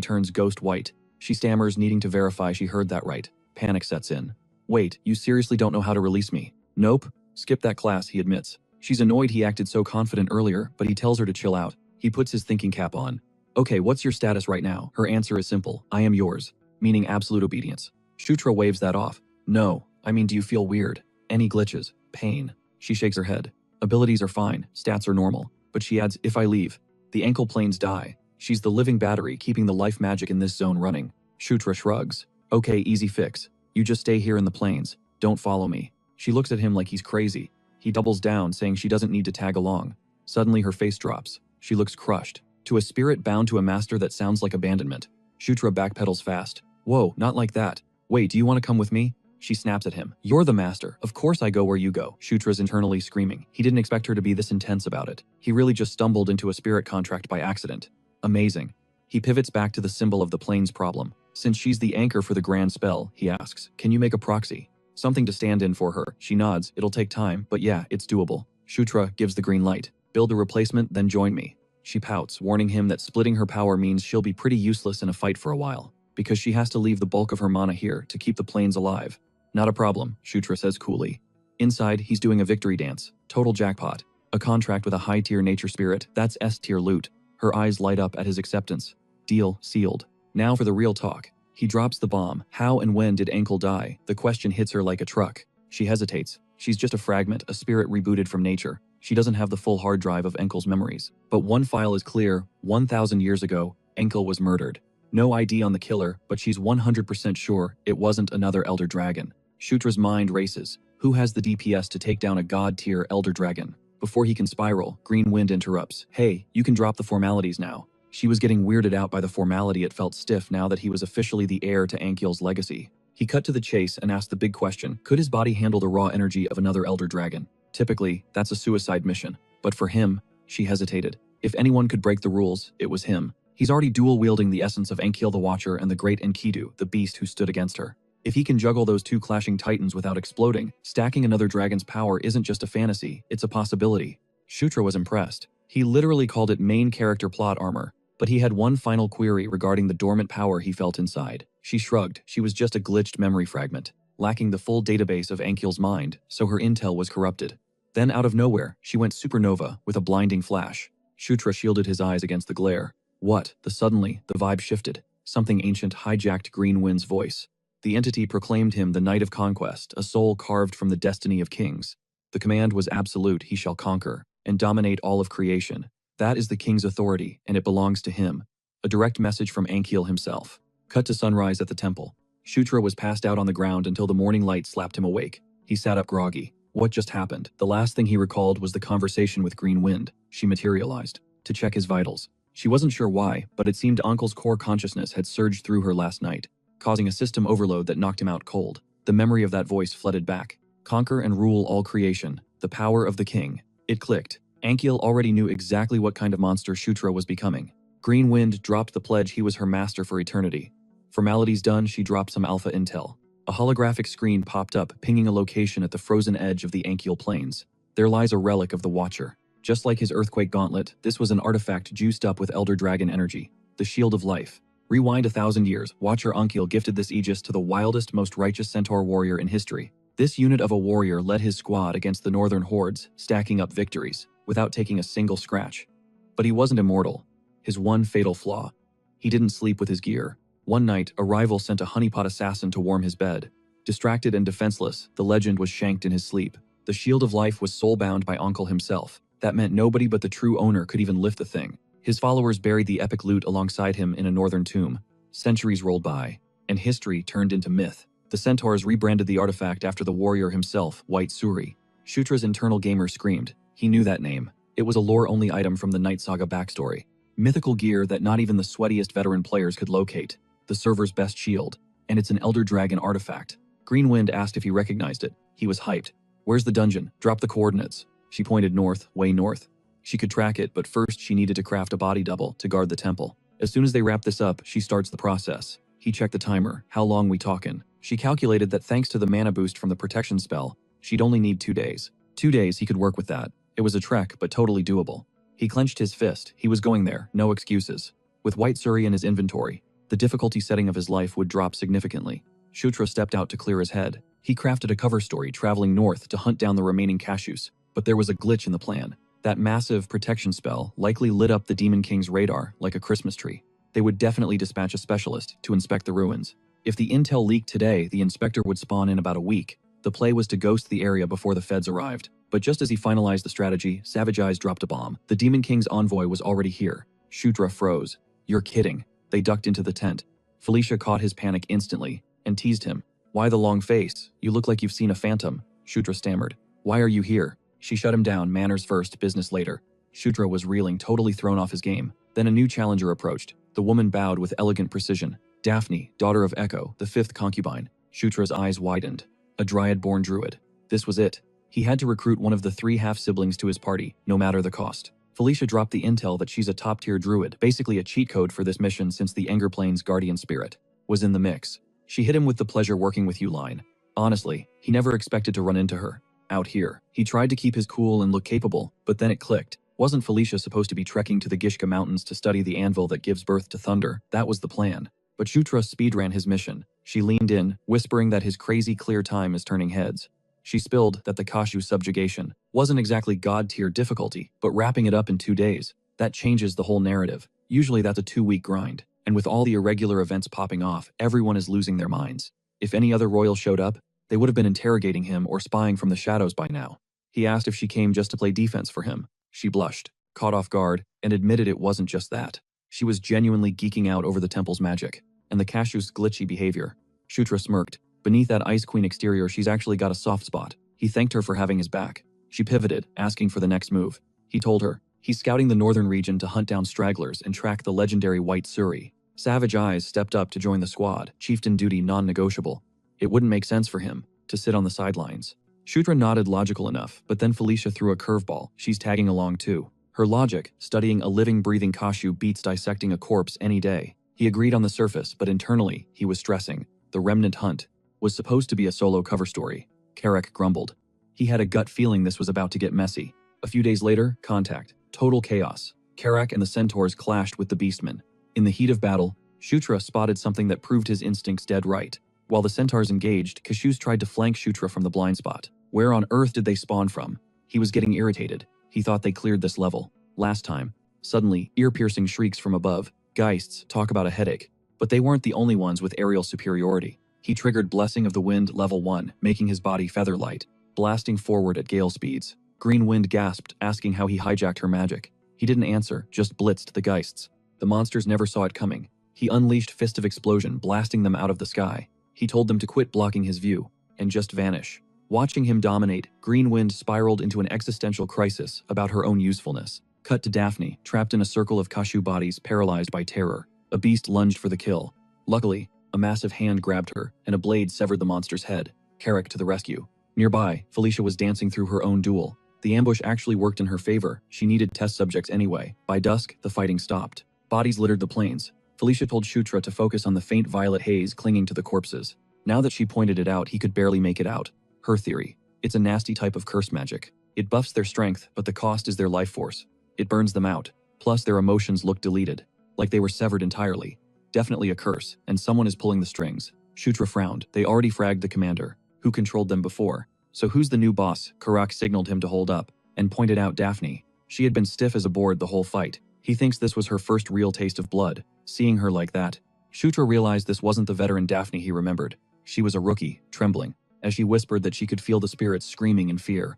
turns ghost white, she stammers, needing to verify she heard that right. Panic sets in. Wait, you seriously don't know how to release me? Nope. Skip that class, he admits. She's annoyed he acted so confident earlier, but he tells her to chill out. He puts his thinking cap on. Okay, what's your status right now? Her answer is simple. I am yours. Meaning absolute obedience. Shutra waves that off. No, I mean, do you feel weird? Any glitches? Pain? She shakes her head. Abilities are fine, stats are normal. But she adds, if I leave, the ankle planes die. She's the living battery keeping the life magic in this zone running. Shutra shrugs. Okay, easy fix. You just stay here in the plains. Don't follow me. She looks at him like he's crazy. He doubles down, saying she doesn't need to tag along. Suddenly her face drops. She looks crushed. To a spirit bound to a master, that sounds like abandonment. Shutra backpedals fast. Whoa, not like that. Wait, do you want to come with me? She snaps at him. You're the master. Of course I go where you go. Shutra's internally screaming. He didn't expect her to be this intense about it. He really just stumbled into a spirit contract by accident. Amazing. He pivots back to the symbol of the plains problem. Since she's the anchor for the grand spell, he asks, can you make a proxy? Something to stand in for her. She nods. It'll take time, but yeah, it's doable. Shutra gives the green light. Build a replacement, then join me. She pouts, warning him that splitting her power means she'll be pretty useless in a fight for a while, because she has to leave the bulk of her mana here to keep the plains alive. Not a problem, Shutra says coolly. Inside, he's doing a victory dance. Total jackpot. A contract with a high-tier nature spirit, that's S-tier loot. Her eyes light up at his acceptance. Deal sealed. Now for the real talk. He drops the bomb. How and when did Enkel die? The question hits her like a truck. She hesitates. She's just a fragment, a spirit rebooted from nature. She doesn't have the full hard drive of Enkel's memories. But one file is clear: 1,000 years ago, Enkel was murdered. No ID on the killer, but she's 100% sure it wasn't another Elder Dragon. Shutra's mind races. Who has the DPS to take down a god-tier Elder Dragon? Before he can spiral, Green Wind interrupts. Hey, you can drop the formalities now. She was getting weirded out by the formality. It felt stiff now that he was officially the heir to Ankiel's legacy. He cut to the chase and asked the big question: could his body handle the raw energy of another Elder Dragon? Typically, that's a suicide mission. But for him, she hesitated. If anyone could break the rules, it was him. He's already dual-wielding the essence of Ankiel the Watcher and the great Enkidu, the beast who stood against her. If he can juggle those two clashing titans without exploding, stacking another dragon's power isn't just a fantasy, it's a possibility. Shutra was impressed. He literally called it main character plot armor. But he had one final query regarding the dormant power he felt inside. She shrugged. She was just a glitched memory fragment, lacking the full database of Ankiel's mind, so her intel was corrupted. Then out of nowhere, she went supernova with a blinding flash. Shutra shielded his eyes against the glare. What? Suddenly, the vibe shifted. Something ancient hijacked Green Wind's voice. The entity proclaimed him the Knight of Conquest, a soul carved from the destiny of kings. The command was absolute: he shall conquer and dominate all of creation. That is the king's authority, and it belongs to him. A direct message from Ankiel himself. Cut to sunrise at the temple. Shutra was passed out on the ground until the morning light slapped him awake. He sat up groggy. What just happened? The last thing he recalled was the conversation with Green Wind. She materialized to check his vitals. She wasn't sure why, but it seemed Uncle's core consciousness had surged through her last night, causing a system overload that knocked him out cold. The memory of that voice flooded back. Conquer and rule all creation. The power of the king. It clicked. Ankiel already knew exactly what kind of monster Shutra was becoming. Green Wind dropped the pledge he was her master for eternity. Formalities done, she dropped some alpha intel. A holographic screen popped up, pinging a location at the frozen edge of the Ankiel Plains. There lies a relic of the Watcher. Just like his earthquake gauntlet, this was an artifact juiced up with Elder Dragon energy. The Shield of Life. Rewind 1,000 years, Watcher Ankiel gifted this Aegis to the wildest, most righteous centaur warrior in history. This unit of a warrior led his squad against the northern hordes, stacking up victories, without taking a single scratch. But he wasn't immortal. His one fatal flaw: he didn't sleep with his gear. One night, a rival sent a honeypot assassin to warm his bed. Distracted and defenseless, the legend was shanked in his sleep. The Shield of Life was soul-bound by Uncle himself. That meant nobody but the true owner could even lift the thing. His followers buried the epic loot alongside him in a northern tomb. Centuries rolled by, and history turned into myth. The centaurs rebranded the artifact after the warrior himself, White Suri. Shutra's internal gamer screamed. He knew that name. It was a lore-only item from the Night Saga backstory. Mythical gear that not even the sweatiest veteran players could locate. The server's best shield. And it's an Elder Dragon artifact. Green Wind asked if he recognized it. He was hyped. Where's the dungeon? Drop the coordinates. She pointed north, way north. She could track it, but first she needed to craft a body double to guard the temple. As soon as they wrap this up, she starts the process. He checked the timer. How long we talkin'? She calculated that thanks to the mana boost from the protection spell, she'd only need 2 days. 2 days, he could work with that. It was a trek, but totally doable. He clenched his fist. He was going there, no excuses. With White Suri in his inventory, the difficulty setting of his life would drop significantly. Shutra stepped out to clear his head. He crafted a cover story traveling north to hunt down the remaining cashews. But there was a glitch in the plan. That massive protection spell likely lit up the Demon King's radar like a Christmas tree. They would definitely dispatch a specialist to inspect the ruins. If the intel leaked today, the inspector would spawn in about a week. The play was to ghost the area before the feds arrived. But just as he finalized the strategy, Savage Eyes dropped a bomb. The Demon King's envoy was already here. Shutra froze. You're kidding. They ducked into the tent. Felicia caught his panic instantly and teased him. Why the long face? You look like you've seen a phantom. Shutra stammered. Why are you here? She shut him down. Manners first, business later. Shutra was reeling, totally thrown off his game. Then a new challenger approached. The woman bowed with elegant precision. Daphne, daughter of Echo, the 5th concubine. Shutra's eyes widened. A dryad-born druid. This was it. He had to recruit one of the 3 half-siblings to his party, no matter the cost. Felicia dropped the intel that she's a top-tier druid, basically a cheat code for this mission since the Anger Plains guardian spirit was in the mix. She hit him with the pleasure working with you line. Honestly, he never expected to run into her. Out here, he tried to keep his cool and look capable, but then it clicked. Wasn't Felicia supposed to be trekking to the Gishka Mountains to study the anvil that gives birth to thunder? That was the plan. But Shutra speedran his mission. She leaned in, whispering that his crazy clear time is turning heads. She spilled that the Kashu subjugation wasn't exactly god-tier difficulty, but wrapping it up in 2 days. That changes the whole narrative. Usually that's a 2-week grind. And with all the irregular events popping off, everyone is losing their minds. If any other royal showed up, they would have been interrogating him or spying from the shadows by now. He asked if she came just to play defense for him. She blushed, caught off guard, and admitted it wasn't just that. She was genuinely geeking out over the temple's magic and the cashew's glitchy behavior. Shutra smirked. Beneath that Ice Queen exterior, she's actually got a soft spot. He thanked her for having his back. She pivoted, asking for the next move. He told her. He's scouting the northern region to hunt down stragglers and track the legendary White Suri. Savage Eyes stepped up to join the squad, chieftain duty non-negotiable. It wouldn't make sense for him to sit on the sidelines. Shutra nodded logical enough, but then Felicia threw a curveball. She's tagging along too. Her logic, studying a living, breathing kashu beats dissecting a corpse any day. He agreed on the surface, but internally, he was stressing. The Remnant Hunt was supposed to be a solo cover story. Carrick grumbled. He had a gut feeling this was about to get messy. A few days later, contact. Total chaos. Carrick and the centaurs clashed with the beastmen. In the heat of battle, Shutra spotted something that proved his instincts dead right. While the centaurs engaged, Kashus tried to flank Shutra from the blind spot. Where on earth did they spawn from? He was getting irritated. He thought they cleared this level last time. Suddenly, ear-piercing shrieks from above. Geists, talk about a headache. But they weren't the only ones with aerial superiority. He triggered Blessing of the Wind level 1, making his body feather light, blasting forward at gale speeds. Green Wind gasped, asking how he hijacked her magic. He didn't answer, just blitzed the Geists. The monsters never saw it coming. He unleashed Fist of Explosion, blasting them out of the sky. He told them to quit blocking his view and just vanish. Watching him dominate, Green Wind spiraled into an existential crisis about her own usefulness. Cut to Daphne, trapped in a circle of Kashu bodies paralyzed by terror. A beast lunged for the kill. Luckily, a massive hand grabbed her, and a blade severed the monster's head. Carrick to the rescue. Nearby, Felicia was dancing through her own duel. The ambush actually worked in her favor. She needed test subjects anyway. By dusk, the fighting stopped. Bodies littered the plains. Felicia told Shutra to focus on the faint violet haze clinging to the corpses. Now that she pointed it out, he could barely make it out. Her theory. It's a nasty type of curse magic. It buffs their strength, but the cost is their life force. It burns them out. Plus, their emotions look deleted. Like they were severed entirely. Definitely a curse, and someone is pulling the strings. Shutra frowned. They already fragged the commander, who controlled them before. So who's the new boss? Carrick signaled him to hold up, and pointed out Daphne. She had been stiff as a board the whole fight. He thinks this was her first real taste of blood. Seeing her like that, Shutra realized this wasn't the veteran Daphne he remembered. She was a rookie, trembling, as she whispered that she could feel the spirits screaming in fear.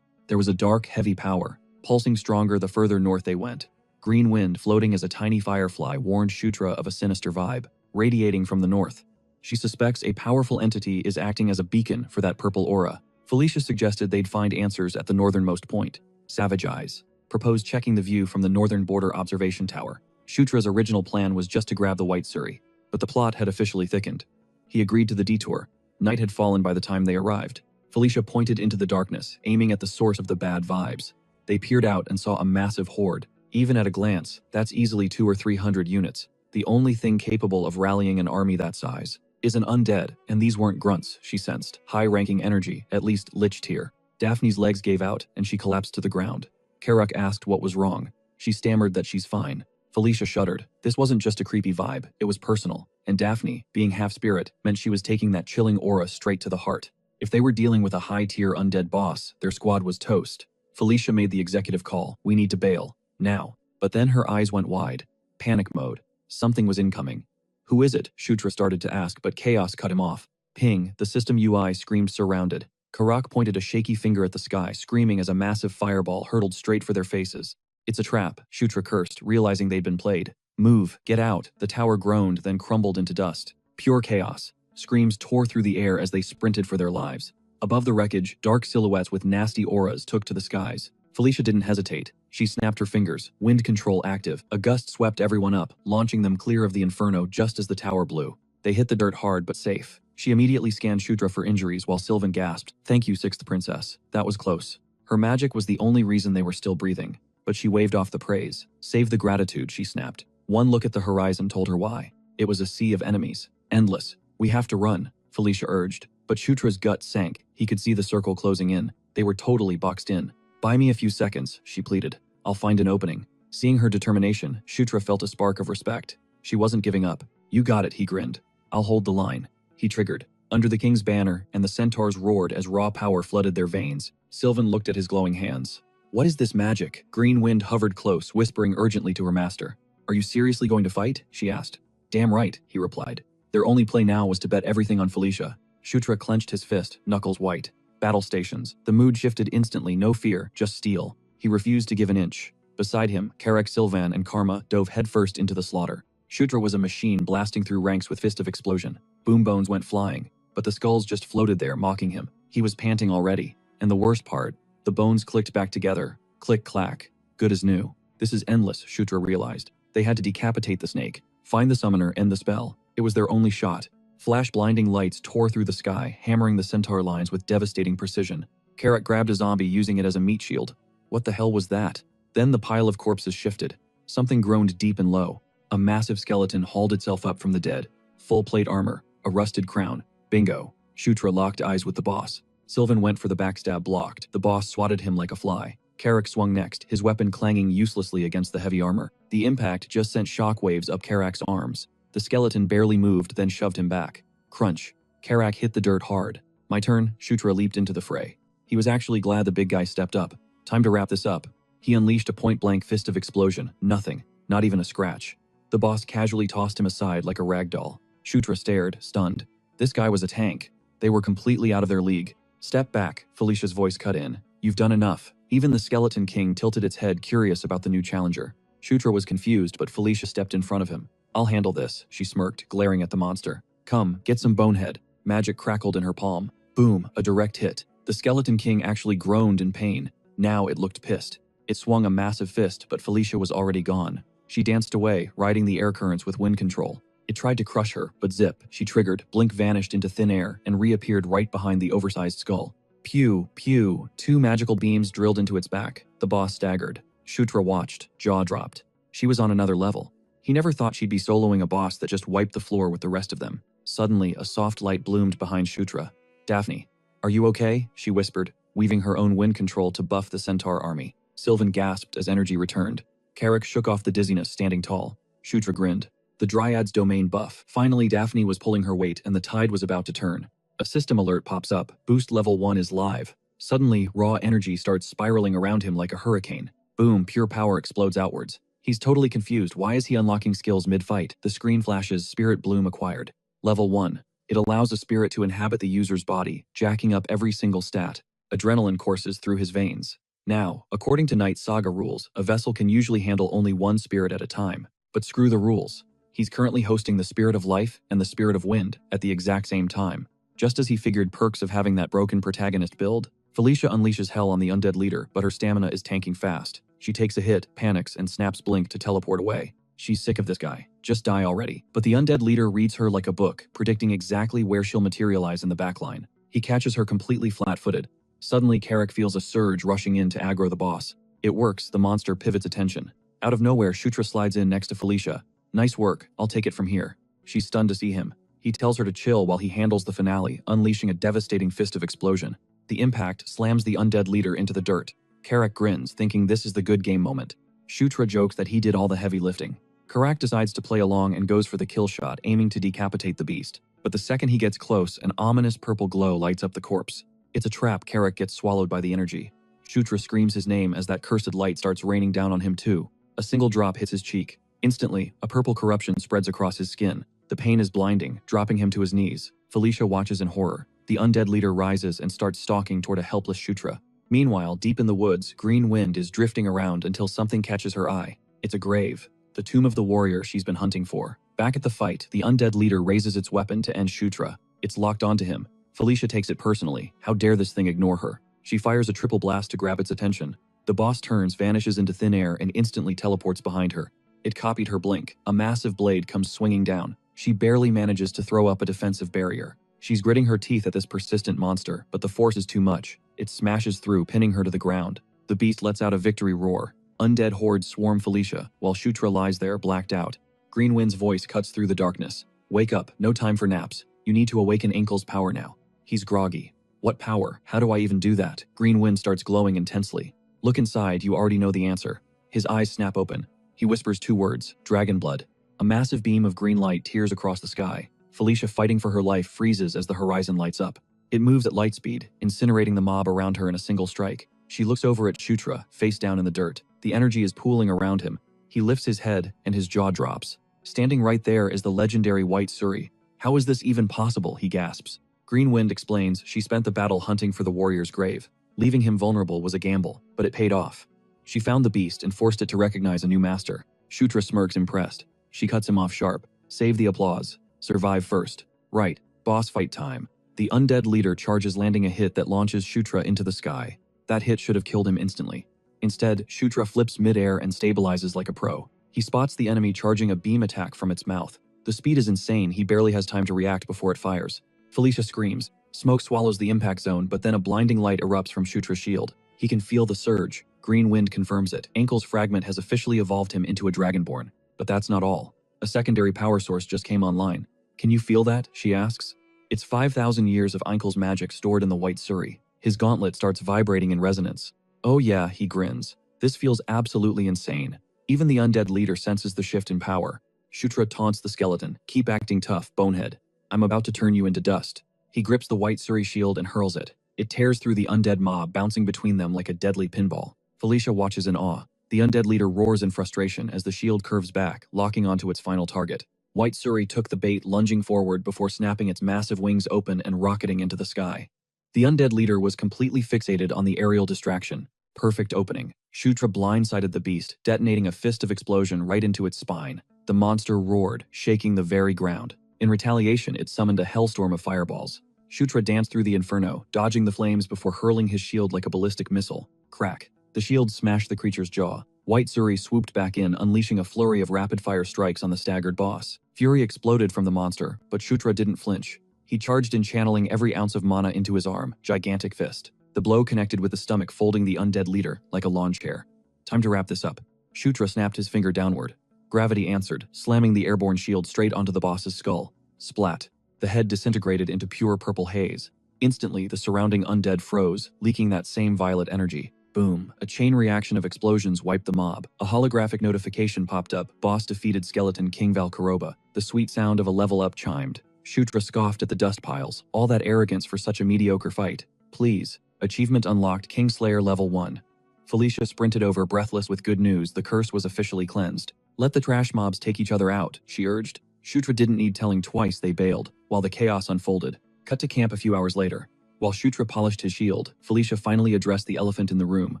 There was a dark, heavy power, pulsing stronger the further north they went. Green Wind, floating as a tiny firefly, warned Shutra of a sinister vibe, radiating from the north. She suspects a powerful entity is acting as a beacon for that purple aura. Felicia suggested they'd find answers at the northernmost point. Savage Eyes proposed checking the view from the northern border observation tower. Shutra's original plan was just to grab the White Suri, but the plot had officially thickened. He agreed to the detour. Night had fallen by the time they arrived. Felicia pointed into the darkness, aiming at the source of the bad vibes. They peered out and saw a massive horde. Even at a glance, that's easily 200 or 300 units. The only thing capable of rallying an army that size is an undead, and these weren't grunts, she sensed. High-ranking energy, at least Lich tier. Daphne's legs gave out, and she collapsed to the ground. Carrick asked what was wrong. She stammered that she's fine. Felicia shuddered. This wasn't just a creepy vibe, it was personal. And Daphne, being half-spirit, meant she was taking that chilling aura straight to the heart. If they were dealing with a high-tier undead boss, their squad was toast. Felicia made the executive call. We need to bail. Now. But then her eyes went wide. Panic mode. Something was incoming. Who is it? Shutra started to ask, but chaos cut him off. Ping, the system UI screamed surrounded. Carrick pointed a shaky finger at the sky, screaming as a massive fireball hurtled straight for their faces. It's a trap, Shutra cursed, realizing they'd been played. Move, get out. The tower groaned, then crumbled into dust. Pure chaos. Screams tore through the air as they sprinted for their lives. Above the wreckage, dark silhouettes with nasty auras took to the skies. Felicia didn't hesitate. She snapped her fingers, wind control active. A gust swept everyone up, launching them clear of the inferno just as the tower blew. They hit the dirt hard but safe. She immediately scanned Shutra for injuries while Sylvan gasped, "Thank you, Sixth Princess. That was close." Her magic was the only reason they were still breathing. But she waved off the praise. "Save the gratitude," she snapped. One look at the horizon told her why. It was a sea of enemies. Endless. "We have to run," Felicia urged. But Shutra's gut sank. He could see the circle closing in. They were totally boxed in. "Buy me a few seconds," she pleaded. "I'll find an opening." Seeing her determination, Shutra felt a spark of respect. She wasn't giving up. "You got it," he grinned. "I'll hold the line." He triggered. Under the king's banner, and the centaurs roared as raw power flooded their veins. Sylvan looked at his glowing hands. "What is this magic?" Green Wind hovered close, whispering urgently to her master. "Are you seriously going to fight?" she asked. "Damn right," he replied. Their only play now was to bet everything on Felicia. Shutra clenched his fist, knuckles white. Battle stations. The mood shifted instantly, no fear, just steel. He refused to give an inch. Beside him, Carrick, Sylvan, and Karma dove headfirst into the slaughter. Shutra was a machine blasting through ranks with fist of explosion. Boom bones went flying, but the skulls just floated there, mocking him. He was panting already. And the worst part, the bones clicked back together. Click, clack. Good as new. This is endless, Shutra realized. They had to decapitate the snake, find the summoner, end the spell. It was their only shot. Flash blinding lights tore through the sky, hammering the centaur lines with devastating precision. Carrick grabbed a zombie, using it as a meat shield. What the hell was that? Then the pile of corpses shifted. Something groaned deep and low. A massive skeleton hauled itself up from the dead. Full plate armor, a rusted crown. Bingo. Shutra locked eyes with the boss. Sylvan went for the backstab, blocked. The boss swatted him like a fly. Carrick swung next, his weapon clanging uselessly against the heavy armor. The impact just sent shockwaves up Carrick's arms. The skeleton barely moved, then shoved him back. Crunch. Carrick hit the dirt hard. My turn, Shutra leaped into the fray. He was actually glad the big guy stepped up. Time to wrap this up. He unleashed a point-blank fist of explosion. Nothing. Not even a scratch. The boss casually tossed him aside like a rag doll. Shutra stared, stunned. This guy was a tank. They were completely out of their league. Step back, Felicia's voice cut in. You've done enough. Even the Skeleton King tilted its head, curious about the new challenger. Shutra was confused, but Felicia stepped in front of him. I'll handle this, she smirked, glaring at the monster. Come, get some bonehead. Magic crackled in her palm. Boom, a direct hit. The Skeleton King actually groaned in pain. Now it looked pissed. It swung a massive fist, but Felicia was already gone. She danced away, riding the air currents with wind control. It tried to crush her, but zip, she triggered, Blink vanished into thin air, and reappeared right behind the oversized skull. Pew, pew, 2 magical beams drilled into its back. The boss staggered. Shutra watched, jaw dropped. She was on another level. He never thought she'd be soloing a boss that just wiped the floor with the rest of them. Suddenly, a soft light bloomed behind Shutra. Daphne, are you okay? She whispered, weaving her own wind control to buff the centaur army. Sylvan gasped as energy returned. Carrick shook off the dizziness, standing tall. Shutra grinned. The Dryad's domain buff. Finally, Daphne was pulling her weight and the tide was about to turn. A system alert pops up. Boost level 1 is live. Suddenly, raw energy starts spiraling around him like a hurricane. Boom, pure power explodes outwards. He's totally confused. Why is he unlocking skills mid-fight? The screen flashes Spirit Bloom acquired. Level 1. It allows a spirit to inhabit the user's body, jacking up every single stat. Adrenaline courses through his veins. Now, according to Night Saga rules, a vessel can usually handle only one spirit at a time. But screw the rules. He's currently hosting the Spirit of Life and the Spirit of Wind at the exact same time. Just as he figured perks of having that broken protagonist build, Felicia unleashes hell on the undead leader, but her stamina is tanking fast. She takes a hit, panics, and snaps Blink to teleport away. She's sick of this guy. Just die already. But the undead leader reads her like a book, predicting exactly where she'll materialize in the backline. He catches her completely flat-footed. Suddenly, Carrick feels a surge rushing in to aggro the boss. It works, the monster pivots attention. Out of nowhere, Shutra slides in next to Felicia. Nice work, I'll take it from here. She's stunned to see him. He tells her to chill while he handles the finale, unleashing a devastating fist of explosion. The impact slams the undead leader into the dirt. Carrick grins, thinking this is the good game moment. Shutra jokes that he did all the heavy lifting. Carrick decides to play along and goes for the kill shot, aiming to decapitate the beast. But the second he gets close, an ominous purple glow lights up the corpse. It's a trap. Carrick gets swallowed by the energy. Shutra screams his name as that cursed light starts raining down on him too. A single drop hits his cheek. Instantly, a purple corruption spreads across his skin. The pain is blinding, dropping him to his knees. Felicia watches in horror. The undead leader rises and starts stalking toward a helpless Shutra. Meanwhile, deep in the woods, green wind is drifting around until something catches her eye. It's a grave. The tomb of the warrior she's been hunting for. Back at the fight, the undead leader raises its weapon to end Shutra. It's locked onto him. Felicia takes it personally. How dare this thing ignore her? She fires a triple blast to grab its attention. The boss turns, vanishes into thin air, and instantly teleports behind her. It copied her blink. A massive blade comes swinging down. She barely manages to throw up a defensive barrier. She's gritting her teeth at this persistent monster, but the force is too much. It smashes through, pinning her to the ground. The beast lets out a victory roar. Undead hordes swarm Felicia, while Shutra lies there, blacked out. Greenwind's voice cuts through the darkness. Wake up, no time for naps. You need to awaken Inkle's power now. He's groggy. What power? How do I even do that? Greenwind starts glowing intensely. Look inside, you already know the answer. His eyes snap open. He whispers 2 words, Dragon Blood. A massive beam of green light tears across the sky. Felicia, fighting for her life, freezes as the horizon lights up. It moves at light speed, incinerating the mob around her in a single strike. She looks over at Shutra, face down in the dirt. The energy is pooling around him. He lifts his head, and his jaw drops. Standing right there is the legendary White Suri. How is this even possible? He gasps. Green Wind explains she spent the battle hunting for the warrior's grave. Leaving him vulnerable was a gamble, but it paid off. She found the beast and forced it to recognize a new master. Shutra smirks impressed. She cuts him off sharp. Save the applause. Survive first. Right. Boss fight time. The undead leader charges, landing a hit that launches Shutra into the sky. That hit should have killed him instantly. Instead, Shutra flips mid-air and stabilizes like a pro. He spots the enemy charging a beam attack from its mouth. The speed is insane, he barely has time to react before it fires. Felicia screams. Smoke swallows the impact zone, but then a blinding light erupts from Shutra's shield. He can feel the surge. Green Wind confirms it. Ankle's fragment has officially evolved him into a dragonborn. But that's not all. A secondary power source just came online. Can you feel that? She asks. It's 5,000 years of Ankle's magic stored in the white Suri. His gauntlet starts vibrating in resonance. Oh yeah, he grins. This feels absolutely insane. Even the undead leader senses the shift in power. Shutra taunts the skeleton. Keep acting tough, bonehead. I'm about to turn you into dust. He grips the white Suri shield and hurls it. It tears through the undead mob, bouncing between them like a deadly pinball. Felicia watches in awe. The undead leader roars in frustration as the shield curves back, locking onto its final target. White Suri took the bait, lunging forward before snapping its massive wings open and rocketing into the sky. The undead leader was completely fixated on the aerial distraction. Perfect opening. Shutra blindsided the beast, detonating a fist of explosion right into its spine. The monster roared, shaking the very ground. In retaliation, it summoned a hellstorm of fireballs. Shutra danced through the inferno, dodging the flames before hurling his shield like a ballistic missile. Crack. The shield smashed the creature's jaw. White Suri swooped back in, unleashing a flurry of rapid-fire strikes on the staggered boss. Fury exploded from the monster, but Shutra didn't flinch. He charged in, channeling every ounce of mana into his arm, gigantic fist. The blow connected with the stomach, folding the undead leader like a lawn chair. Time to wrap this up. Shutra snapped his finger downward. Gravity answered, slamming the airborne shield straight onto the boss's skull. Splat. The head disintegrated into pure purple haze. Instantly, the surrounding undead froze, leaking that same violet energy. Boom. A chain reaction of explosions wiped the mob. A holographic notification popped up. Boss defeated skeleton King Valkaroba. The sweet sound of a level up chimed. Shutra scoffed at the dust piles. All that arrogance for such a mediocre fight. Please. Achievement unlocked, Kingslayer level 1. Felicia sprinted over, breathless with good news. The curse was officially cleansed. Let the trash mobs take each other out, she urged. Shutra didn't need telling twice, they bailed, while the chaos unfolded. Cut to camp a few hours later. While Shutra polished his shield, Felicia finally addressed the elephant in the room,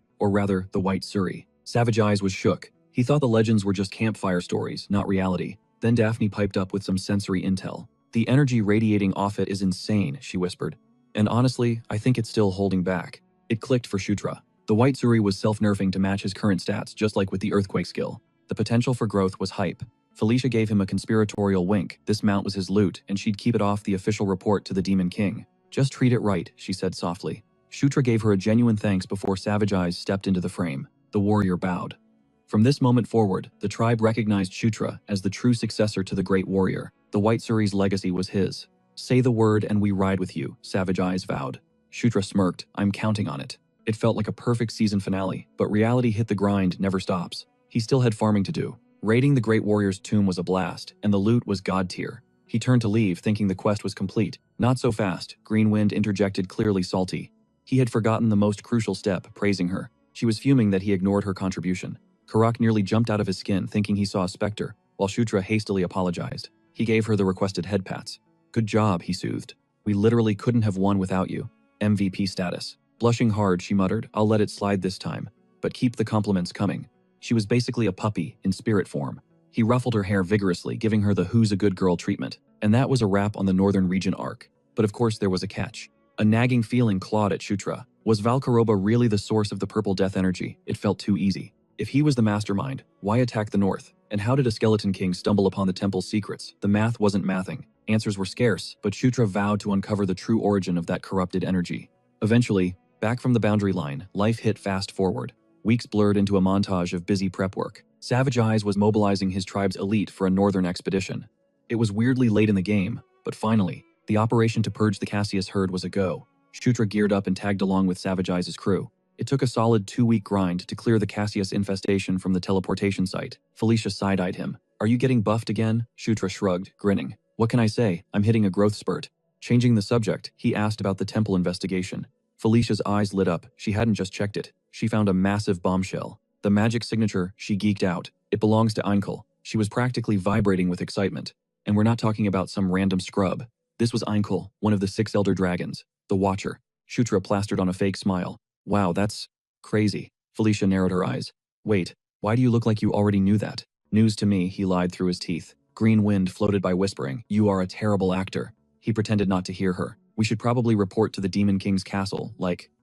or rather, the white Suri. Savage Eyes was shook. He thought the legends were just campfire stories, not reality. Then Daphne piped up with some sensory intel. The energy radiating off it is insane, she whispered. And honestly, I think it's still holding back. It clicked for Shutra. The white Suri was self-nerfing to match his current stats, just like with the earthquake skill. The potential for growth was hype. Felicia gave him a conspiratorial wink. This mount was his loot, and she'd keep it off the official report to the Demon King. Just treat it right, she said softly. Shutra gave her a genuine thanks before Savage Eyes stepped into the frame. The warrior bowed. From this moment forward, the tribe recognized Shutra as the true successor to the great warrior. The white Suri's legacy was his. Say the word and we ride with you, Savage Eyes vowed. Shutra smirked. I'm counting on it. It felt like a perfect season finale, but reality hit the grind, never stops. He still had farming to do. Raiding the great warrior's tomb was a blast, and the loot was god tier. He turned to leave, thinking the quest was complete. Not so fast, Green Wind interjected, clearly salty. He had forgotten the most crucial step, praising her. She was fuming that he ignored her contribution. Carrick nearly jumped out of his skin, thinking he saw a specter, while Shutra hastily apologized. He gave her the requested head pats. Good job, he soothed. We literally couldn't have won without you. MVP status. Blushing hard, she muttered, I'll let it slide this time. But keep the compliments coming. She was basically a puppy, in spirit form. He ruffled her hair vigorously, giving her the who's a good girl treatment. And that was a wrap on the Northern Region arc. But of course there was a catch. A nagging feeling clawed at Shutra. Was Valkaroba really the source of the purple death energy? It felt too easy. If he was the mastermind, why attack the North? And how did a Skeleton King stumble upon the temple's secrets? The math wasn't mathing. Answers were scarce, but Shutra vowed to uncover the true origin of that corrupted energy. Eventually, back from the boundary line, life hit fast forward. Weeks blurred into a montage of busy prep work. Savage Eyes was mobilizing his tribe's elite for a northern expedition. It was weirdly late in the game, but finally, the operation to purge the Cassius herd was a go. Shutra geared up and tagged along with Savage Eyes' crew. It took a solid 2-week grind to clear the Cassius infestation from the teleportation site. Felicia side-eyed him. Are you getting buffed again? Shutra shrugged, grinning. What can I say? I'm hitting a growth spurt. Changing the subject, he asked about the temple investigation. Felicia's eyes lit up. She hadn't just checked it. She found a massive bombshell. The magic signature, she geeked out. It belongs to Einkel. She was practically vibrating with excitement. And we're not talking about some random scrub. This was Einkel, one of the 6 elder dragons, the Watcher. Shutra plastered on a fake smile. Wow, that's crazy. Felicia narrowed her eyes. Wait, why do you look like you already knew that? News to me, he lied through his teeth. Green wind floated by whispering, you are a terrible actor. He pretended not to hear her. We should probably report to the Demon King's castle,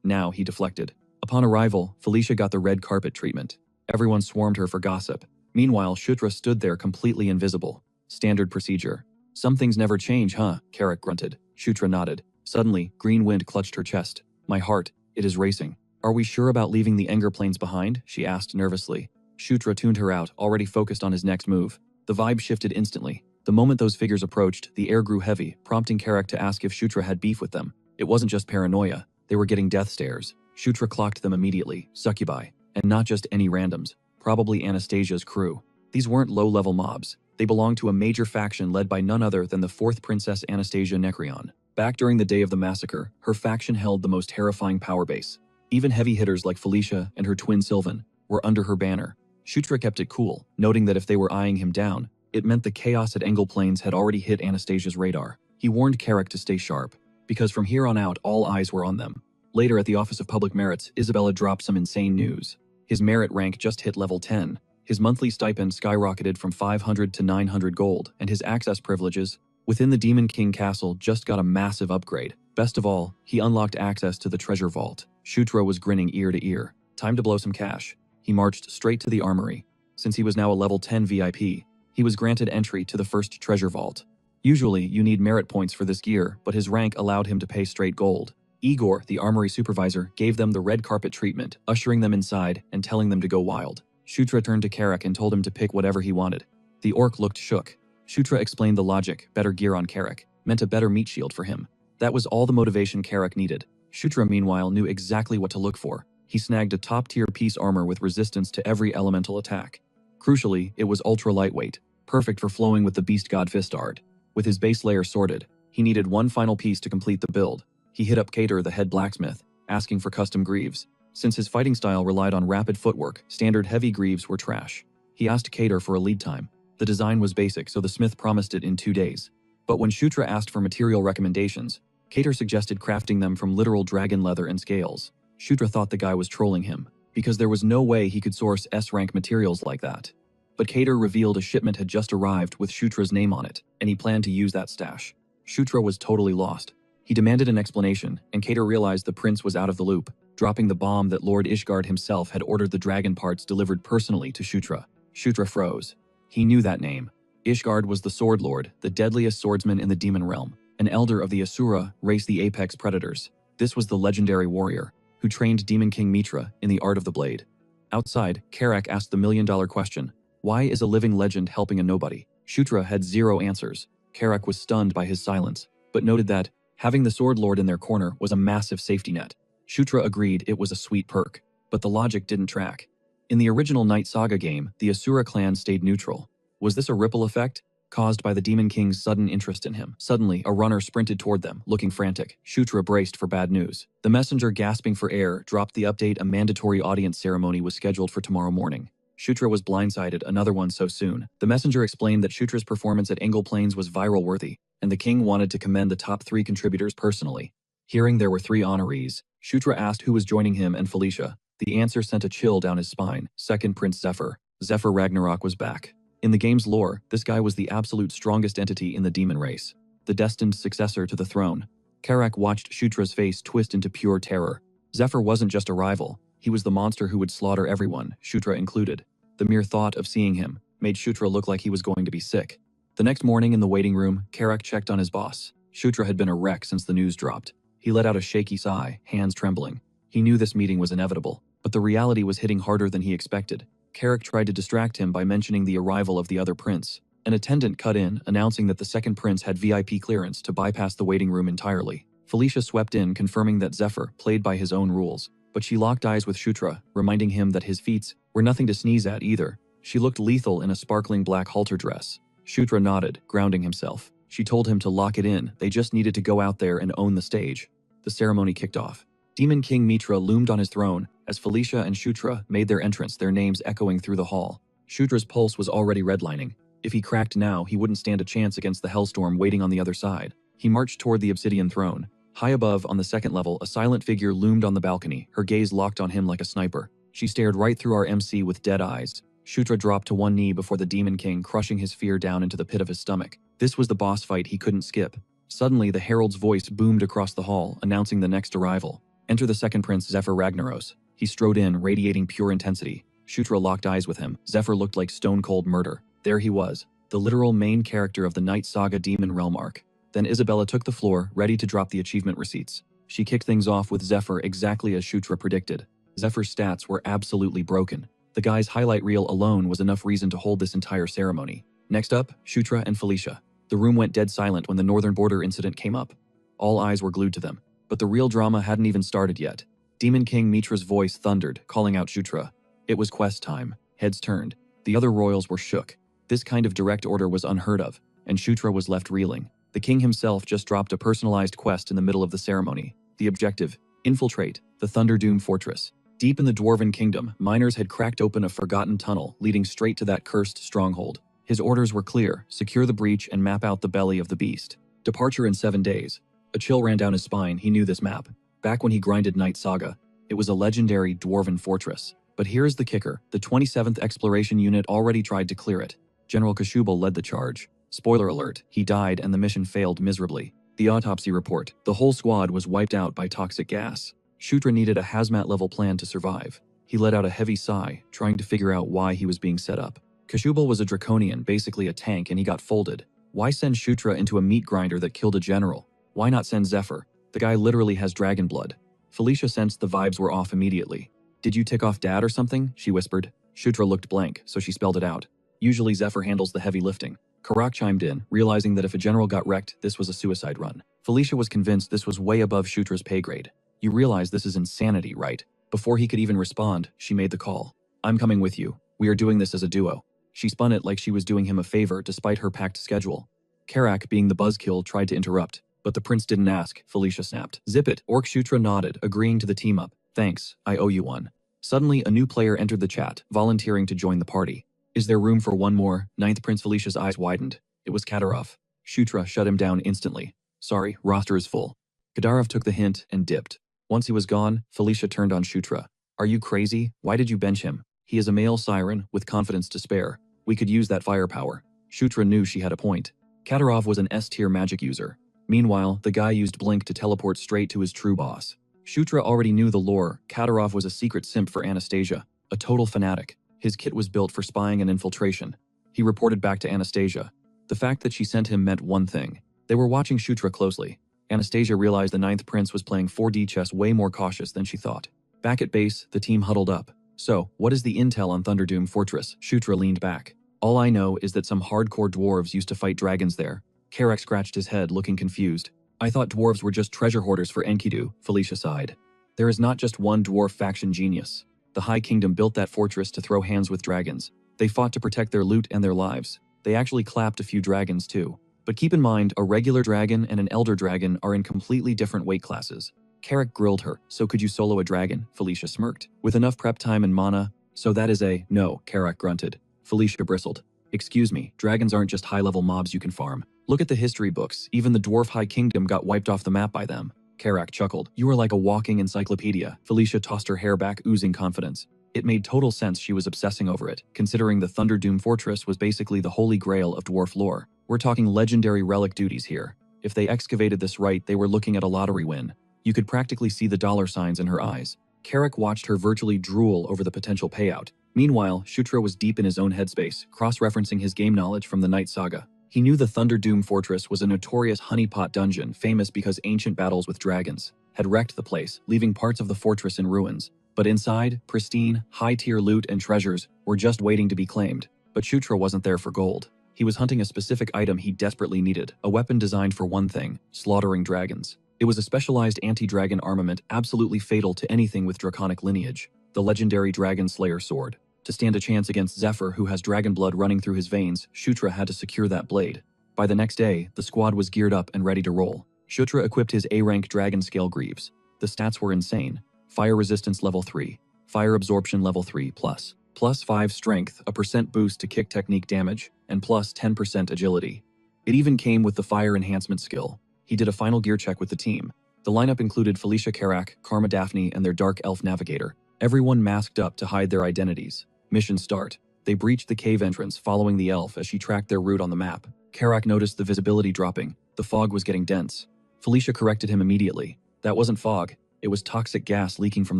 now, he deflected. Upon arrival, Felicia got the red carpet treatment. Everyone swarmed her for gossip. Meanwhile, Shutra stood there completely invisible. Standard procedure. Some things never change, huh? Carrick grunted. Shutra nodded. Suddenly, green wind clutched her chest. My heart, it is racing. Are we sure about leaving the Enger plains behind? She asked nervously. Shutra tuned her out, already focused on his next move. The vibe shifted instantly. The moment those figures approached, the air grew heavy, prompting Carrick to ask if Shutra had beef with them. It wasn't just paranoia. They were getting death stares. Shutra clocked them immediately. Succubi. And not just any randoms. Probably Anastasia's crew. These weren't low-level mobs. They belonged to a major faction led by none other than the 4th Princess Anastasia Necreon. Back during the day of the massacre, her faction held the most terrifying power base. Even heavy hitters like Felicia and her twin Sylvan were under her banner. Shutra kept it cool, noting that if they were eyeing him down, it meant the chaos at Engel Plains had already hit Anastasia's radar. He warned Carrick to stay sharp, because from here on out all eyes were on them. Later at the Office of Public Merits, Isabella dropped some insane news. His merit rank just hit level 10. His monthly stipend skyrocketed from 500 to 900 gold, and his access privileges within the Demon King Castle just got a massive upgrade. Best of all, he unlocked access to the treasure vault. Shutra was grinning ear to ear. Time to blow some cash. He marched straight to the armory. Since he was now a level 10 VIP, he was granted entry to the first treasure vault. Usually, you need merit points for this gear, but his rank allowed him to pay straight gold. Igor, the armory supervisor, gave them the red carpet treatment, ushering them inside and telling them to go wild. Shutra turned to Carrick and told him to pick whatever he wanted. The orc looked shook. Shutra explained the logic. Better gear on Carrick meant a better meat shield for him. That was all the motivation Carrick needed. Shutra, meanwhile, knew exactly what to look for. He snagged a top-tier piece armor with resistance to every elemental attack. Crucially, it was ultra-lightweight, perfect for flowing with the Beast God Fist art. With his base layer sorted, he needed one final piece to complete the build. He hit up Cater, the head blacksmith, asking for custom greaves. Since his fighting style relied on rapid footwork, standard heavy greaves were trash. He asked Cater for a lead time. The design was basic, so the smith promised it in 2 days. But when Shutra asked for material recommendations, Cater suggested crafting them from literal dragon leather and scales. Shutra thought the guy was trolling him, because there was no way he could source S-rank materials like that. But Cater revealed a shipment had just arrived with Shutra's name on it, and he planned to use that stash. Shutra was totally lost. He demanded an explanation, and Cater realized the prince was out of the loop, dropping the bomb that Lord Ishgard himself had ordered the dragon parts delivered personally to Shutra. Shutra froze. He knew that name. Ishgard was the Sword Lord, the deadliest swordsman in the demon realm, an elder of the Asura race, the apex predators. This was the legendary warrior, who trained Demon King Mitra in the art of the blade. Outside, Carrick asked the million-dollar question. Why is a living legend helping a nobody? Shutra had 0 answers. Carrick was stunned by his silence, but noted that having the Sword Lord in their corner was a massive safety net. Shutra agreed it was a sweet perk, but the logic didn't track. In the original Night Saga game, the Asura clan stayed neutral. Was this a ripple effect, caused by the Demon King's sudden interest in him? Suddenly, a runner sprinted toward them, looking frantic. Shutra braced for bad news. The messenger, gasping for air, dropped the update. A mandatory audience ceremony was scheduled for tomorrow morning. Shutra was blindsided, another one so soon. The messenger explained that Shutra's performance at Engel Plains was viral-worthy, and the king wanted to commend the top 3 contributors personally. Hearing there were 3 honorees, Shutra asked who was joining him and Felicia. The answer sent a chill down his spine. Second Prince Zephyr. Zephyr Ragnarok was back. In the game's lore, this guy was the absolute strongest entity in the demon race, the destined successor to the throne. Carrick watched Shutra's face twist into pure terror. Zephyr wasn't just a rival, he was the monster who would slaughter everyone, Shutra included. The mere thought of seeing him made Shutra look like he was going to be sick. The next morning in the waiting room, Carrick checked on his boss. Shutra had been a wreck since the news dropped. He let out a shaky sigh, hands trembling. He knew this meeting was inevitable, but the reality was hitting harder than he expected. Carrick tried to distract him by mentioning the arrival of the other prince. An attendant cut in, announcing that the second prince had VIP clearance to bypass the waiting room entirely. Felicia swept in, confirming that Zephyr played by his own rules, but she locked eyes with Shutra, reminding him that his feats were nothing to sneeze at either. She looked lethal in a sparkling black halter dress. Shutra nodded, grounding himself. She told him to lock it in, they just needed to go out there and own the stage. The ceremony kicked off. Demon King Mitra loomed on his throne as Felicia and Shutra made their entrance, their names echoing through the hall. Shutra's pulse was already redlining. If he cracked now, he wouldn't stand a chance against the hellstorm waiting on the other side. He marched toward the obsidian throne. High above, on the second level, a silent figure loomed on the balcony, her gaze locked on him like a sniper. She stared right through our MC with dead eyes. Shutra dropped to one knee before the Demon King, crushing his fear down into the pit of his stomach. This was the boss fight he couldn't skip. Suddenly, the herald's voice boomed across the hall, announcing the next arrival. Enter the second prince, Zephyr Ragnaros. He strode in, radiating pure intensity. Shutra locked eyes with him. Zephyr looked like stone-cold murder. There he was, the literal main character of the Night Saga Demon Realm arc. Then Isabella took the floor, ready to drop the achievement receipts. She kicked things off with Zephyr exactly as Shutra predicted. Zephyr's stats were absolutely broken. The guy's highlight reel alone was enough reason to hold this entire ceremony. Next up, Shutra and Felicia. The room went dead silent when the Northern Border incident came up. All eyes were glued to them. But the real drama hadn't even started yet. Demon King Mitra's voice thundered, calling out Shutra. It was quest time. Heads turned. The other royals were shook. This kind of direct order was unheard of, and Shutra was left reeling. The king himself just dropped a personalized quest in the middle of the ceremony. The objective: infiltrate the Thunderdoom Fortress. Deep in the Dwarven Kingdom, miners had cracked open a forgotten tunnel leading straight to that cursed stronghold. His orders were clear: secure the breach and map out the belly of the beast. Departure in 7 days. A chill ran down his spine. He knew this map. Back when he grinded Night Saga, it was a legendary Dwarven fortress. But here's the kicker: the 27th Exploration Unit already tried to clear it. General Kashubal led the charge. Spoiler alert, he died and the mission failed miserably. The autopsy report: the whole squad was wiped out by toxic gas. Shutra needed a hazmat-level plan to survive. He let out a heavy sigh, trying to figure out why he was being set up. Kashubal was a draconian, basically a tank, and he got folded. Why send Shutra into a meat grinder that killed a general? Why not send Zephyr? The guy literally has dragon blood. Felicia sensed the vibes were off immediately. Did you tick off Dad or something? She whispered. Shutra looked blank, so she spelled it out. Usually Zephyr handles the heavy lifting. Carrick chimed in, realizing that if a general got wrecked, this was a suicide run. Felicia was convinced this was way above Shutra's pay grade. You realize this is insanity, right? Before he could even respond, she made the call. I'm coming with you. We are doing this as a duo. She spun it like she was doing him a favor despite her packed schedule. Carrick, being the buzzkill, tried to interrupt, but the prince didn't ask. Felicia snapped. Zip it. Orc Shutra nodded, agreeing to the team up. Thanks, I owe you one. Suddenly, a new player entered the chat, volunteering to join the party. Is there room for one more? Ninth Prince. Felicia's eyes widened. It was Kadarov. Shutra shut him down instantly. Sorry, roster is full. Kadarov took the hint and dipped. Once he was gone, Felicia turned on Shutra. Are you crazy? Why did you bench him? He is a male siren, with confidence to spare. We could use that firepower. Shutra knew she had a point. Kadarov was an S-tier magic user. Meanwhile, the guy used Blink to teleport straight to his true boss. Shutra already knew the lore. Kadarov was a secret simp for Anastasia, a total fanatic. His kit was built for spying and infiltration. He reported back to Anastasia. The fact that she sent him meant one thing. They were watching Shutra closely. Anastasia realized the Ninth Prince was playing 4D chess way more cautious than she thought. Back at base, the team huddled up. So, what is the intel on Thunderdoom Fortress? Shutra leaned back. All I know is that some hardcore dwarves used to fight dragons there. Carrick scratched his head, looking confused. I thought dwarves were just treasure hoarders for Enkidu, Felicia sighed. There is not just one dwarf faction genius. The High Kingdom built that fortress to throw hands with dragons. They fought to protect their loot and their lives. They actually clapped a few dragons too. But keep in mind, a regular dragon and an elder dragon are in completely different weight classes. Carrick grilled her. So could you solo a dragon? Felicia smirked. With enough prep time and mana? So that is a no, Carrick grunted. Felicia bristled. Excuse me, dragons aren't just high-level mobs you can farm. Look at the history books. Even the Dwarf High Kingdom got wiped off the map by them. Carrick chuckled. You are like a walking encyclopedia. Felicia tossed her hair back, oozing confidence. It made total sense she was obsessing over it, considering the Thunderdoom Fortress was basically the holy grail of dwarf lore. We're talking legendary relic duties here. If they excavated this right, they were looking at a lottery win. You could practically see the dollar signs in her eyes. Carrick watched her virtually drool over the potential payout. Meanwhile, Shutra was deep in his own headspace, cross-referencing his game knowledge from the Night Saga. He knew the Thunderdoom Fortress was a notorious honeypot dungeon famous because ancient battles with dragons had wrecked the place, leaving parts of the fortress in ruins. But inside, pristine, high-tier loot and treasures were just waiting to be claimed. But Shutra wasn't there for gold. He was hunting a specific item he desperately needed, a weapon designed for one thing: slaughtering dragons. It was a specialized anti-dragon armament absolutely fatal to anything with draconic lineage, the legendary Dragon Slayer sword. To stand a chance against Zephyr, who has dragon blood running through his veins, Shutra had to secure that blade. By the next day, the squad was geared up and ready to roll. Shutra equipped his A-rank dragon scale greaves. The stats were insane. Fire resistance level 3, fire absorption level 3+, plus 5 strength, a % boost to kick technique damage, and plus 10% agility. It even came with the fire enhancement skill. He did a final gear check with the team. The lineup included Felicia, Carrick, Karma, Daphne, and their dark elf navigator. Everyone masked up to hide their identities. Mission start. They breached the cave entrance, following the elf as she tracked their route on the map. Carrick noticed the visibility dropping. The fog was getting dense. Felicia corrected him immediately. That wasn't fog. It was toxic gas leaking from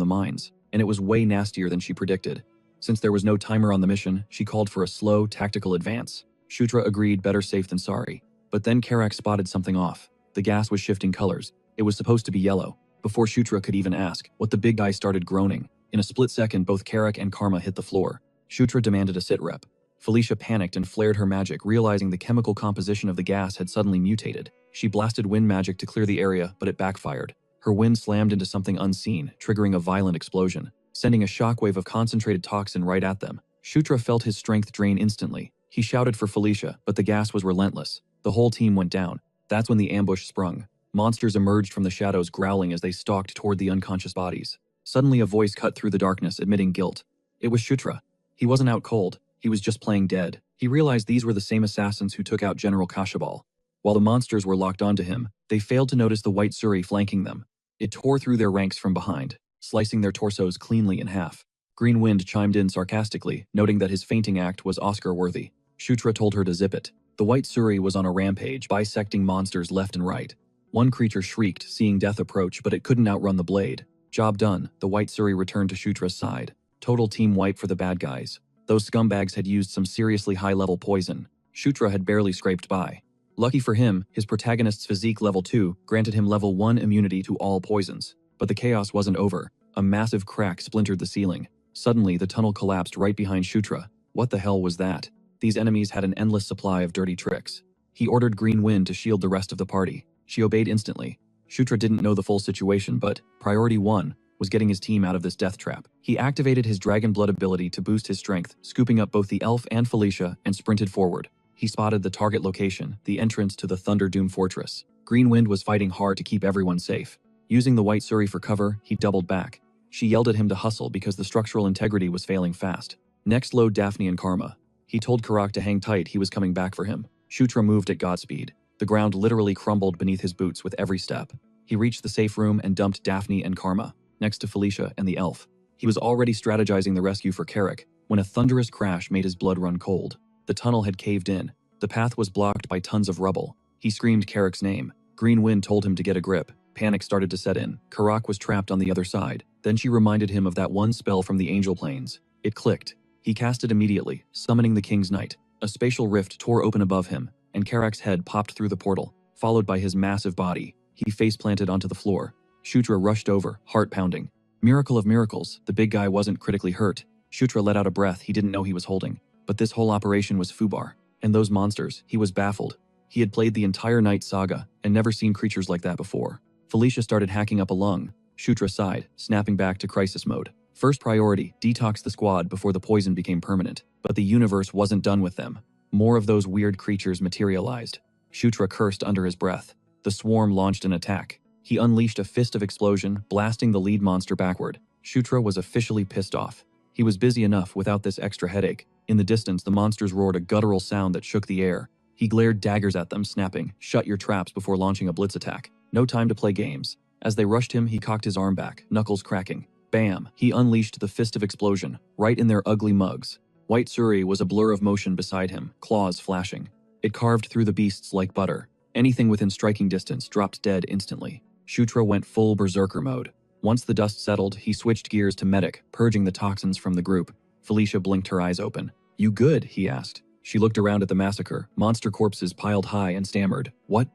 the mines, and it was way nastier than she predicted. Since there was no timer on the mission, she called for a slow, tactical advance. Shutra agreed, better safe than sorry. But then Carrick spotted something off. The gas was shifting colors. It was supposed to be yellow. Before Shutra could even ask, the big guy started groaning. In a split second, both Carrick and Karma hit the floor. Shutra demanded a sit rep. Felicia panicked and flared her magic, realizing the chemical composition of the gas had suddenly mutated. She blasted wind magic to clear the area, but it backfired. Her wind slammed into something unseen, triggering a violent explosion, sending a shockwave of concentrated toxin right at them. Shutra felt his strength drain instantly. He shouted for Felicia, but the gas was relentless. The whole team went down. That's when the ambush sprung. Monsters emerged from the shadows, growling as they stalked toward the unconscious bodies. Suddenly a voice cut through the darkness, admitting guilt. It was Shutra. He wasn't out cold. He was just playing dead. He realized these were the same assassins who took out General Kashabal. While the monsters were locked onto him, they failed to notice the white Suri flanking them. It tore through their ranks from behind, slicing their torsos cleanly in half. Green Wind chimed in sarcastically, noting that his fainting act was Oscar-worthy. Shutra told her to zip it. The white Suri was on a rampage, bisecting monsters left and right. One creature shrieked, seeing death approach, but it couldn't outrun the blade. Job done. The white Suri returned to Shutra's side. Total team wipe for the bad guys. Those scumbags had used some seriously high-level poison. Shutra had barely scraped by. Lucky for him, his protagonist's physique level 2 granted him level 1 immunity to all poisons. But the chaos wasn't over. A massive crack splintered the ceiling. Suddenly, the tunnel collapsed right behind Shutra. What the hell was that? These enemies had an endless supply of dirty tricks. He ordered Green Wind to shield the rest of the party. She obeyed instantly. Shutra didn't know the full situation, but priority 1 was getting his team out of this death trap. He activated his Dragon Blood ability to boost his strength, scooping up both the elf and Felicia, and sprinted forward. He spotted the target location, the entrance to the Thunder Doom Fortress. Green Wind was fighting hard to keep everyone safe. Using the white Suri for cover, he doubled back. She yelled at him to hustle because the structural integrity was failing fast. Next, load Daphne and Karma. He told Carrick to hang tight, he was coming back for him. Shutra moved at Godspeed. The ground literally crumbled beneath his boots with every step. He reached the safe room and dumped Daphne and Karma, next to Felicia and the elf. He was already strategizing the rescue for Carrick when a thunderous crash made his blood run cold. The tunnel had caved in. The path was blocked by tons of rubble. He screamed Carrick's name. Green Wind told him to get a grip. Panic started to set in. Carrick was trapped on the other side. Then she reminded him of that one spell from the Angel Plains. It clicked. He cast it immediately, summoning the King's Knight. A spatial rift tore open above him, and Carrick's head popped through the portal, followed by his massive body. He face-planted onto the floor. Shutra rushed over, heart pounding. Miracle of miracles, the big guy wasn't critically hurt. Shutra let out a breath he didn't know he was holding. But this whole operation was foobar. And those monsters, he was baffled. He had played the entire Night Saga and never seen creatures like that before. Felicia started hacking up a lung. Shutra sighed, snapping back to crisis mode. First priority, detox the squad before the poison became permanent. But the universe wasn't done with them. More of those weird creatures materialized. Shutra cursed under his breath. The swarm launched an attack. He unleashed a fist of explosion, blasting the lead monster backward. Shutra was officially pissed off. He was busy enough without this extra headache. In the distance, the monsters roared a guttural sound that shook the air. He glared daggers at them, snapping, "Shut your traps," before launching a blitz attack. No time to play games. As they rushed him, he cocked his arm back, knuckles cracking. Bam! He unleashed the fist of explosion, right in their ugly mugs. White Suri was a blur of motion beside him, claws flashing. It carved through the beasts like butter. Anything within striking distance dropped dead instantly. Shutra went full berserker mode. Once the dust settled, he switched gears to medic, purging the toxins from the group. Felicia blinked her eyes open. "You good?" he asked. She looked around at the massacre, monster corpses piled high, and stammered. What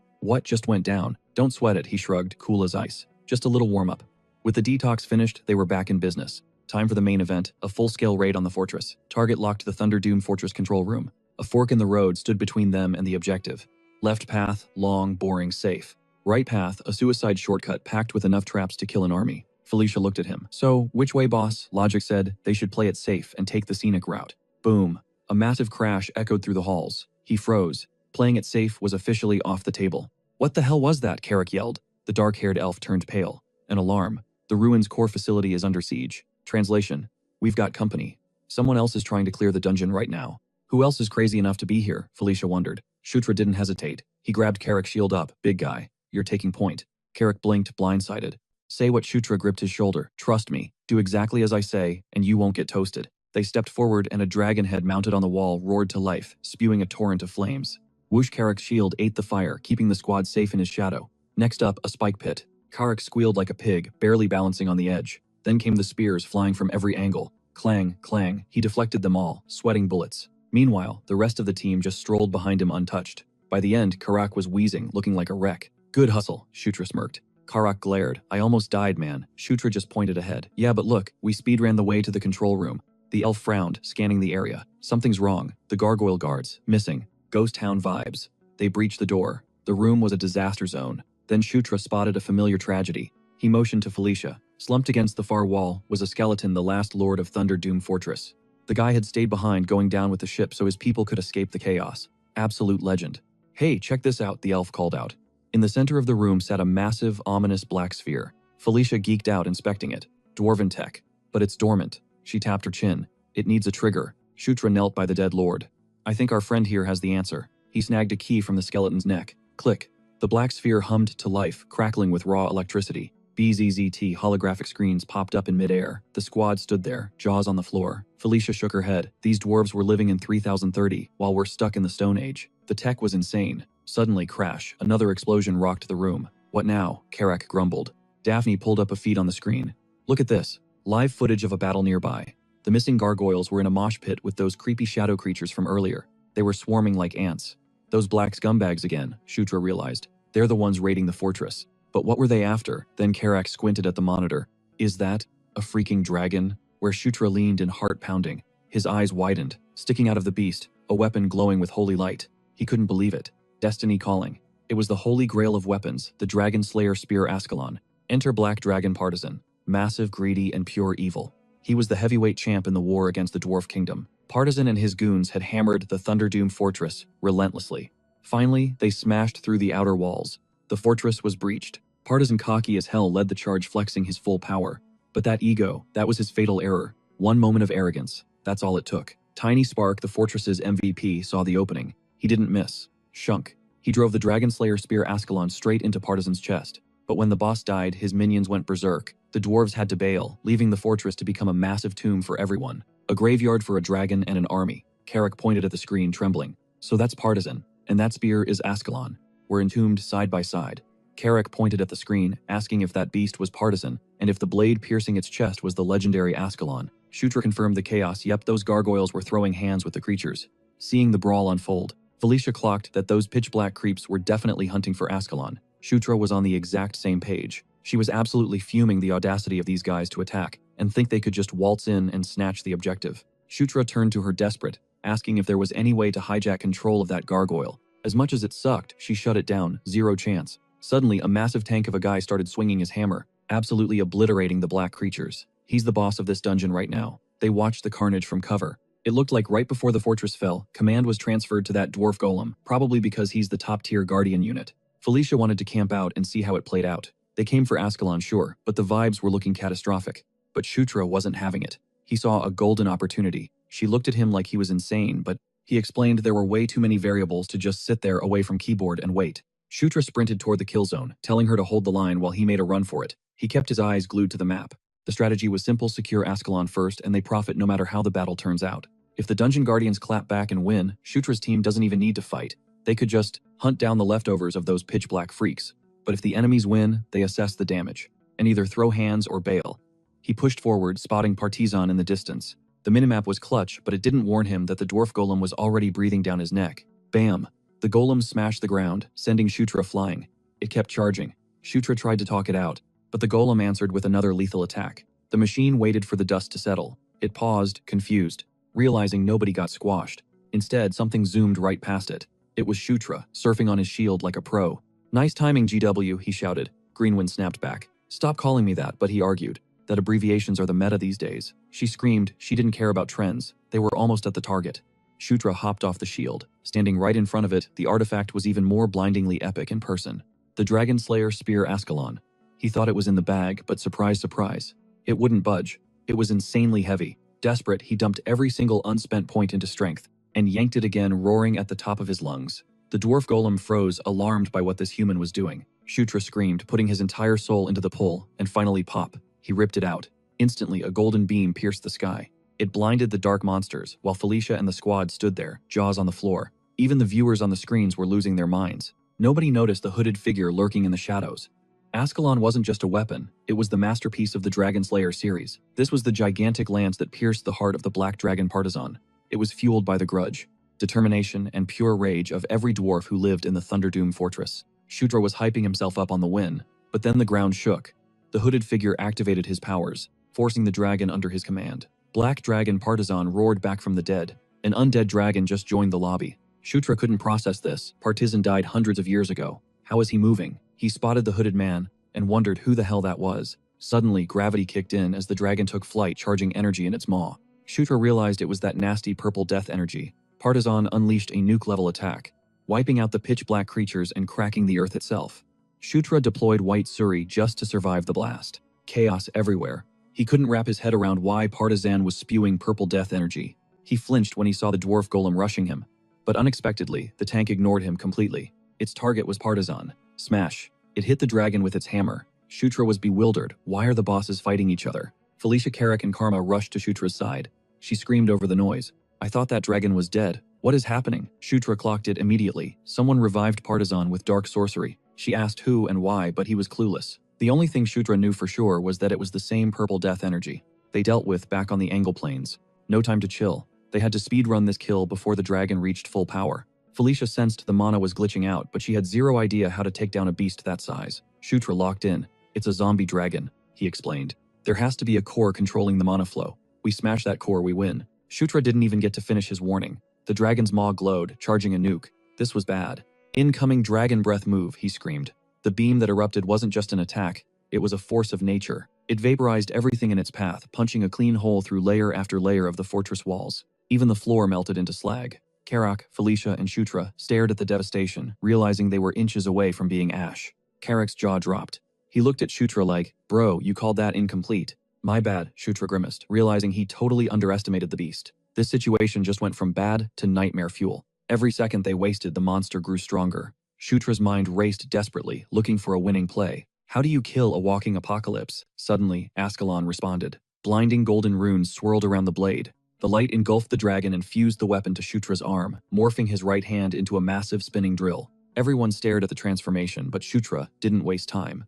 just went down?" "Don't sweat it," he shrugged, cool as ice. "Just a little warm-up." With the detox finished, they were back in business. Time for the main event, a full-scale raid on the fortress. Target locked the Thunder Doom Fortress control room. A fork in the road stood between them and the objective. Left path, long, boring, safe. Right path, a suicide shortcut packed with enough traps to kill an army. Felicia looked at him. "So, which way, boss?" Logic said. They should play it safe and take the scenic route. Boom. A massive crash echoed through the halls. He froze. Playing it safe was officially off the table. "What the hell was that?" Carrick yelled. The dark-haired elf turned pale. An alarm. The ruin's core facility is under siege. Translation: "We've got company. Someone else is trying to clear the dungeon right now." Who else is crazy enough to be here? Felicia wondered. Shutra didn't hesitate. He grabbed Carrick's shield up. "Big guy, you're taking point. Carrick blinked, blindsided. Say what. Shutra gripped his shoulder. Trust me. Do exactly as I say, and you won't get toasted. They stepped forward and a dragon head mounted on the wall roared to life, spewing a torrent of flames. Whoosh! Carrick's shield ate the fire, keeping the squad safe in his shadow. Next up, a spike pit. Carrick squealed like a pig, barely balancing on the edge. Then came the spears flying from every angle. Clang, clang, he deflected them all, sweating bullets. Meanwhile, the rest of the team just strolled behind him untouched. By the end, Carrick was wheezing, looking like a wreck. Good hustle, Shutra smirked. Carrick glared. I almost died, man. Shutra just pointed ahead. Yeah, but look, we speedran the way to the control room. The elf frowned, scanning the area. Something's wrong. The gargoyle guards, missing. Ghost town vibes. They breached the door. The room was a disaster zone. Then Shutra spotted a familiar tragedy. He motioned to Felicia. Slumped against the far wall was a skeleton, the last lord of Thunder Doom Fortress. The guy had stayed behind, going down with the ship so his people could escape the chaos. Absolute legend. Hey, check this out, the elf called out. In the center of the room sat a massive, ominous black sphere. Felicia geeked out, inspecting it. Dwarven tech. But it's dormant. She tapped her chin. It needs a trigger. Shutra knelt by the dead lord. I think our friend here has the answer. He snagged a key from the skeleton's neck. Click. The black sphere hummed to life, crackling with raw electricity. BZZT holographic screens popped up in midair. The squad stood there, jaws on the floor. Felicia shook her head. These dwarves were living in 3030, while we're stuck in the Stone Age. The tech was insane. Suddenly, crash. Another explosion rocked the room. What now? Carrick grumbled. Daphne pulled up a feed on the screen. Look at this. Live footage of a battle nearby. The missing gargoyles were in a mosh pit with those creepy shadow creatures from earlier. They were swarming like ants. Those black scumbags again, Shutra realized. They're the ones raiding the fortress. But what were they after? Then Carrick squinted at the monitor. Is that a freaking dragon? Where Shutra leaned in heart pounding. His eyes widened, sticking out of the beast, a weapon glowing with holy light. He couldn't believe it. Destiny calling. It was the holy grail of weapons, the Dragon Slayer Spear Ascalon. Enter Black Dragon Partisan. Massive, greedy, and pure evil. He was the heavyweight champ in the war against the Dwarf Kingdom. Partisan and his goons had hammered the Thunderdoom Fortress relentlessly. Finally, they smashed through the outer walls. The fortress was breached. Partisan, cocky as hell, led the charge, flexing his full power. But that ego, that was his fatal error. One moment of arrogance. That's all it took. Tiny Spark, the fortress's MVP, saw the opening. He didn't miss. Shunk. He drove the Dragon Slayer Spear Ascalon straight into Partisan's chest. But when the boss died, his minions went berserk. The dwarves had to bail, leaving the fortress to become a massive tomb for everyone. A graveyard for a dragon and an army. Carrick pointed at the screen, trembling. So that's Partisan, and that spear is Ascalon. We're entombed side by side. Carrick pointed at the screen, asking if that beast was Partisan, and if the blade piercing its chest was the legendary Ascalon. Shutra confirmed the chaos. Yep, those gargoyles were throwing hands with the creatures. Seeing the brawl unfold, Felicia clocked that those pitch-black creeps were definitely hunting for Ascalon. Shutra was on the exact same page. She was absolutely fuming the audacity of these guys to attack, and think they could just waltz in and snatch the objective. Shutra turned to her desperate, asking if there was any way to hijack control of that gargoyle. As much as it sucked, she shut it down. Zero chance. Suddenly, a massive tank of a guy started swinging his hammer, absolutely obliterating the black creatures. He's the boss of this dungeon right now. They watched the carnage from cover. It looked like right before the fortress fell, command was transferred to that dwarf golem, probably because he's the top-tier guardian unit. Felicia wanted to camp out and see how it played out. They came for Ascalon, sure, but the vibes were looking catastrophic. But Shutra wasn't having it. He saw a golden opportunity. She looked at him like he was insane, but he explained there were way too many variables to just sit there away from keyboard and wait. Shutra sprinted toward the kill zone, telling her to hold the line while he made a run for it. He kept his eyes glued to the map. The strategy was simple: secure Ascalon first, and they profit no matter how the battle turns out. If the Dungeon Guardians clap back and win, Shutra's team doesn't even need to fight. They could just hunt down the leftovers of those pitch-black freaks. But if the enemies win, they assess the damage, and either throw hands or bail. He pushed forward, spotting Partisan in the distance. The minimap was clutch, but it didn't warn him that the dwarf golem was already breathing down his neck. Bam! The golem smashed the ground, sending Shutra flying. It kept charging. Shutra tried to talk it out, but the golem answered with another lethal attack. The machine waited for the dust to settle. It paused, confused, realizing nobody got squashed. Instead, something zoomed right past it. It was Shutra, surfing on his shield like a pro. Nice timing, GW, he shouted. Greenwind snapped back. Stop calling me that, but he argued that abbreviations are the meta these days. She screamed. She didn't care about trends. They were almost at the target. Shutra hopped off the shield. Standing right in front of it, the artifact was even more blindingly epic in person. The Dragon Slayer Spear Ascalon. He thought it was in the bag, but surprise, surprise. It wouldn't budge. It was insanely heavy. Desperate, he dumped every single unspent point into strength, and yanked it again, roaring at the top of his lungs. The dwarf golem froze, alarmed by what this human was doing. Shutra screamed, putting his entire soul into the pull, and finally pop. He ripped it out. Instantly, a golden beam pierced the sky. It blinded the dark monsters, while Felicia and the squad stood there, jaws on the floor. Even the viewers on the screens were losing their minds. Nobody noticed the hooded figure lurking in the shadows. Ascalon wasn't just a weapon, it was the masterpiece of the Dragon Slayer series. This was the gigantic lance that pierced the heart of the Black Dragon partisan. It was fueled by the grudge, determination, and pure rage of every dwarf who lived in the Thunderdoom fortress. Shutra was hyping himself up on the win, but then the ground shook. The hooded figure activated his powers, forcing the dragon under his command. Black Dragon partisan roared back from the dead. An undead dragon just joined the lobby. Shutra couldn't process this. Partisan died hundreds of years ago. How is he moving? He spotted the hooded man and wondered who the hell that was. Suddenly, gravity kicked in as the dragon took flight, charging energy in its maw. Shutra realized it was that nasty purple death energy. Partisan unleashed a nuke-level attack, wiping out the pitch-black creatures and cracking the earth itself. Shutra deployed White Suri just to survive the blast. Chaos everywhere. He couldn't wrap his head around why Partisan was spewing purple death energy. He flinched when he saw the dwarf golem rushing him. But unexpectedly, the tank ignored him completely. Its target was Partisan. Smash. It hit the dragon with its hammer. Shutra was bewildered. Why are the bosses fighting each other? Felicia, Carrick, and Karma rushed to Shutra's side. She screamed over the noise. I thought that dragon was dead. What is happening? Shutra clocked it immediately. Someone revived Partisan with dark sorcery. She asked who and why, but he was clueless. The only thing Shutra knew for sure was that it was the same purple death energy they dealt with back on the Angle Plains. No time to chill. They had to speedrun this kill before the dragon reached full power. Felicia sensed the mana was glitching out, but she had zero idea how to take down a beast that size. Shutra locked in. It's a zombie dragon, he explained. There has to be a core controlling the mana flow. We smash that core, we win. Shutra didn't even get to finish his warning. The dragon's maw glowed, charging a nuke. This was bad. Incoming dragon breath move, he screamed. The beam that erupted wasn't just an attack, it was a force of nature. It vaporized everything in its path, punching a clean hole through layer after layer of the fortress walls. Even the floor melted into slag. Carrick, Felicia, and Shutra stared at the devastation, realizing they were inches away from being ash. Carrick's jaw dropped. He looked at Shutra like, bro, you called that incomplete. My bad, Shutra grimaced, realizing he totally underestimated the beast. This situation just went from bad to nightmare fuel. Every second they wasted, the monster grew stronger. Shutra's mind raced desperately, looking for a winning play. How do you kill a walking apocalypse? Suddenly, Ascalon responded. Blinding golden runes swirled around the blade. The light engulfed the dragon and fused the weapon to Shutra's arm, morphing his right hand into a massive spinning drill. Everyone stared at the transformation, but Shutra didn't waste time.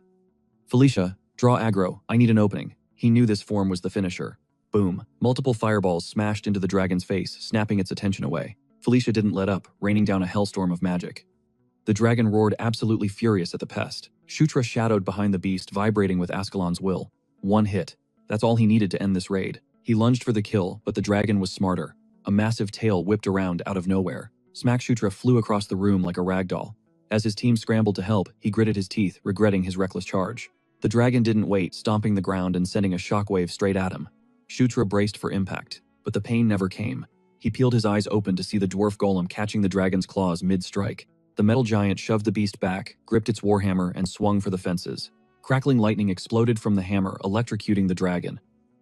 Felicia, draw aggro, I need an opening. He knew this form was the finisher. Boom. Multiple fireballs smashed into the dragon's face, snapping its attention away. Felicia didn't let up, raining down a hellstorm of magic. The dragon roared, absolutely furious at the pest. Shutra shadowed behind the beast, vibrating with Ascalon's will. One hit. That's all he needed to end this raid. He lunged for the kill, but the dragon was smarter. A massive tail whipped around out of nowhere. Smack Shutra flew across the room like a ragdoll. As his team scrambled to help, he gritted his teeth, regretting his reckless charge. The dragon didn't wait, stomping the ground and sending a shockwave straight at him. Shutra braced for impact, but the pain never came. He peeled his eyes open to see the dwarf golem catching the dragon's claws mid-strike. The metal giant shoved the beast back, gripped its warhammer, and swung for the fences. Crackling lightning exploded from the hammer, electrocuting the dragon.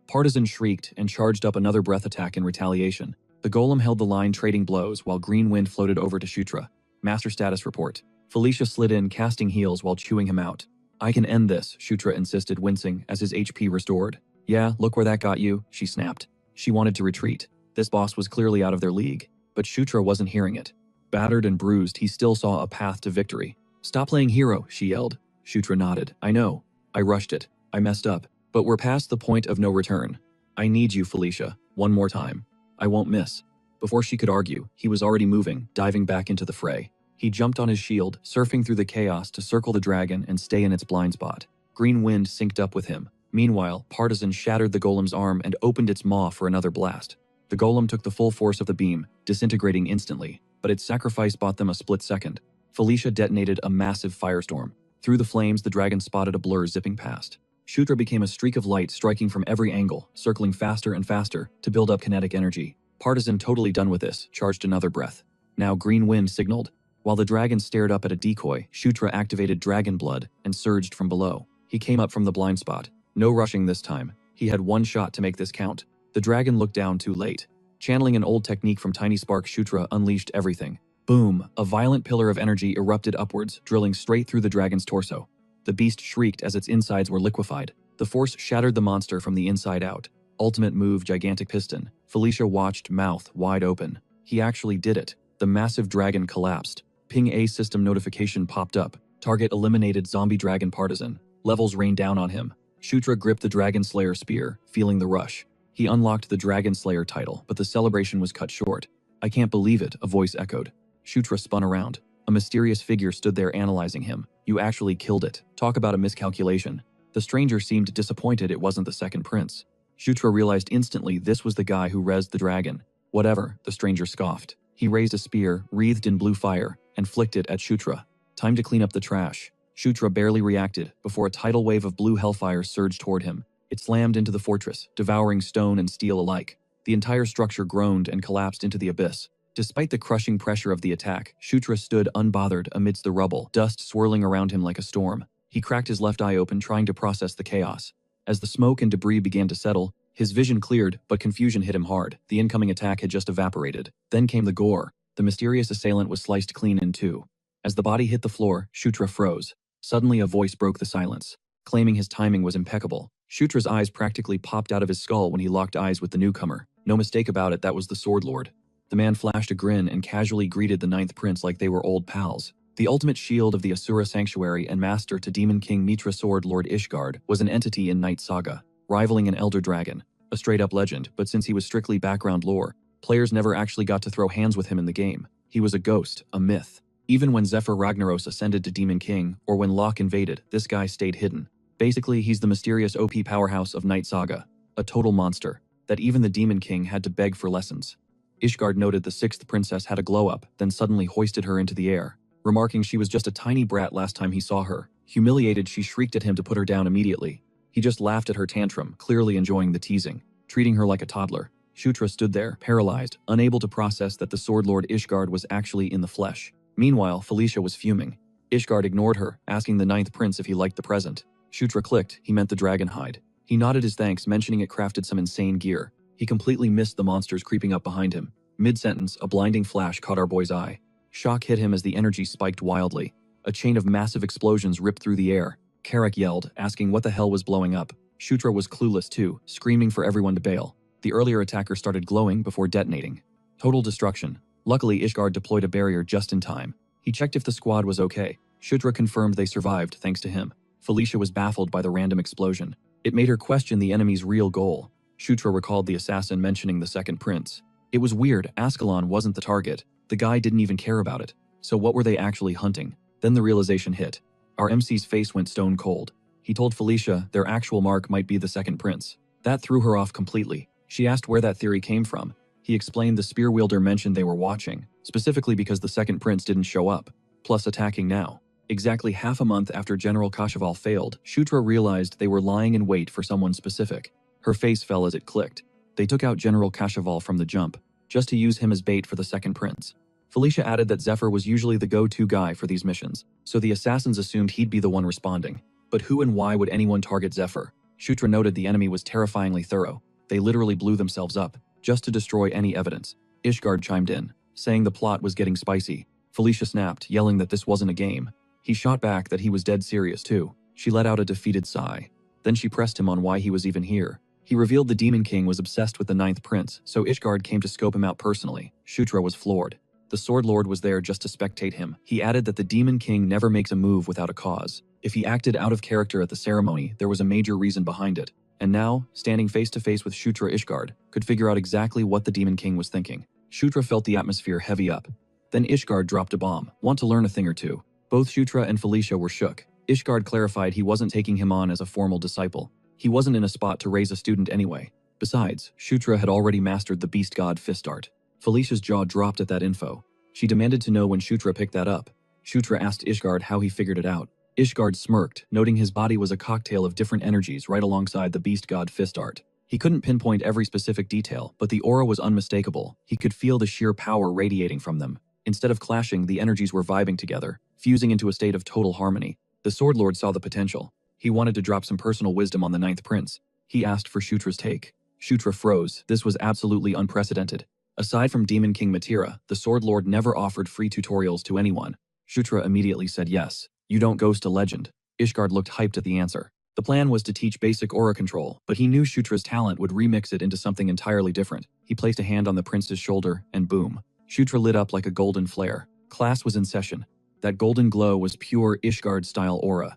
Partisan shrieked and charged up another breath attack in retaliation. The golem held the line, trading blows, while green wind floated over to Shutra. Master status report. Felicia slid in, casting heals while chewing him out. I can end this, Shutra insisted, wincing as his HP restored. Yeah, look where that got you, she snapped. She wanted to retreat. This boss was clearly out of their league, but Shutra wasn't hearing it. Battered and bruised, he still saw a path to victory. Stop playing hero, she yelled. Shutra nodded. I know. I rushed it. I messed up. But we're past the point of no return. I need you, Felicia. One more time. I won't miss. Before she could argue, he was already moving, diving back into the fray. He jumped on his shield, surfing through the chaos to circle the dragon and stay in its blind spot. Green wind synced up with him. Meanwhile, Partisan shattered the golem's arm and opened its maw for another blast. The golem took the full force of the beam, disintegrating instantly, but its sacrifice bought them a split second. Felicia detonated a massive firestorm. Through the flames, the dragon spotted a blur zipping past. Shutra became a streak of light striking from every angle, circling faster and faster to build up kinetic energy. Partisan, totally done with this, charged another breath. Now green wind signaled. While the dragon stared up at a decoy, Shutra activated dragon blood and surged from below. He came up from the blind spot. No rushing this time. He had one shot to make this count. The dragon looked down too late. Channeling an old technique from Tiny Spark, Shutra unleashed everything. Boom! A violent pillar of energy erupted upwards, drilling straight through the dragon's torso. The beast shrieked as its insides were liquefied. The force shattered the monster from the inside out. Ultimate move, gigantic piston. Felicia watched, mouth wide open. He actually did it. The massive dragon collapsed. Ping A system notification popped up. Target eliminated zombie dragon partisan. Levels rained down on him. Shutra gripped the Dragon Slayer spear, feeling the rush. He unlocked the Dragon Slayer title, but the celebration was cut short. I can't believe it, a voice echoed. Shutra spun around. A mysterious figure stood there analyzing him. You actually killed it. Talk about a miscalculation. The stranger seemed disappointed it wasn't the second prince. Shutra realized instantly this was the guy who rezzed the dragon. Whatever, the stranger scoffed. He raised a spear, wreathed in blue fire, and flicked it at Shutra. Time to clean up the trash. Shutra barely reacted before a tidal wave of blue hellfire surged toward him. It slammed into the fortress, devouring stone and steel alike. The entire structure groaned and collapsed into the abyss. Despite the crushing pressure of the attack, Shutra stood unbothered amidst the rubble, dust swirling around him like a storm. He cracked his left eye open, trying to process the chaos. As the smoke and debris began to settle, his vision cleared, but confusion hit him hard. The incoming attack had just evaporated. Then came the gore. The mysterious assailant was sliced clean in two. As the body hit the floor, Shutra froze. Suddenly a voice broke the silence, claiming his timing was impeccable. Shutra's eyes practically popped out of his skull when he locked eyes with the newcomer. No mistake about it, that was the Sword Lord. The man flashed a grin and casually greeted the ninth prince like they were old pals. The ultimate shield of the Asura Sanctuary and master to Demon King Mitra Sword Lord Ishgard was an entity in Night Saga, rivaling an elder dragon. A straight-up legend, but since he was strictly background lore, players never actually got to throw hands with him in the game. He was a ghost, a myth. Even when Zephyr Ragnaros ascended to Demon King, or when Locke invaded, this guy stayed hidden. Basically, he's the mysterious OP powerhouse of Night Saga, a total monster, that even the Demon King had to beg for lessons. Ishgard noted the sixth princess had a glow-up, then suddenly hoisted her into the air, remarking she was just a tiny brat last time he saw her. Humiliated, she shrieked at him to put her down immediately. He just laughed at her tantrum, clearly enjoying the teasing, treating her like a toddler. Shutra stood there, paralyzed, unable to process that the Sword Lord Ishgard was actually in the flesh. Meanwhile, Felicia was fuming. Ishgard ignored her, asking the ninth prince if he liked the present. Shutra clicked, he meant the dragon hide. He nodded his thanks, mentioning it crafted some insane gear. He completely missed the monsters creeping up behind him. Mid-sentence, a blinding flash caught our boy's eye. Shock hit him as the energy spiked wildly. A chain of massive explosions ripped through the air. Carrick yelled, asking what the hell was blowing up. Shutra was clueless too, screaming for everyone to bail. The earlier attacker started glowing before detonating. Total destruction. Luckily, Ishgard deployed a barrier just in time. He checked if the squad was okay. Shutra confirmed they survived thanks to him. Felicia was baffled by the random explosion. It made her question the enemy's real goal. Shutra recalled the assassin mentioning the second prince. It was weird, Ascalon wasn't the target. The guy didn't even care about it. So what were they actually hunting? Then the realization hit. Our MC's face went stone cold. He told Felicia their actual mark might be the second prince. That threw her off completely. She asked where that theory came from. He explained the spear wielder mentioned they were watching, specifically because the second prince didn't show up, plus attacking now. Exactly half a month after General Kashaval failed, Shutra realized they were lying in wait for someone specific. Her face fell as it clicked. They took out General Kashaval from the jump, just to use him as bait for the second prince. Felicia added that Zephyr was usually the go-to guy for these missions, so the assassins assumed he'd be the one responding. But who and why would anyone target Zephyr? Shutra noted the enemy was terrifyingly thorough. They literally blew themselves up, just to destroy any evidence. Ishgard chimed in, saying the plot was getting spicy. Felicia snapped, yelling that this wasn't a game. He shot back that he was dead serious too. She let out a defeated sigh. Then she pressed him on why he was even here. He revealed the Demon King was obsessed with the ninth prince, so Ishgard came to scope him out personally. Shutra was floored. The Sword Lord was there just to spectate him. He added that the Demon King never makes a move without a cause. If he acted out of character at the ceremony, there was a major reason behind it. And now, standing face to face with Shutra, Ishgard could figure out exactly what the Demon King was thinking. Shutra felt the atmosphere heavy up. Then Ishgard dropped a bomb. Want to learn a thing or two? Both Shutra and Felicia were shook. Ishgard clarified he wasn't taking him on as a formal disciple. He wasn't in a spot to raise a student anyway. Besides, Shutra had already mastered the beast god fist art. Felicia's jaw dropped at that info. She demanded to know when Shutra picked that up. Shutra asked Ishgard how he figured it out. Ishgard smirked, noting his body was a cocktail of different energies right alongside the beast god fist art. He couldn't pinpoint every specific detail, but the aura was unmistakable. He could feel the sheer power radiating from them. Instead of clashing, the energies were vibing together, fusing into a state of total harmony. The Sword Lord saw the potential. He wanted to drop some personal wisdom on the ninth prince. He asked for Shutra's take. Shutra froze. This was absolutely unprecedented. Aside from Demon King Matira, the Sword Lord never offered free tutorials to anyone. Shutra immediately said yes. You don't ghost a legend. Ishgard looked hyped at the answer. The plan was to teach basic aura control, but he knew Shutra's talent would remix it into something entirely different. He placed a hand on the prince's shoulder, and boom. Shutra lit up like a golden flare. Class was in session. That golden glow was pure Ishgard-style aura.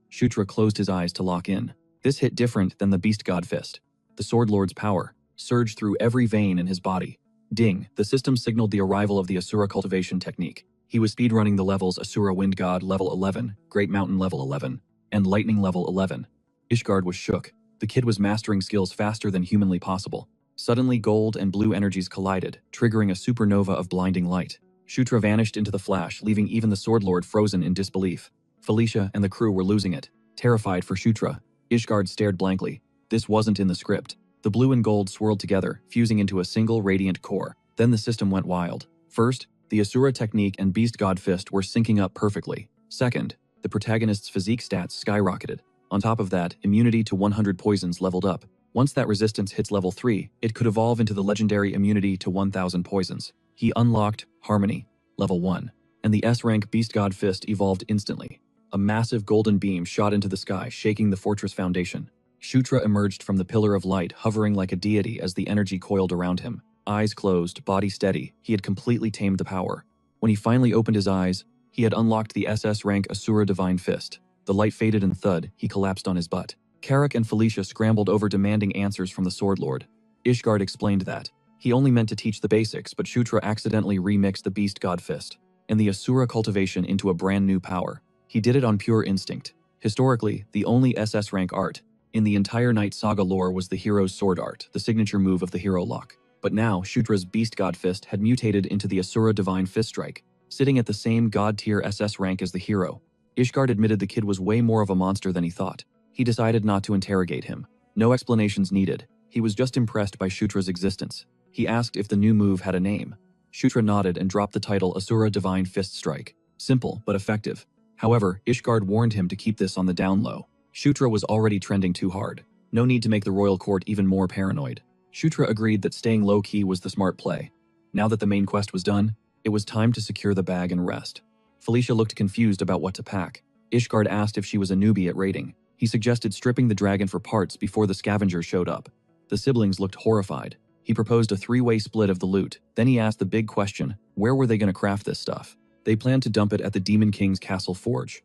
Shutra closed his eyes to lock in. This hit different than the Beast God Fist. The Sword Lord's power surged through every vein in his body. Ding, the system signaled the arrival of the Asura cultivation technique. He was speedrunning the levels Asura Wind God level 11, Great Mountain level 11, and Lightning level 11. Ishgard was shook. The kid was mastering skills faster than humanly possible. Suddenly, gold and blue energies collided, triggering a supernova of blinding light. Shutra vanished into the flash, leaving even the Sword Lord frozen in disbelief. Felicia and the crew were losing it. Terrified for Shutra, Ishgard stared blankly. This wasn't in the script. The blue and gold swirled together, fusing into a single radiant core. Then the system went wild. First, the Asura technique and Beast God Fist were syncing up perfectly. Second, the protagonist's physique stats skyrocketed. On top of that, immunity to 100 poisons leveled up. Once that resistance hits level 3, it could evolve into the legendary immunity to 1000 poisons. He unlocked Harmony, level 1, and the S-rank Beast God Fist evolved instantly. A massive golden beam shot into the sky, shaking the fortress foundation. Shutra emerged from the pillar of light, hovering like a deity as the energy coiled around him. Eyes closed, body steady, he had completely tamed the power. When he finally opened his eyes, he had unlocked the SS-rank Asura Divine Fist. The light faded and thud, he collapsed on his butt. Carrick and Felicia scrambled over demanding answers from the Sword Lord. Ishgard explained that. He only meant to teach the basics, but Shutra accidentally remixed the Beast God Fist and the Asura cultivation into a brand new power. He did it on pure instinct. Historically, the only SS-rank art in the entire Night Saga lore was the hero's sword art, the signature move of the hero lock. But now, Shutra's Beast God Fist had mutated into the Asura Divine Fist Strike, sitting at the same god-tier SS rank as the hero. Ishgard admitted the kid was way more of a monster than he thought. He decided not to interrogate him. No explanations needed. He was just impressed by Shutra's existence. He asked if the new move had a name. Shutra nodded and dropped the title Asura Divine Fist Strike. Simple, but effective. However, Ishgard warned him to keep this on the down low. Shutra was already trending too hard. No need to make the royal court even more paranoid. Shutra agreed that staying low-key was the smart play. Now that the main quest was done, it was time to secure the bag and rest. Felicia looked confused about what to pack. Ishgard asked if she was a newbie at raiding. He suggested stripping the dragon for parts before the scavenger showed up. The siblings looked horrified. He proposed a three-way split of the loot. Then he asked the big question, where were they going to craft this stuff? They planned to dump it at the Demon King's castle forge.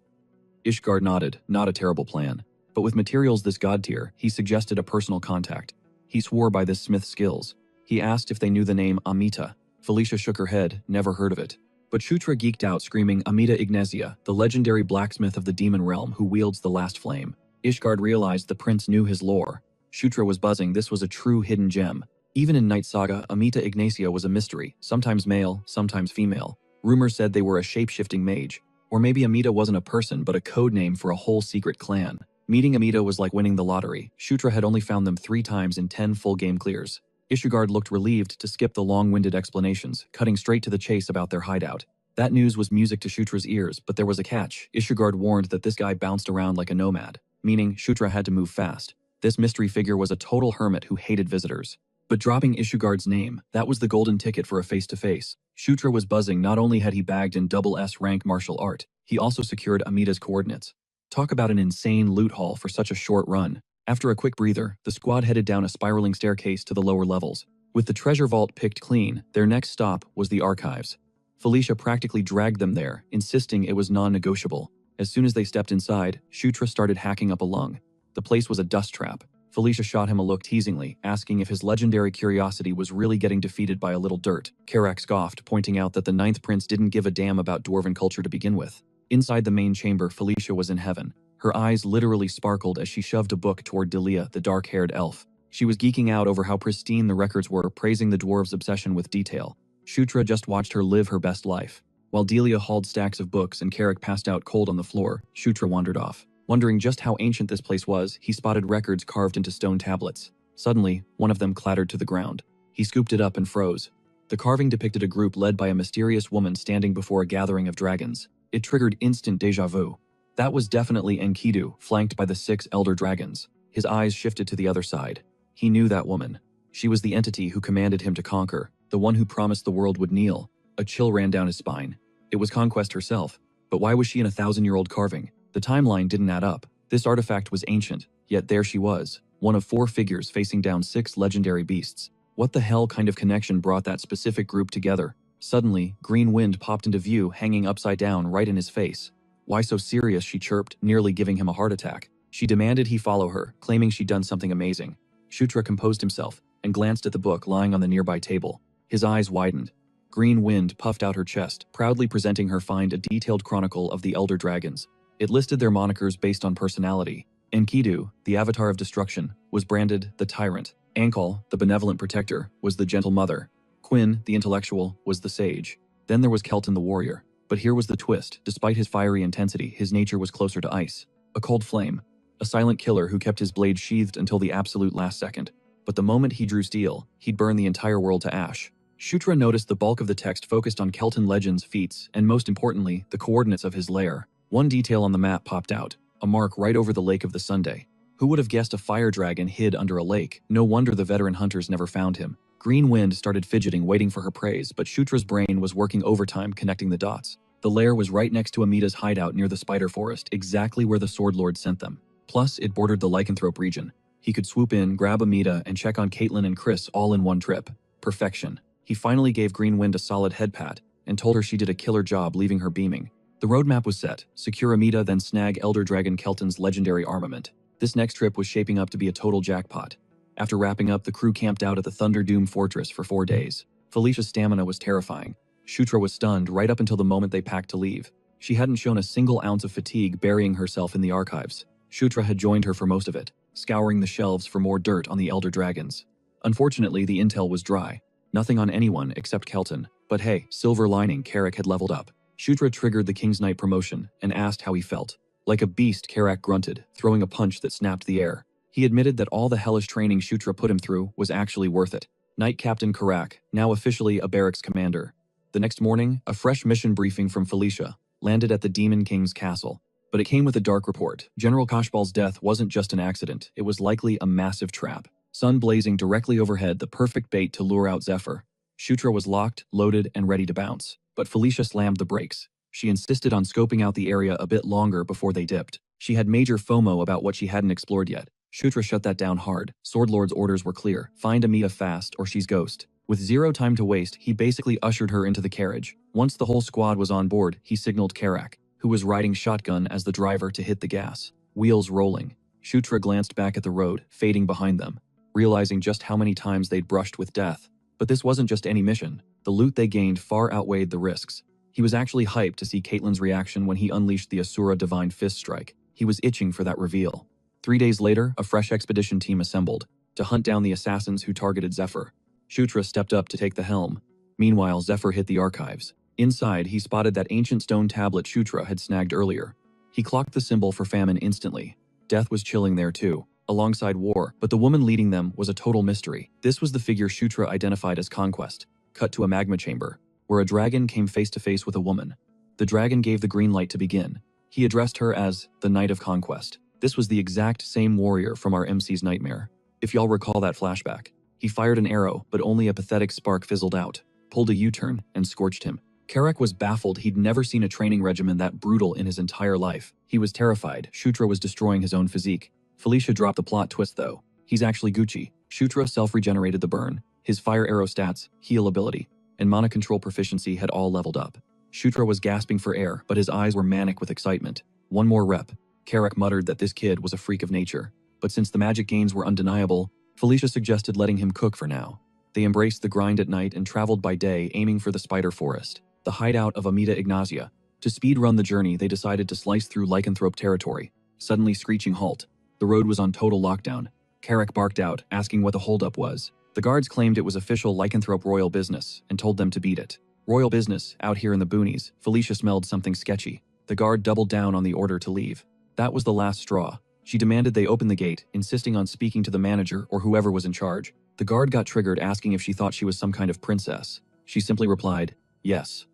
Ishgard nodded, not a terrible plan. But with materials this god tier, he suggested a personal contact. He swore by this smith's skills. He asked if they knew the name Amita. Felicia shook her head, never heard of it. But Shutra geeked out, screaming, Amita Ignesia, the legendary blacksmith of the demon realm who wields the last flame. Ishgard realized the prince knew his lore. Shutra was buzzing, this was a true hidden gem. Even in Night Saga, Amita Ignesia was a mystery, sometimes male, sometimes female. Rumors said they were a shape-shifting mage. Or maybe Amita wasn't a person, but a code name for a whole secret clan. Meeting Amita was like winning the lottery. Shutra had only found them 3 times in 10 full game clears. Ishgard looked relieved to skip the long-winded explanations, cutting straight to the chase about their hideout. That news was music to Shutra's ears, but there was a catch. Ishgard warned that this guy bounced around like a nomad, meaning Shutra had to move fast. This mystery figure was a total hermit who hated visitors. But dropping Ishgard's name, that was the golden ticket for a face-to-face. Shutra was buzzing. Not only had he bagged in double S rank martial art, he also secured Amita's coordinates. Talk about an insane loot haul for such a short run. After a quick breather, the squad headed down a spiraling staircase to the lower levels. With the treasure vault picked clean, their next stop was the archives. Felicia practically dragged them there, insisting it was non-negotiable. As soon as they stepped inside, Shutra started hacking up a lung. The place was a dust trap. Felicia shot him a look teasingly, asking if his legendary curiosity was really getting defeated by a little dirt. Carrick scoffed, pointing out that the 9th prince didn't give a damn about dwarven culture to begin with. Inside the main chamber, Felicia was in heaven. Her eyes literally sparkled as she shoved a book toward Delia, the dark-haired elf. She was geeking out over how pristine the records were, praising the dwarves' obsession with detail. Shutra just watched her live her best life. While Delia hauled stacks of books and Carrick passed out cold on the floor, Shutra wandered off. Wondering just how ancient this place was, he spotted records carved into stone tablets. Suddenly, one of them clattered to the ground. He scooped it up and froze. The carving depicted a group led by a mysterious woman standing before a gathering of dragons. It triggered instant déjà vu. That was definitely Enkidu, flanked by the 6 elder dragons. His eyes shifted to the other side. He knew that woman. She was the entity who commanded him to conquer. the one who promised the world would kneel. A chill ran down his spine. It was Conquest herself. But why was she in a 1,000-year-old carving? The timeline didn't add up. This artifact was ancient, yet there she was, one of 4 figures facing down 6 legendary beasts. What the hell kind of connection brought that specific group together? Suddenly, green wind popped into view, hanging upside down right in his face. Why so serious, she chirped, nearly giving him a heart attack. She demanded he follow her, claiming she'd done something amazing. Shutra composed himself and glanced at the book lying on the nearby table. His eyes widened. Green wind puffed out her chest, proudly presenting her find a detailed chronicle of the Elder Dragons. It listed their monikers based on personality. Enkidu, the avatar of destruction, was branded the Tyrant. Ankal, the benevolent protector, was the gentle mother. Quinn, the intellectual, was the sage. Then there was Kelton the warrior. But here was the twist. Despite his fiery intensity, his nature was closer to ice. A cold flame. A silent killer who kept his blade sheathed until the absolute last second. But the moment he drew steel, he'd burn the entire world to ash. Shutra noticed the bulk of the text focused on Kelton Legend's feats, and most importantly, the coordinates of his lair. One detail on the map popped out, a mark right over the Lake of the Sunday. Who would have guessed a fire dragon hid under a lake? No wonder the veteran hunters never found him. Green Wind started fidgeting, waiting for her praise, but Shutra's brain was working overtime connecting the dots. The lair was right next to Amita's hideout near the spider forest, exactly where the Sword Lord sent them. Plus, it bordered the lycanthrope region. He could swoop in, grab Amita, and check on Caitlin and Chris all in one trip. Perfection. He finally gave Green Wind a solid head pat and told her she did a killer job, leaving her beaming. The roadmap was set. Secure Amita, then snag Elder Dragon Kelton's legendary armament. This next trip was shaping up to be a total jackpot. After wrapping up, the crew camped out at the Thunderdoom Fortress for 4 days. Felicia's stamina was terrifying. Shutra was stunned right up until the moment they packed to leave. She hadn't shown a single ounce of fatigue, burying herself in the archives. Shutra had joined her for most of it, scouring the shelves for more dirt on the Elder Dragons. Unfortunately, the intel was dry. Nothing on anyone except Kelton. But hey, silver lining, Carrick had leveled up. Shutra triggered the King's Knight promotion and asked how he felt. Like a beast, Carrick grunted, throwing a punch that snapped the air. He admitted that all the hellish training Shutra put him through was actually worth it. Knight Captain Carrick, now officially a barracks commander. The next morning, a fresh mission briefing from Felicia landed at the Demon King's castle. But it came with a dark report. General Koshbal's death wasn't just an accident, it was likely a massive trap. Sun blazing directly overhead, the perfect bait to lure out Zephyr. Shutra was locked, loaded, and ready to bounce. But Felicia slammed the brakes. She insisted on scoping out the area a bit longer before they dipped. She had major FOMO about what she hadn't explored yet. Shutra shut that down hard. Sword Lord's orders were clear. Find Amita fast or she's ghost. With zero time to waste, he basically ushered her into the carriage. Once the whole squad was on board, he signaled Carrick, who was riding shotgun as the driver, to hit the gas. Wheels rolling. Shutra glanced back at the road, fading behind them, realizing just how many times they'd brushed with death. But this wasn't just any mission. The loot they gained far outweighed the risks. He was actually hyped to see Caitlin's reaction when he unleashed the Asura Divine Fist Strike. He was itching for that reveal. 3 days later, a fresh expedition team assembled to hunt down the assassins who targeted Zephyr. Shutra stepped up to take the helm. Meanwhile, Zephyr hit the archives. Inside, he spotted that ancient stone tablet Shutra had snagged earlier. He clocked the symbol for famine instantly. Death was chilling there too, alongside war, but the woman leading them was a total mystery. This was the figure Shutra identified as Conquest. Cut to a magma chamber, where a dragon came face to face with a woman. The dragon gave the green light to begin. He addressed her as the Knight of Conquest. This was the exact same warrior from our MC's nightmare. If y'all recall that flashback. He fired an arrow, but only a pathetic spark fizzled out, pulled a U-turn, and scorched him. Carrick was baffled. He'd never seen a training regimen that brutal in his entire life. He was terrified. Shutra was destroying his own physique. Felicia dropped the plot twist though. He's actually Gucci. Shutra self-regenerated the burn. His fire arrow stats, heal ability, and mana control proficiency had all leveled up. Shutra was gasping for air, but his eyes were manic with excitement. One more rep. Carrick muttered that this kid was a freak of nature. But since the magic gains were undeniable, Felicia suggested letting him cook for now. They embraced the grind at night and traveled by day, aiming for the spider forest, the hideout of Amita Ignazia. To speed-run the journey, they decided to slice through lycanthrope territory. Suddenly screeching halt. The road was on total lockdown. Carrick barked out, asking what the holdup was. The guards claimed it was official lycanthrope royal business and told them to beat it. Royal business, out here in the boonies. Felicia smelled something sketchy. The guard doubled down on the order to leave. That was the last straw. She demanded they open the gate, insisting on speaking to the manager or whoever was in charge. The guard got triggered, asking if she thought she was some kind of princess. She simply replied, yes.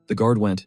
The guard went,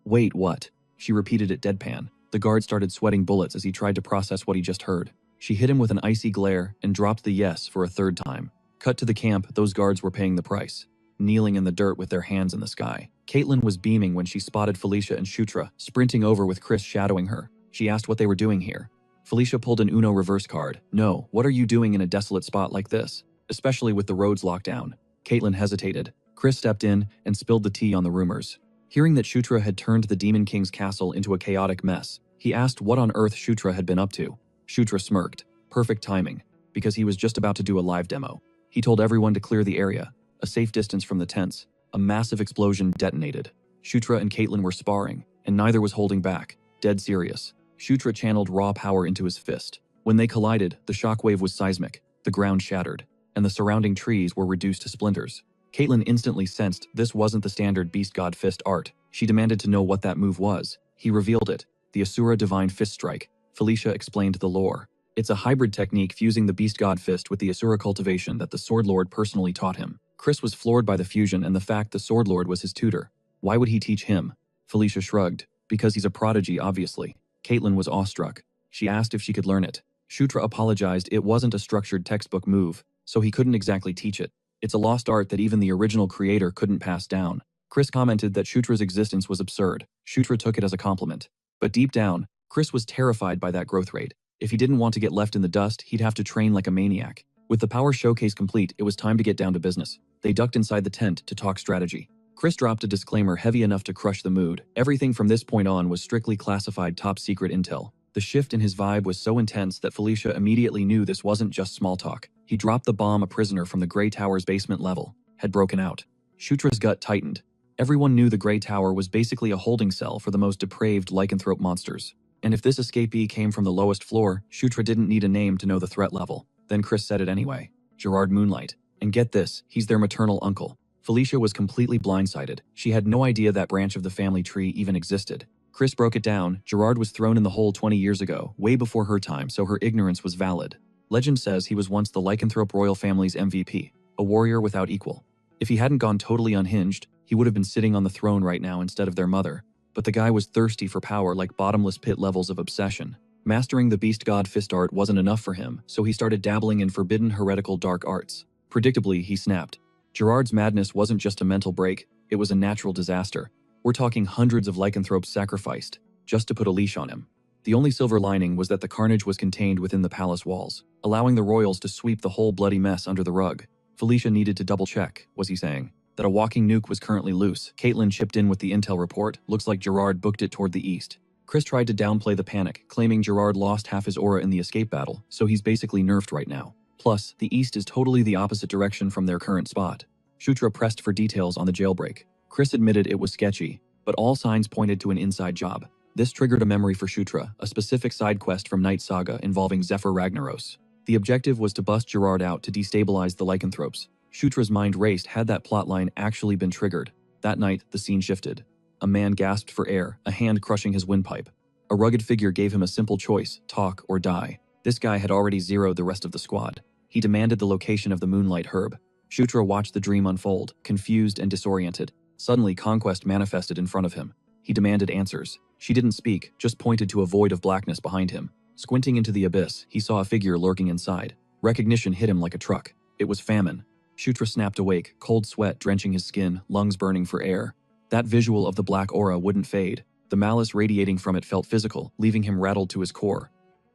wait, what? She repeated it deadpan. The guard started sweating bullets as he tried to process what he just heard. She hit him with an icy glare and dropped the yes for a third time. Cut to the camp, those guards were paying the price. kneeling in the dirt with their hands in the sky. Caitlin was beaming when she spotted Felicia and Shutra sprinting over with Chris shadowing her. She asked what they were doing here. Felicia pulled an Uno reverse card. No, what are you doing in a desolate spot like this? Especially with the roads locked down. Caitlin hesitated. Chris stepped in and spilled the tea on the rumors. Hearing that Shutra had turned the Demon King's castle into a chaotic mess, he asked what on earth Shutra had been up to. Shutra smirked. Perfect timing, because he was just about to do a live demo. He told everyone to clear the area, a safe distance from the tents. A massive explosion detonated. Shutra and Caitlin were sparring, and neither was holding back, dead serious. Shutra channeled raw power into his fist. When they collided, the shockwave was seismic, the ground shattered, and the surrounding trees were reduced to splinters. Caitlin instantly sensed this wasn't the standard Beast God Fist art. She demanded to know what that move was. He revealed it, the Asura Divine Fist Strike. Felicia explained the lore. It's a hybrid technique fusing the Beast God Fist with the Asura cultivation that the Sword Lord personally taught him. Chris was floored by the fusion and the fact the Sword Lord was his tutor. Why would he teach him? Felicia shrugged. Because he's a prodigy, obviously. Caitlin was awestruck. She asked if she could learn it. Shutra apologized it wasn't a structured textbook move, so he couldn't exactly teach it. It's a lost art that even the original creator couldn't pass down. Chris commented that Shutra's existence was absurd. Shutra took it as a compliment. But deep down, Chris was terrified by that growth rate. If he didn't want to get left in the dust, he'd have to train like a maniac. With the power showcase complete, it was time to get down to business. They ducked inside the tent to talk strategy. Chris dropped a disclaimer heavy enough to crush the mood. Everything from this point on was strictly classified top-secret intel. The shift in his vibe was so intense that Felicia immediately knew this wasn't just small talk. He dropped the bomb a prisoner from the Grey Tower's basement level had broken out. Shutra's gut tightened. Everyone knew the Grey Tower was basically a holding cell for the most depraved lycanthrope monsters. And if this escapee came from the lowest floor, Shutra didn't need a name to know the threat level. Then Chris said it anyway. Gerard Moonlight. And get this, he's their maternal uncle. Felicia was completely blindsided. She had no idea that branch of the family tree even existed. Chris broke it down. Gerard was thrown in the hole 20 years ago, way before her time, so her ignorance was valid. Legend says he was once the lycanthrope royal family's MVP, a warrior without equal. If he hadn't gone totally unhinged, he would have been sitting on the throne right now instead of their mother. But the guy was thirsty for power like bottomless pit levels of obsession. Mastering the Beast God Fist art wasn't enough for him, so he started dabbling in forbidden heretical dark arts. Predictably, he snapped. Gerard's madness wasn't just a mental break, it was a natural disaster. We're talking hundreds of lycanthropes sacrificed, just to put a leash on him. The only silver lining was that the carnage was contained within the palace walls, allowing the royals to sweep the whole bloody mess under the rug. Felicia needed to double-check, was he saying, that a walking nuke was currently loose. Caitlin chipped in with the intel report. Looks like Gerard booked it toward the east. Chris tried to downplay the panic, claiming Gerard lost half his aura in the escape battle, so he's basically nerfed right now. Plus, the east is totally the opposite direction from their current spot. Shutra pressed for details on the jailbreak. Chris admitted it was sketchy, but all signs pointed to an inside job. This triggered a memory for Shutra, a specific side quest from Night Saga involving Zephyr Ragnaros. The objective was to bust Gerard out to destabilize the lycanthropes. Shutra's mind raced had that plotline actually been triggered. That night, the scene shifted. A man gasped for air, a hand crushing his windpipe. A rugged figure gave him a simple choice, talk or die. This guy had already zeroed the rest of the squad. He demanded the location of the Moonlight Herb. Shutra watched the dream unfold, confused and disoriented. Suddenly, Conquest manifested in front of him. He demanded answers. She didn't speak, just pointed to a void of blackness behind him. Squinting into the abyss, he saw a figure lurking inside. Recognition hit him like a truck. It was Famine. Shutra snapped awake, cold sweat drenching his skin, lungs burning for air. That visual of the black aura wouldn't fade. The malice radiating from it felt physical, leaving him rattled to his core.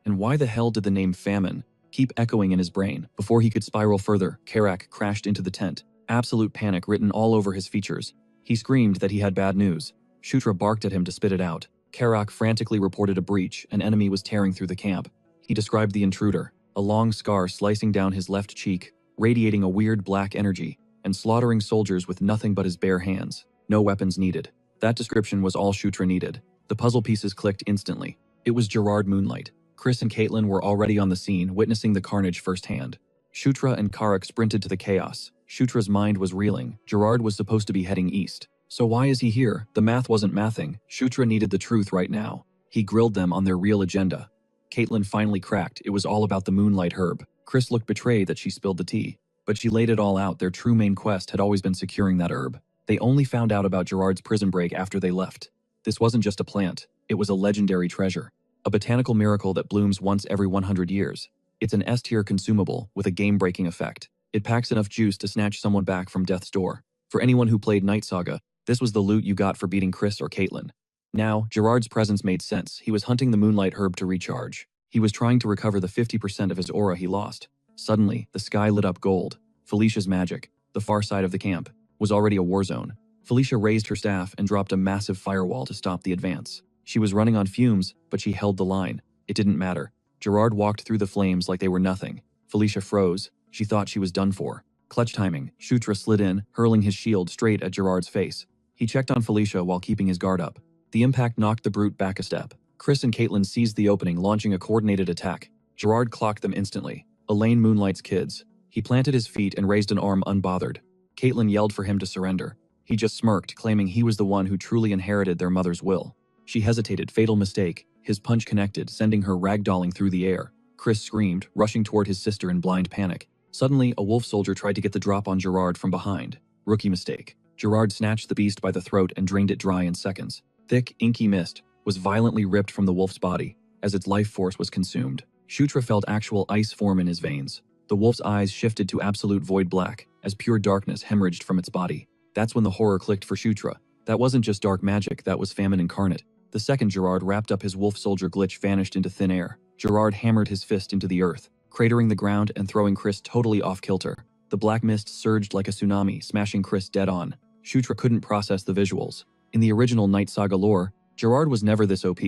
And why the hell did the name Famine keep echoing in his brain? Before he could spiral further, Carrick crashed into the tent, absolute panic written all over his features. He screamed that he had bad news. Shutra barked at him to spit it out. Carrick frantically reported a breach. An enemy was tearing through the camp. He described the intruder, a long scar slicing down his left cheek, radiating a weird black energy, and slaughtering soldiers with nothing but his bare hands. No weapons needed. That description was all Shutra needed. The puzzle pieces clicked instantly. It was Gerard Moonlight. Chris and Caitlin were already on the scene, witnessing the carnage firsthand. Shutra and Carrick sprinted to the chaos. Shutra's mind was reeling. Gerard was supposed to be heading east. So why is he here? The math wasn't mathing. Shutra needed the truth right now. He grilled them on their real agenda. Caitlin finally cracked. It was all about the Moonlight Herb. Chris looked betrayed that she spilled the tea. But she laid it all out. Their true main quest had always been securing that herb. They only found out about Gerard's prison break after they left. This wasn't just a plant. It was a legendary treasure. A botanical miracle that blooms once every 100 years. It's an S-tier consumable with a game-breaking effect. It packs enough juice to snatch someone back from death's door. For anyone who played Night Saga, this was the loot you got for beating Chris or Caitlyn. Now, Gerard's presence made sense. He was hunting the Moonlight Herb to recharge. He was trying to recover the 50% of his aura he lost. Suddenly, the sky lit up gold. Felicia's magic, the far side of the camp, was already a war zone. Felicia raised her staff and dropped a massive firewall to stop the advance. She was running on fumes, but she held the line. It didn't matter. Gerard walked through the flames like they were nothing. Felicia froze. She thought she was done for. Clutch timing, Shutra slid in, hurling his shield straight at Gerard's face. He checked on Felicia while keeping his guard up. The impact knocked the brute back a step. Chris and Caitlyn seized the opening, launching a coordinated attack. Gerard clocked them instantly. Elaine Moonlight's kids. He planted his feet and raised an arm unbothered. Caitlyn yelled for him to surrender. He just smirked, claiming he was the one who truly inherited their mother's will. She hesitated, fatal mistake. His punch connected, sending her ragdolling through the air. Chris screamed, rushing toward his sister in blind panic. Suddenly, a wolf soldier tried to get the drop on Gerard from behind. Rookie mistake. Gerard snatched the beast by the throat and drained it dry in seconds. Thick, inky mist was violently ripped from the wolf's body as its life force was consumed. Shutra felt actual ice form in his veins. The wolf's eyes shifted to absolute void black as pure darkness hemorrhaged from its body. That's when the horror clicked for Shutra. That wasn't just dark magic, that was famine incarnate. The second Gerard wrapped up his wolf soldier, glitch vanished into thin air. Gerard hammered his fist into the earth, cratering the ground and throwing Chris totally off kilter. The black mist surged like a tsunami, smashing Chris dead on. Shutra couldn't process the visuals. In the original Night Saga lore, Gerard was never this OP.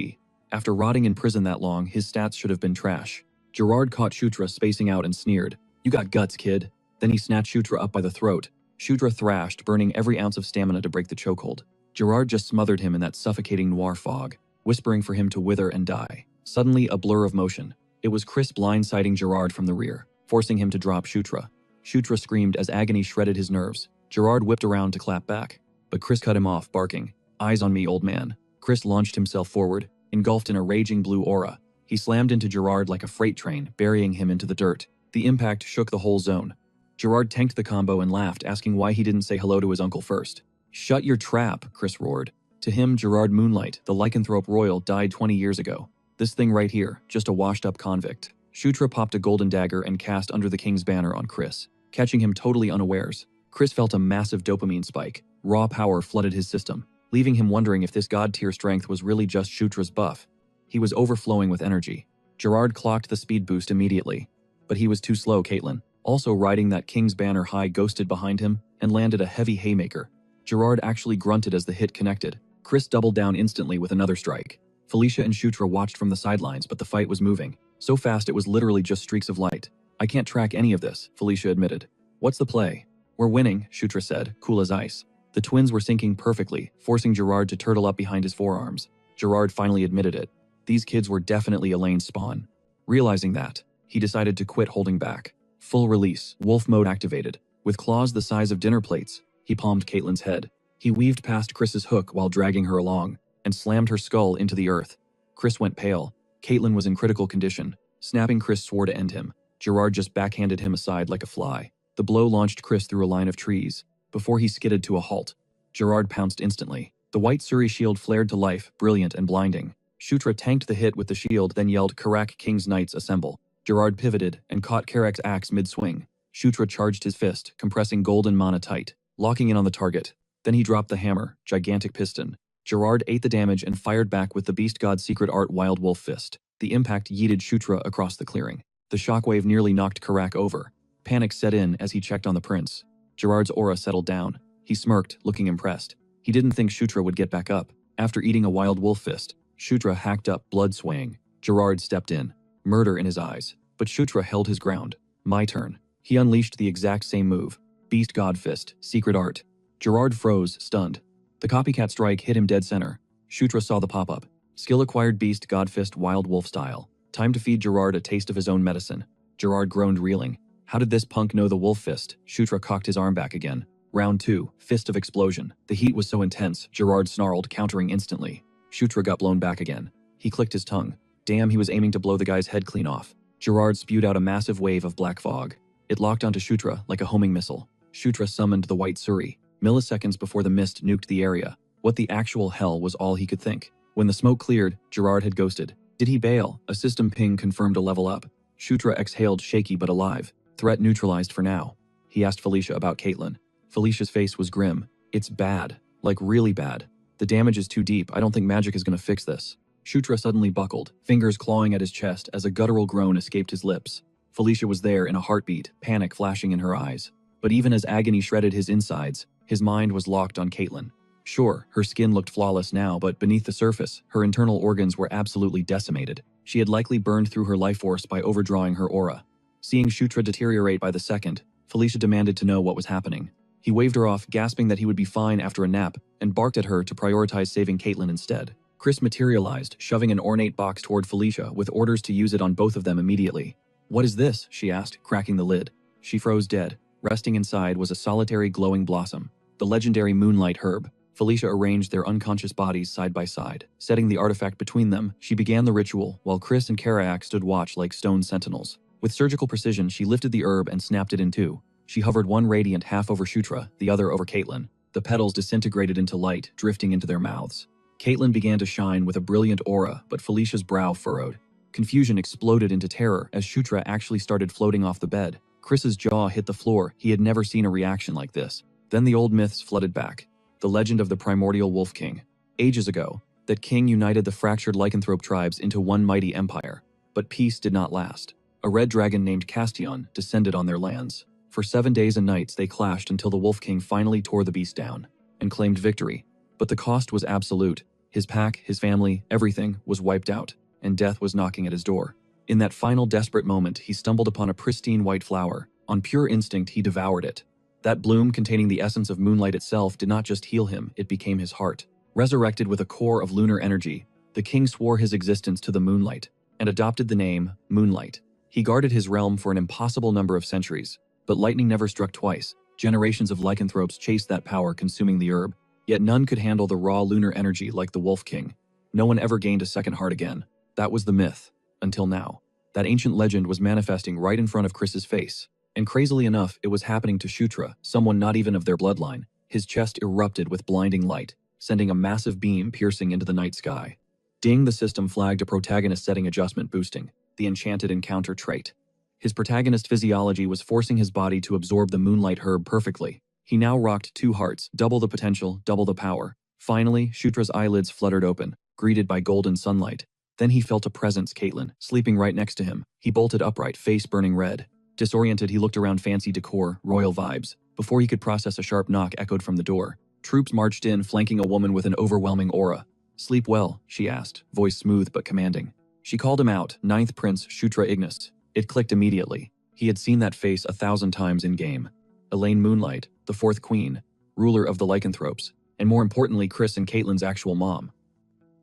After rotting in prison that long, his stats should have been trash. Gerard caught Shutra spacing out and sneered, "You got guts, kid." Then he snatched Shutra up by the throat. Shutra thrashed, burning every ounce of stamina to break the chokehold. Gerard just smothered him in that suffocating noir fog, whispering for him to wither and die. Suddenly, a blur of motion. It was Chris blindsiding Gerard from the rear, forcing him to drop Shutra. Shutra screamed as agony shredded his nerves. Gerard whipped around to clap back, but Chris cut him off, barking, "Eyes on me, old man." Chris launched himself forward, engulfed in a raging blue aura. He slammed into Gerard like a freight train, burying him into the dirt. The impact shook the whole zone. Gerard tanked the combo and laughed, asking why he didn't say hello to his uncle first. "Shut your trap," Chris roared. To him, Gerard Moonlight, the lycanthrope royal, died 20 years ago. This thing right here, just a washed-up convict. Shutra popped a golden dagger and cast under the king's banner on Chris, catching him totally unawares. Chris felt a massive dopamine spike. Raw power flooded his system, leaving him wondering if this god-tier strength was really just Shutra's buff. He was overflowing with energy. Gerard clocked the speed boost immediately, but he was too slow. Caitlyn, also riding that king's banner high, ghosted behind him and landed a heavy haymaker. Gerard actually grunted as the hit connected. Chris doubled down instantly with another strike. Felicia and Shutra watched from the sidelines, but the fight was moving so fast it was literally just streaks of light. "I can't track any of this," Felicia admitted. "What's the play?" "We're winning," Shutra said, cool as ice. The twins were syncing perfectly, forcing Gerard to turtle up behind his forearms. Gerard finally admitted it. These kids were definitely Elaine's spawn. Realizing that, he decided to quit holding back. Full release, wolf mode activated. With claws the size of dinner plates, he palmed Caitlyn's head. He weaved past Chris's hook while dragging her along, and slammed her skull into the earth. Chris went pale. Caitlyn was in critical condition. Snapping, Chris swore to end him. Gerard just backhanded him aside like a fly. The blow launched Chris through a line of trees. Before he skidded to a halt, Gerard pounced instantly. The white Suri shield flared to life, brilliant and blinding. Shutra tanked the hit with the shield, then yelled, "Carrick, King's Knights, assemble." Gerard pivoted and caught Carrick's axe mid-swing. Shutra charged his fist, compressing golden mana tight, locking in on the target. Then he dropped the hammer, gigantic piston. Gerard ate the damage and fired back with the Beast God's secret art Wild Wolf Fist. The impact yeeted Shutra across the clearing. The shockwave nearly knocked Carrick over. Panic set in as he checked on the prince. Gerard's aura settled down. He smirked, looking impressed. He didn't think Shutra would get back up. After eating a Wild Wolf Fist, Shutra hacked up, blood swaying. Gerard stepped in, murder in his eyes. But Shutra held his ground. "My turn." He unleashed the exact same move. Beast God Fist, secret art. Gerard froze, stunned. The copycat strike hit him dead center. Shutra saw the pop-up. Skill acquired, Beast God Fist, Wild Wolf style. Time to feed Gerard a taste of his own medicine. Gerard groaned, reeling. How did this punk know the Wolf Fist? Shutra cocked his arm back again. Round 2, Fist of Explosion. The heat was so intense, Gerard snarled, countering instantly. Shutra got blown back again. He clicked his tongue. Damn, he was aiming to blow the guy's head clean off. Gerard spewed out a massive wave of black fog. It locked onto Shutra like a homing missile. Shutra summoned the White Suri. Milliseconds before the mist nuked the area. What the actual hell was all he could think. When the smoke cleared, Gerard had ghosted. Did he bail? A system ping confirmed a level up. Shutra exhaled, shaky but alive. Threat neutralized for now. He asked Felicia about Caitlyn. Felicia's face was grim. It's bad. Like really bad. The damage is too deep. I don't think magic is going to fix this. Shutra suddenly buckled, fingers clawing at his chest as a guttural groan escaped his lips. Felicia was there in a heartbeat, panic flashing in her eyes. But even as agony shredded his insides, his mind was locked on Caitlin. Sure, her skin looked flawless now, but beneath the surface, her internal organs were absolutely decimated. She had likely burned through her life force by overdrawing her aura. Seeing Shutra deteriorate by the second, Felicia demanded to know what was happening. He waved her off, gasping that he would be fine after a nap, and barked at her to prioritize saving Caitlin instead. Chris materialized, shoving an ornate box toward Felicia with orders to use it on both of them immediately. "What is this?" she asked, cracking the lid. She froze dead. Resting inside was a solitary glowing blossom, the legendary moonlight herb. Felicia arranged their unconscious bodies side by side. Setting the artifact between them, she began the ritual, while Chris and Carrick stood watch like stone sentinels. With surgical precision, she lifted the herb and snapped it in two. She hovered one radiant half over Shutra, the other over Caitlin. The petals disintegrated into light, drifting into their mouths. Caitlin began to shine with a brilliant aura, but Felicia's brow furrowed. Confusion exploded into terror as Shutra actually started floating off the bed. Chris's jaw hit the floor. He had never seen a reaction like this. Then the old myths flooded back. The legend of the primordial Wolf King. Ages ago, that king united the fractured lycanthrope tribes into one mighty empire. But peace did not last. A red dragon named Castion descended on their lands. For 7 days and nights they clashed until the Wolf King finally tore the beast down and claimed victory. But the cost was absolute. His pack, his family, everything was wiped out, and death was knocking at his door. In that final desperate moment, he stumbled upon a pristine white flower. On pure instinct, he devoured it. That bloom, containing the essence of moonlight itself, did not just heal him, it became his heart. Resurrected with a core of lunar energy, the king swore his existence to the moonlight, and adopted the name Moonlight. He guarded his realm for an impossible number of centuries, but lightning never struck twice. Generations of lycanthropes chased that power, consuming the herb. Yet none could handle the raw lunar energy like the Wolf King. No one ever gained a second heart again. That was the myth. Until now. That ancient legend was manifesting right in front of Chris's face. And crazily enough, it was happening to Shutra, someone not even of their bloodline. His chest erupted with blinding light, sending a massive beam piercing into the night sky. Ding, the system flagged a protagonist setting adjustment boosting, the enchanted encounter trait. His protagonist physiology was forcing his body to absorb the moonlight herb perfectly. He now rocked 2 hearts, double the potential, double the power. Finally, Shutra's eyelids fluttered open, greeted by golden sunlight. Then he felt a presence, Caitlin, sleeping right next to him. He bolted upright, face burning red. Disoriented, he looked around fancy decor, royal vibes. Before he could process, a sharp knock echoed from the door. Troops marched in, flanking a woman with an overwhelming aura. "Sleep well?" she asked, voice smooth but commanding. She called him out, 9th Prince Shutra Ignis. It clicked immediately. He had seen that face 1,000 times in-game. Elaine Moonlight, the 4th Queen, ruler of the lycanthropes, and more importantly, Chris and Caitlin's actual mom.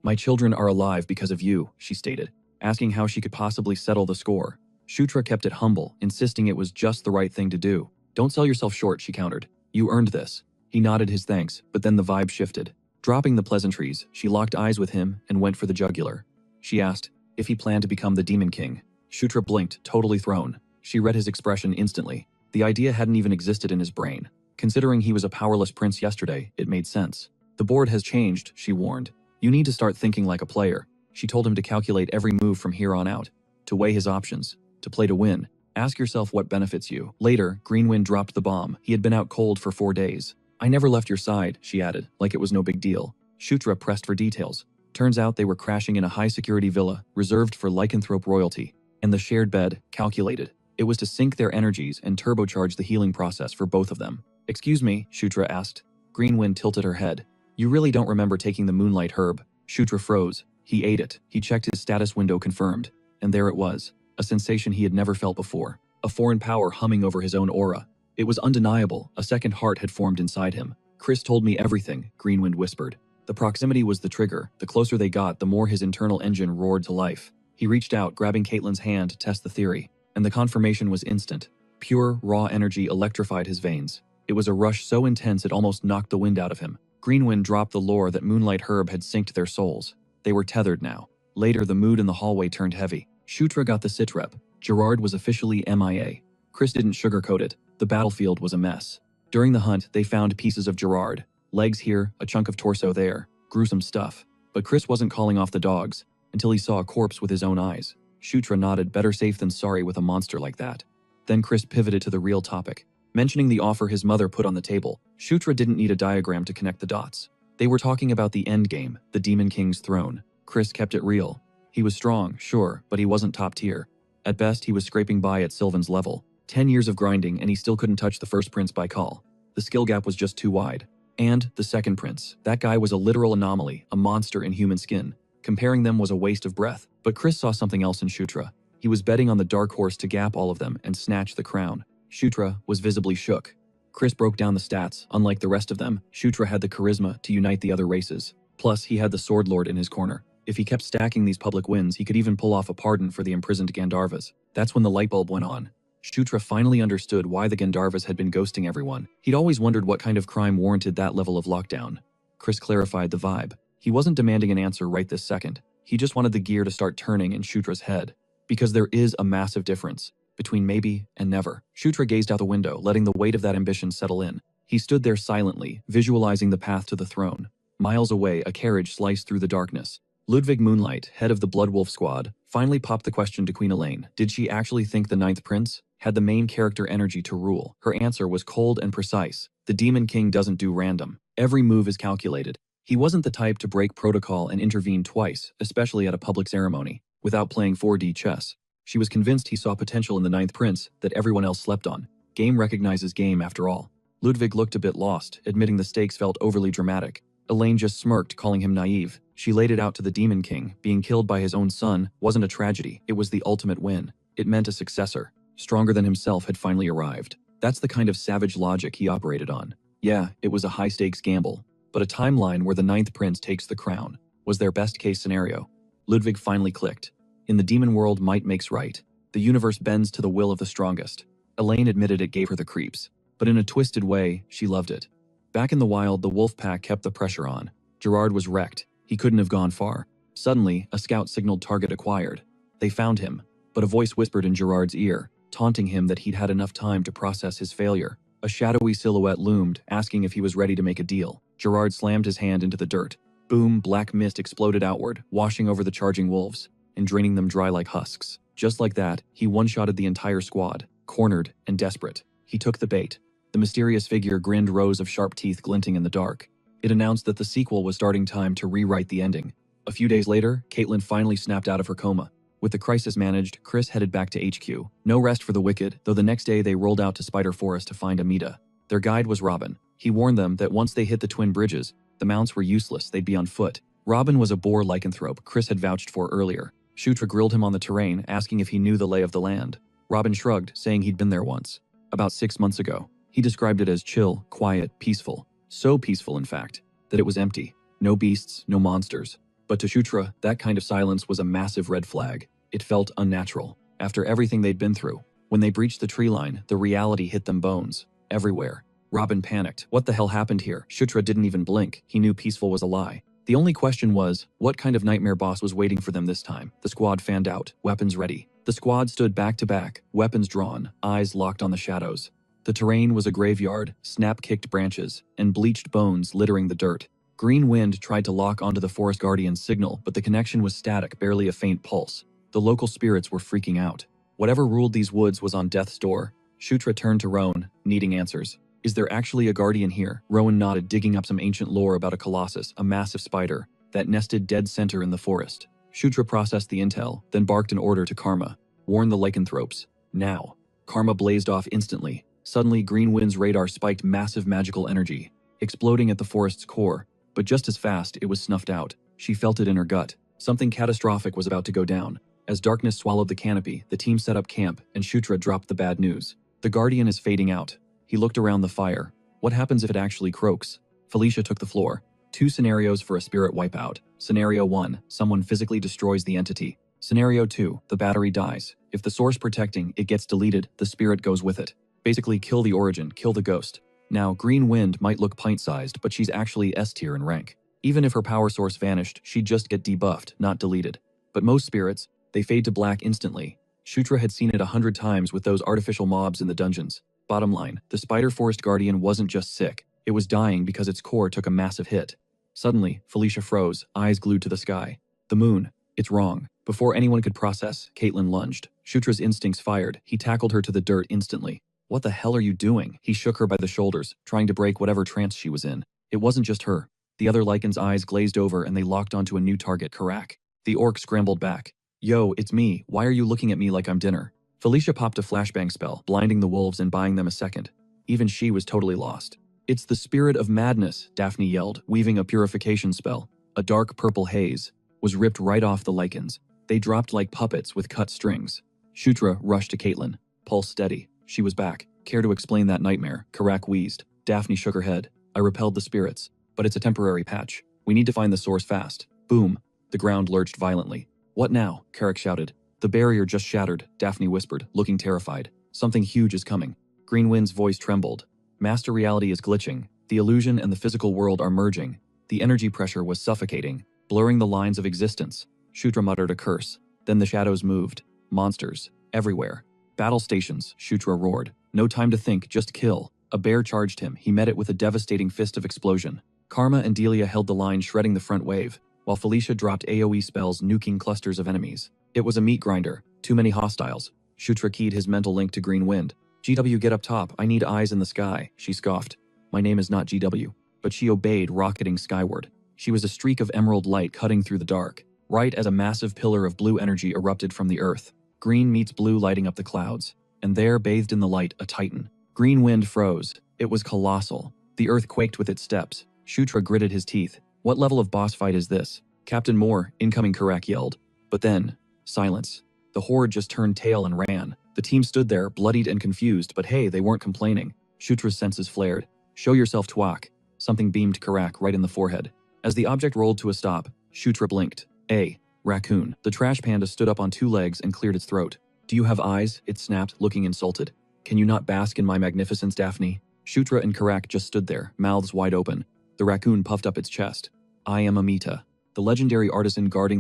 "My children are alive because of you," she stated, asking how she could possibly settle the score. Shutra kept it humble, insisting it was just the right thing to do. "Don't sell yourself short," she countered. "You earned this." He nodded his thanks, but then the vibe shifted. Dropping the pleasantries, she locked eyes with him and went for the jugular. She asked if he planned to become the Demon King. Shutra blinked, totally thrown. She read his expression instantly. The idea hadn't even existed in his brain. Considering he was a powerless prince yesterday, it made sense. "The board has changed," she warned. "You need to start thinking like a player." She told him to calculate every move from here on out, to weigh his options, to play to win. Ask yourself what benefits you. Later, Greenwind dropped the bomb. He had been out cold for 4 days. "I never left your side," she added, like it was no big deal. Shutra pressed for details. Turns out they were crashing in a high-security villa, reserved for lycanthrope royalty. And the shared bed, calculated. It was to sync their energies and turbocharge the healing process for both of them. "Excuse me," Shutra asked. Greenwind tilted her head. "You really don't remember taking the moonlight herb?" Shutra froze. He ate it. He checked his status window, confirmed. And there it was. A sensation he had never felt before. A foreign power humming over his own aura. It was undeniable. A second heart had formed inside him. "Chris told me everything," Greenwind whispered. The proximity was the trigger. The closer they got, the more his internal engine roared to life. He reached out, grabbing Caitlin's hand to test the theory. And the confirmation was instant. Pure, raw energy electrified his veins. It was a rush so intense it almost knocked the wind out of him. Greenwind dropped the lore that Moonlight Herb had synced their souls. They were tethered now. Later, the mood in the hallway turned heavy. Shutra got the sitrep. Gerard was officially MIA. Chris didn't sugarcoat it. The battlefield was a mess. During the hunt, they found pieces of Gerard. Legs here, a chunk of torso there. Gruesome stuff. But Chris wasn't calling off the dogs until he saw a corpse with his own eyes. Shutra nodded, better safe than sorry with a monster like that. Then Chris pivoted to the real topic. Mentioning the offer his mother put on the table, Shutra didn't need a diagram to connect the dots. They were talking about the endgame, the Demon King's throne. Chris kept it real. He was strong, sure, but he wasn't top tier. At best, he was scraping by at Sylvan's level. 10 years of grinding and he still couldn't touch the first prince by call. The skill gap was just too wide. And the second prince, that guy was a literal anomaly, a monster in human skin. Comparing them was a waste of breath, but Chris saw something else in Shutra. He was betting on the dark horse to gap all of them and snatch the crown. Shutra was visibly shook. Chris broke down the stats. Unlike the rest of them, Shutra had the charisma to unite the other races. Plus, he had the Sword Lord in his corner. If he kept stacking these public wins, he could even pull off a pardon for the imprisoned Gandharvas. That's when the light bulb went on. Shutra finally understood why the Gandharvas had been ghosting everyone. He'd always wondered what kind of crime warranted that level of lockdown. Chris clarified the vibe. He wasn't demanding an answer right this second. He just wanted the gear to start turning in Shutra's head. Because there is a massive difference between maybe and never. Shutra gazed out the window, letting the weight of that ambition settle in. He stood there silently, visualizing the path to the throne. Miles away, a carriage sliced through the darkness. Ludwig Moonlight, head of the Bloodwolf squad, finally popped the question to Queen Elaine. Did she actually think the ninth prince had the main character energy to rule? Her answer was cold and precise. The Demon King doesn't do random. Every move is calculated. He wasn't the type to break protocol and intervene twice, especially at a public ceremony, without playing 4D chess. She was convinced he saw potential in the ninth prince that everyone else slept on. Game recognizes game after all. Ludwig looked a bit lost, admitting the stakes felt overly dramatic. Elaine just smirked, calling him naive. She laid it out to the Demon King. Being killed by his own son wasn't a tragedy, it was the ultimate win. It meant a successor, stronger than himself, had finally arrived. That's the kind of savage logic he operated on. Yeah, it was a high-stakes gamble, but a timeline where the ninth prince takes the crown was their best-case scenario. Ludwig finally clicked. In the demon world, might makes right. The universe bends to the will of the strongest. Elaine admitted it gave her the creeps, but in a twisted way, she loved it. Back in the wild, the wolf pack kept the pressure on. Gerard was wrecked. He couldn't have gone far. Suddenly, a scout signaled target acquired. They found him, but a voice whispered in Gerard's ear, taunting him that he'd had enough time to process his failure. A shadowy silhouette loomed, asking if he was ready to make a deal. Gerard slammed his hand into the dirt. Boom, black mist exploded outward, washing over the charging wolves and draining them dry like husks. Just like that, he one-shotted the entire squad, cornered and desperate. He took the bait. The mysterious figure grinned, rows of sharp teeth glinting in the dark. It announced that the sequel was starting, time to rewrite the ending. A few days later, Caitlin finally snapped out of her coma. With the crisis managed, Chris headed back to HQ. No rest for the wicked, though the next day they rolled out to Spider Forest to find Amita. Their guide was Robin. He warned them that once they hit the twin bridges, the mounts were useless, they'd be on foot. Robin was a boar lycanthrope Chris had vouched for earlier. Shutra grilled him on the terrain, asking if he knew the lay of the land. Robin shrugged, saying he'd been there once. About 6 months ago. He described it as chill, quiet, peaceful. So peaceful, in fact, that it was empty. No beasts, no monsters. But to Shutra, that kind of silence was a massive red flag. It felt unnatural. After everything they'd been through, when they breached the tree line, the reality hit them bones. Everywhere. Robin panicked. What the hell happened here? Shutra didn't even blink. He knew peaceful was a lie. The only question was, what kind of nightmare boss was waiting for them this time? The squad fanned out, weapons ready. The squad stood back to back, weapons drawn, eyes locked on the shadows. The terrain was a graveyard, snap-kicked branches, and bleached bones littering the dirt. Green Wind tried to lock onto the Forest Guardian's signal, but the connection was static, barely a faint pulse. The local spirits were freaking out. Whatever ruled these woods was on death's door. Shutra turned to Rowan, needing answers. Is there actually a guardian here? Rowan nodded, digging up some ancient lore about a colossus, a massive spider, that nested dead center in the forest. Shutra processed the intel, then barked an order to Karma. Warn the lycanthropes. Now. Karma blazed off instantly. Suddenly, Green Wind's radar spiked massive magical energy, exploding at the forest's core. But just as fast, it was snuffed out. She felt it in her gut. Something catastrophic was about to go down. As darkness swallowed the canopy, the team set up camp, and Shutra dropped the bad news. The Guardian is fading out. He looked around the fire. What happens if it actually croaks? Felicia took the floor. 2 scenarios for a spirit wipeout. Scenario 1, someone physically destroys the entity. Scenario 2, the battery dies. If the source protecting it gets deleted, the spirit goes with it. Basically, kill the origin, kill the ghost. Now, Green Wind might look pint-sized, but she's actually S-tier in rank. Even if her power source vanished, she'd just get debuffed, not deleted. But most spirits, they fade to black instantly. Shutra had seen it 100 times with those artificial mobs in the dungeons. Bottom line, the Spider Forest Guardian wasn't just sick, it was dying because its core took a massive hit. Suddenly, Felicia froze, eyes glued to the sky. The moon. It's wrong. Before anyone could process, Caitlin lunged. Shutra's instincts fired. He tackled her to the dirt instantly. What the hell are you doing? He shook her by the shoulders, trying to break whatever trance she was in. It wasn't just her. The other Lycan's eyes glazed over and they locked onto a new target, Carrick. The orc scrambled back. Yo, it's me. Why are you looking at me like I'm dinner? Felicia popped a flashbang spell, blinding the wolves and buying them a second. Even she was totally lost. It's the spirit of madness, Daphne yelled, weaving a purification spell. A dark purple haze was ripped right off the Lycans. They dropped like puppets with cut strings. Shutra rushed to Caitlin. Pulse steady. She was back. Care to explain that nightmare? Carrick wheezed. Daphne shook her head. I repelled the spirits. But it's a temporary patch. We need to find the source fast. Boom. The ground lurched violently. What now? Carrick shouted. The barrier just shattered, Daphne whispered, looking terrified. Something huge is coming. Greenwind's voice trembled. Master reality is glitching. The illusion and the physical world are merging. The energy pressure was suffocating, blurring the lines of existence. Shutra muttered a curse. Then the shadows moved. Monsters. Everywhere. Battle stations, Shutra roared. No time to think, just kill. A bear charged him. He met it with a devastating fist of explosion. Karma and Delia held the line, shredding the front wave, while Felicia dropped AoE spells, nuking clusters of enemies. It was a meat grinder. Too many hostiles. Shutra keyed his mental link to Greenwind. GW, get up top. I need eyes in the sky, she scoffed. My name is not GW. But she obeyed, rocketing skyward. She was a streak of emerald light cutting through the dark, right as a massive pillar of blue energy erupted from the earth. Green meets blue lighting up the clouds. And there, bathed in the light, a titan. Greenwind froze. It was colossal. The earth quaked with its steps. Shutra gritted his teeth. What level of boss fight is this? Captain Moore, incoming, Carrick yelled. But then, silence. The horde just turned tail and ran. The team stood there, bloodied and confused, but hey, they weren't complaining. Shutra's senses flared. Show yourself, Twak. Something beamed Carrick right in the forehead. As the object rolled to a stop, Shutra blinked. A raccoon. The trash panda stood up on two legs and cleared its throat. Do you have eyes? It snapped, looking insulted. Can you not bask in my magnificence, Daphne? Shutra and Carrick just stood there, mouths wide open. The raccoon puffed up its chest. I am Amita, the legendary artisan guarding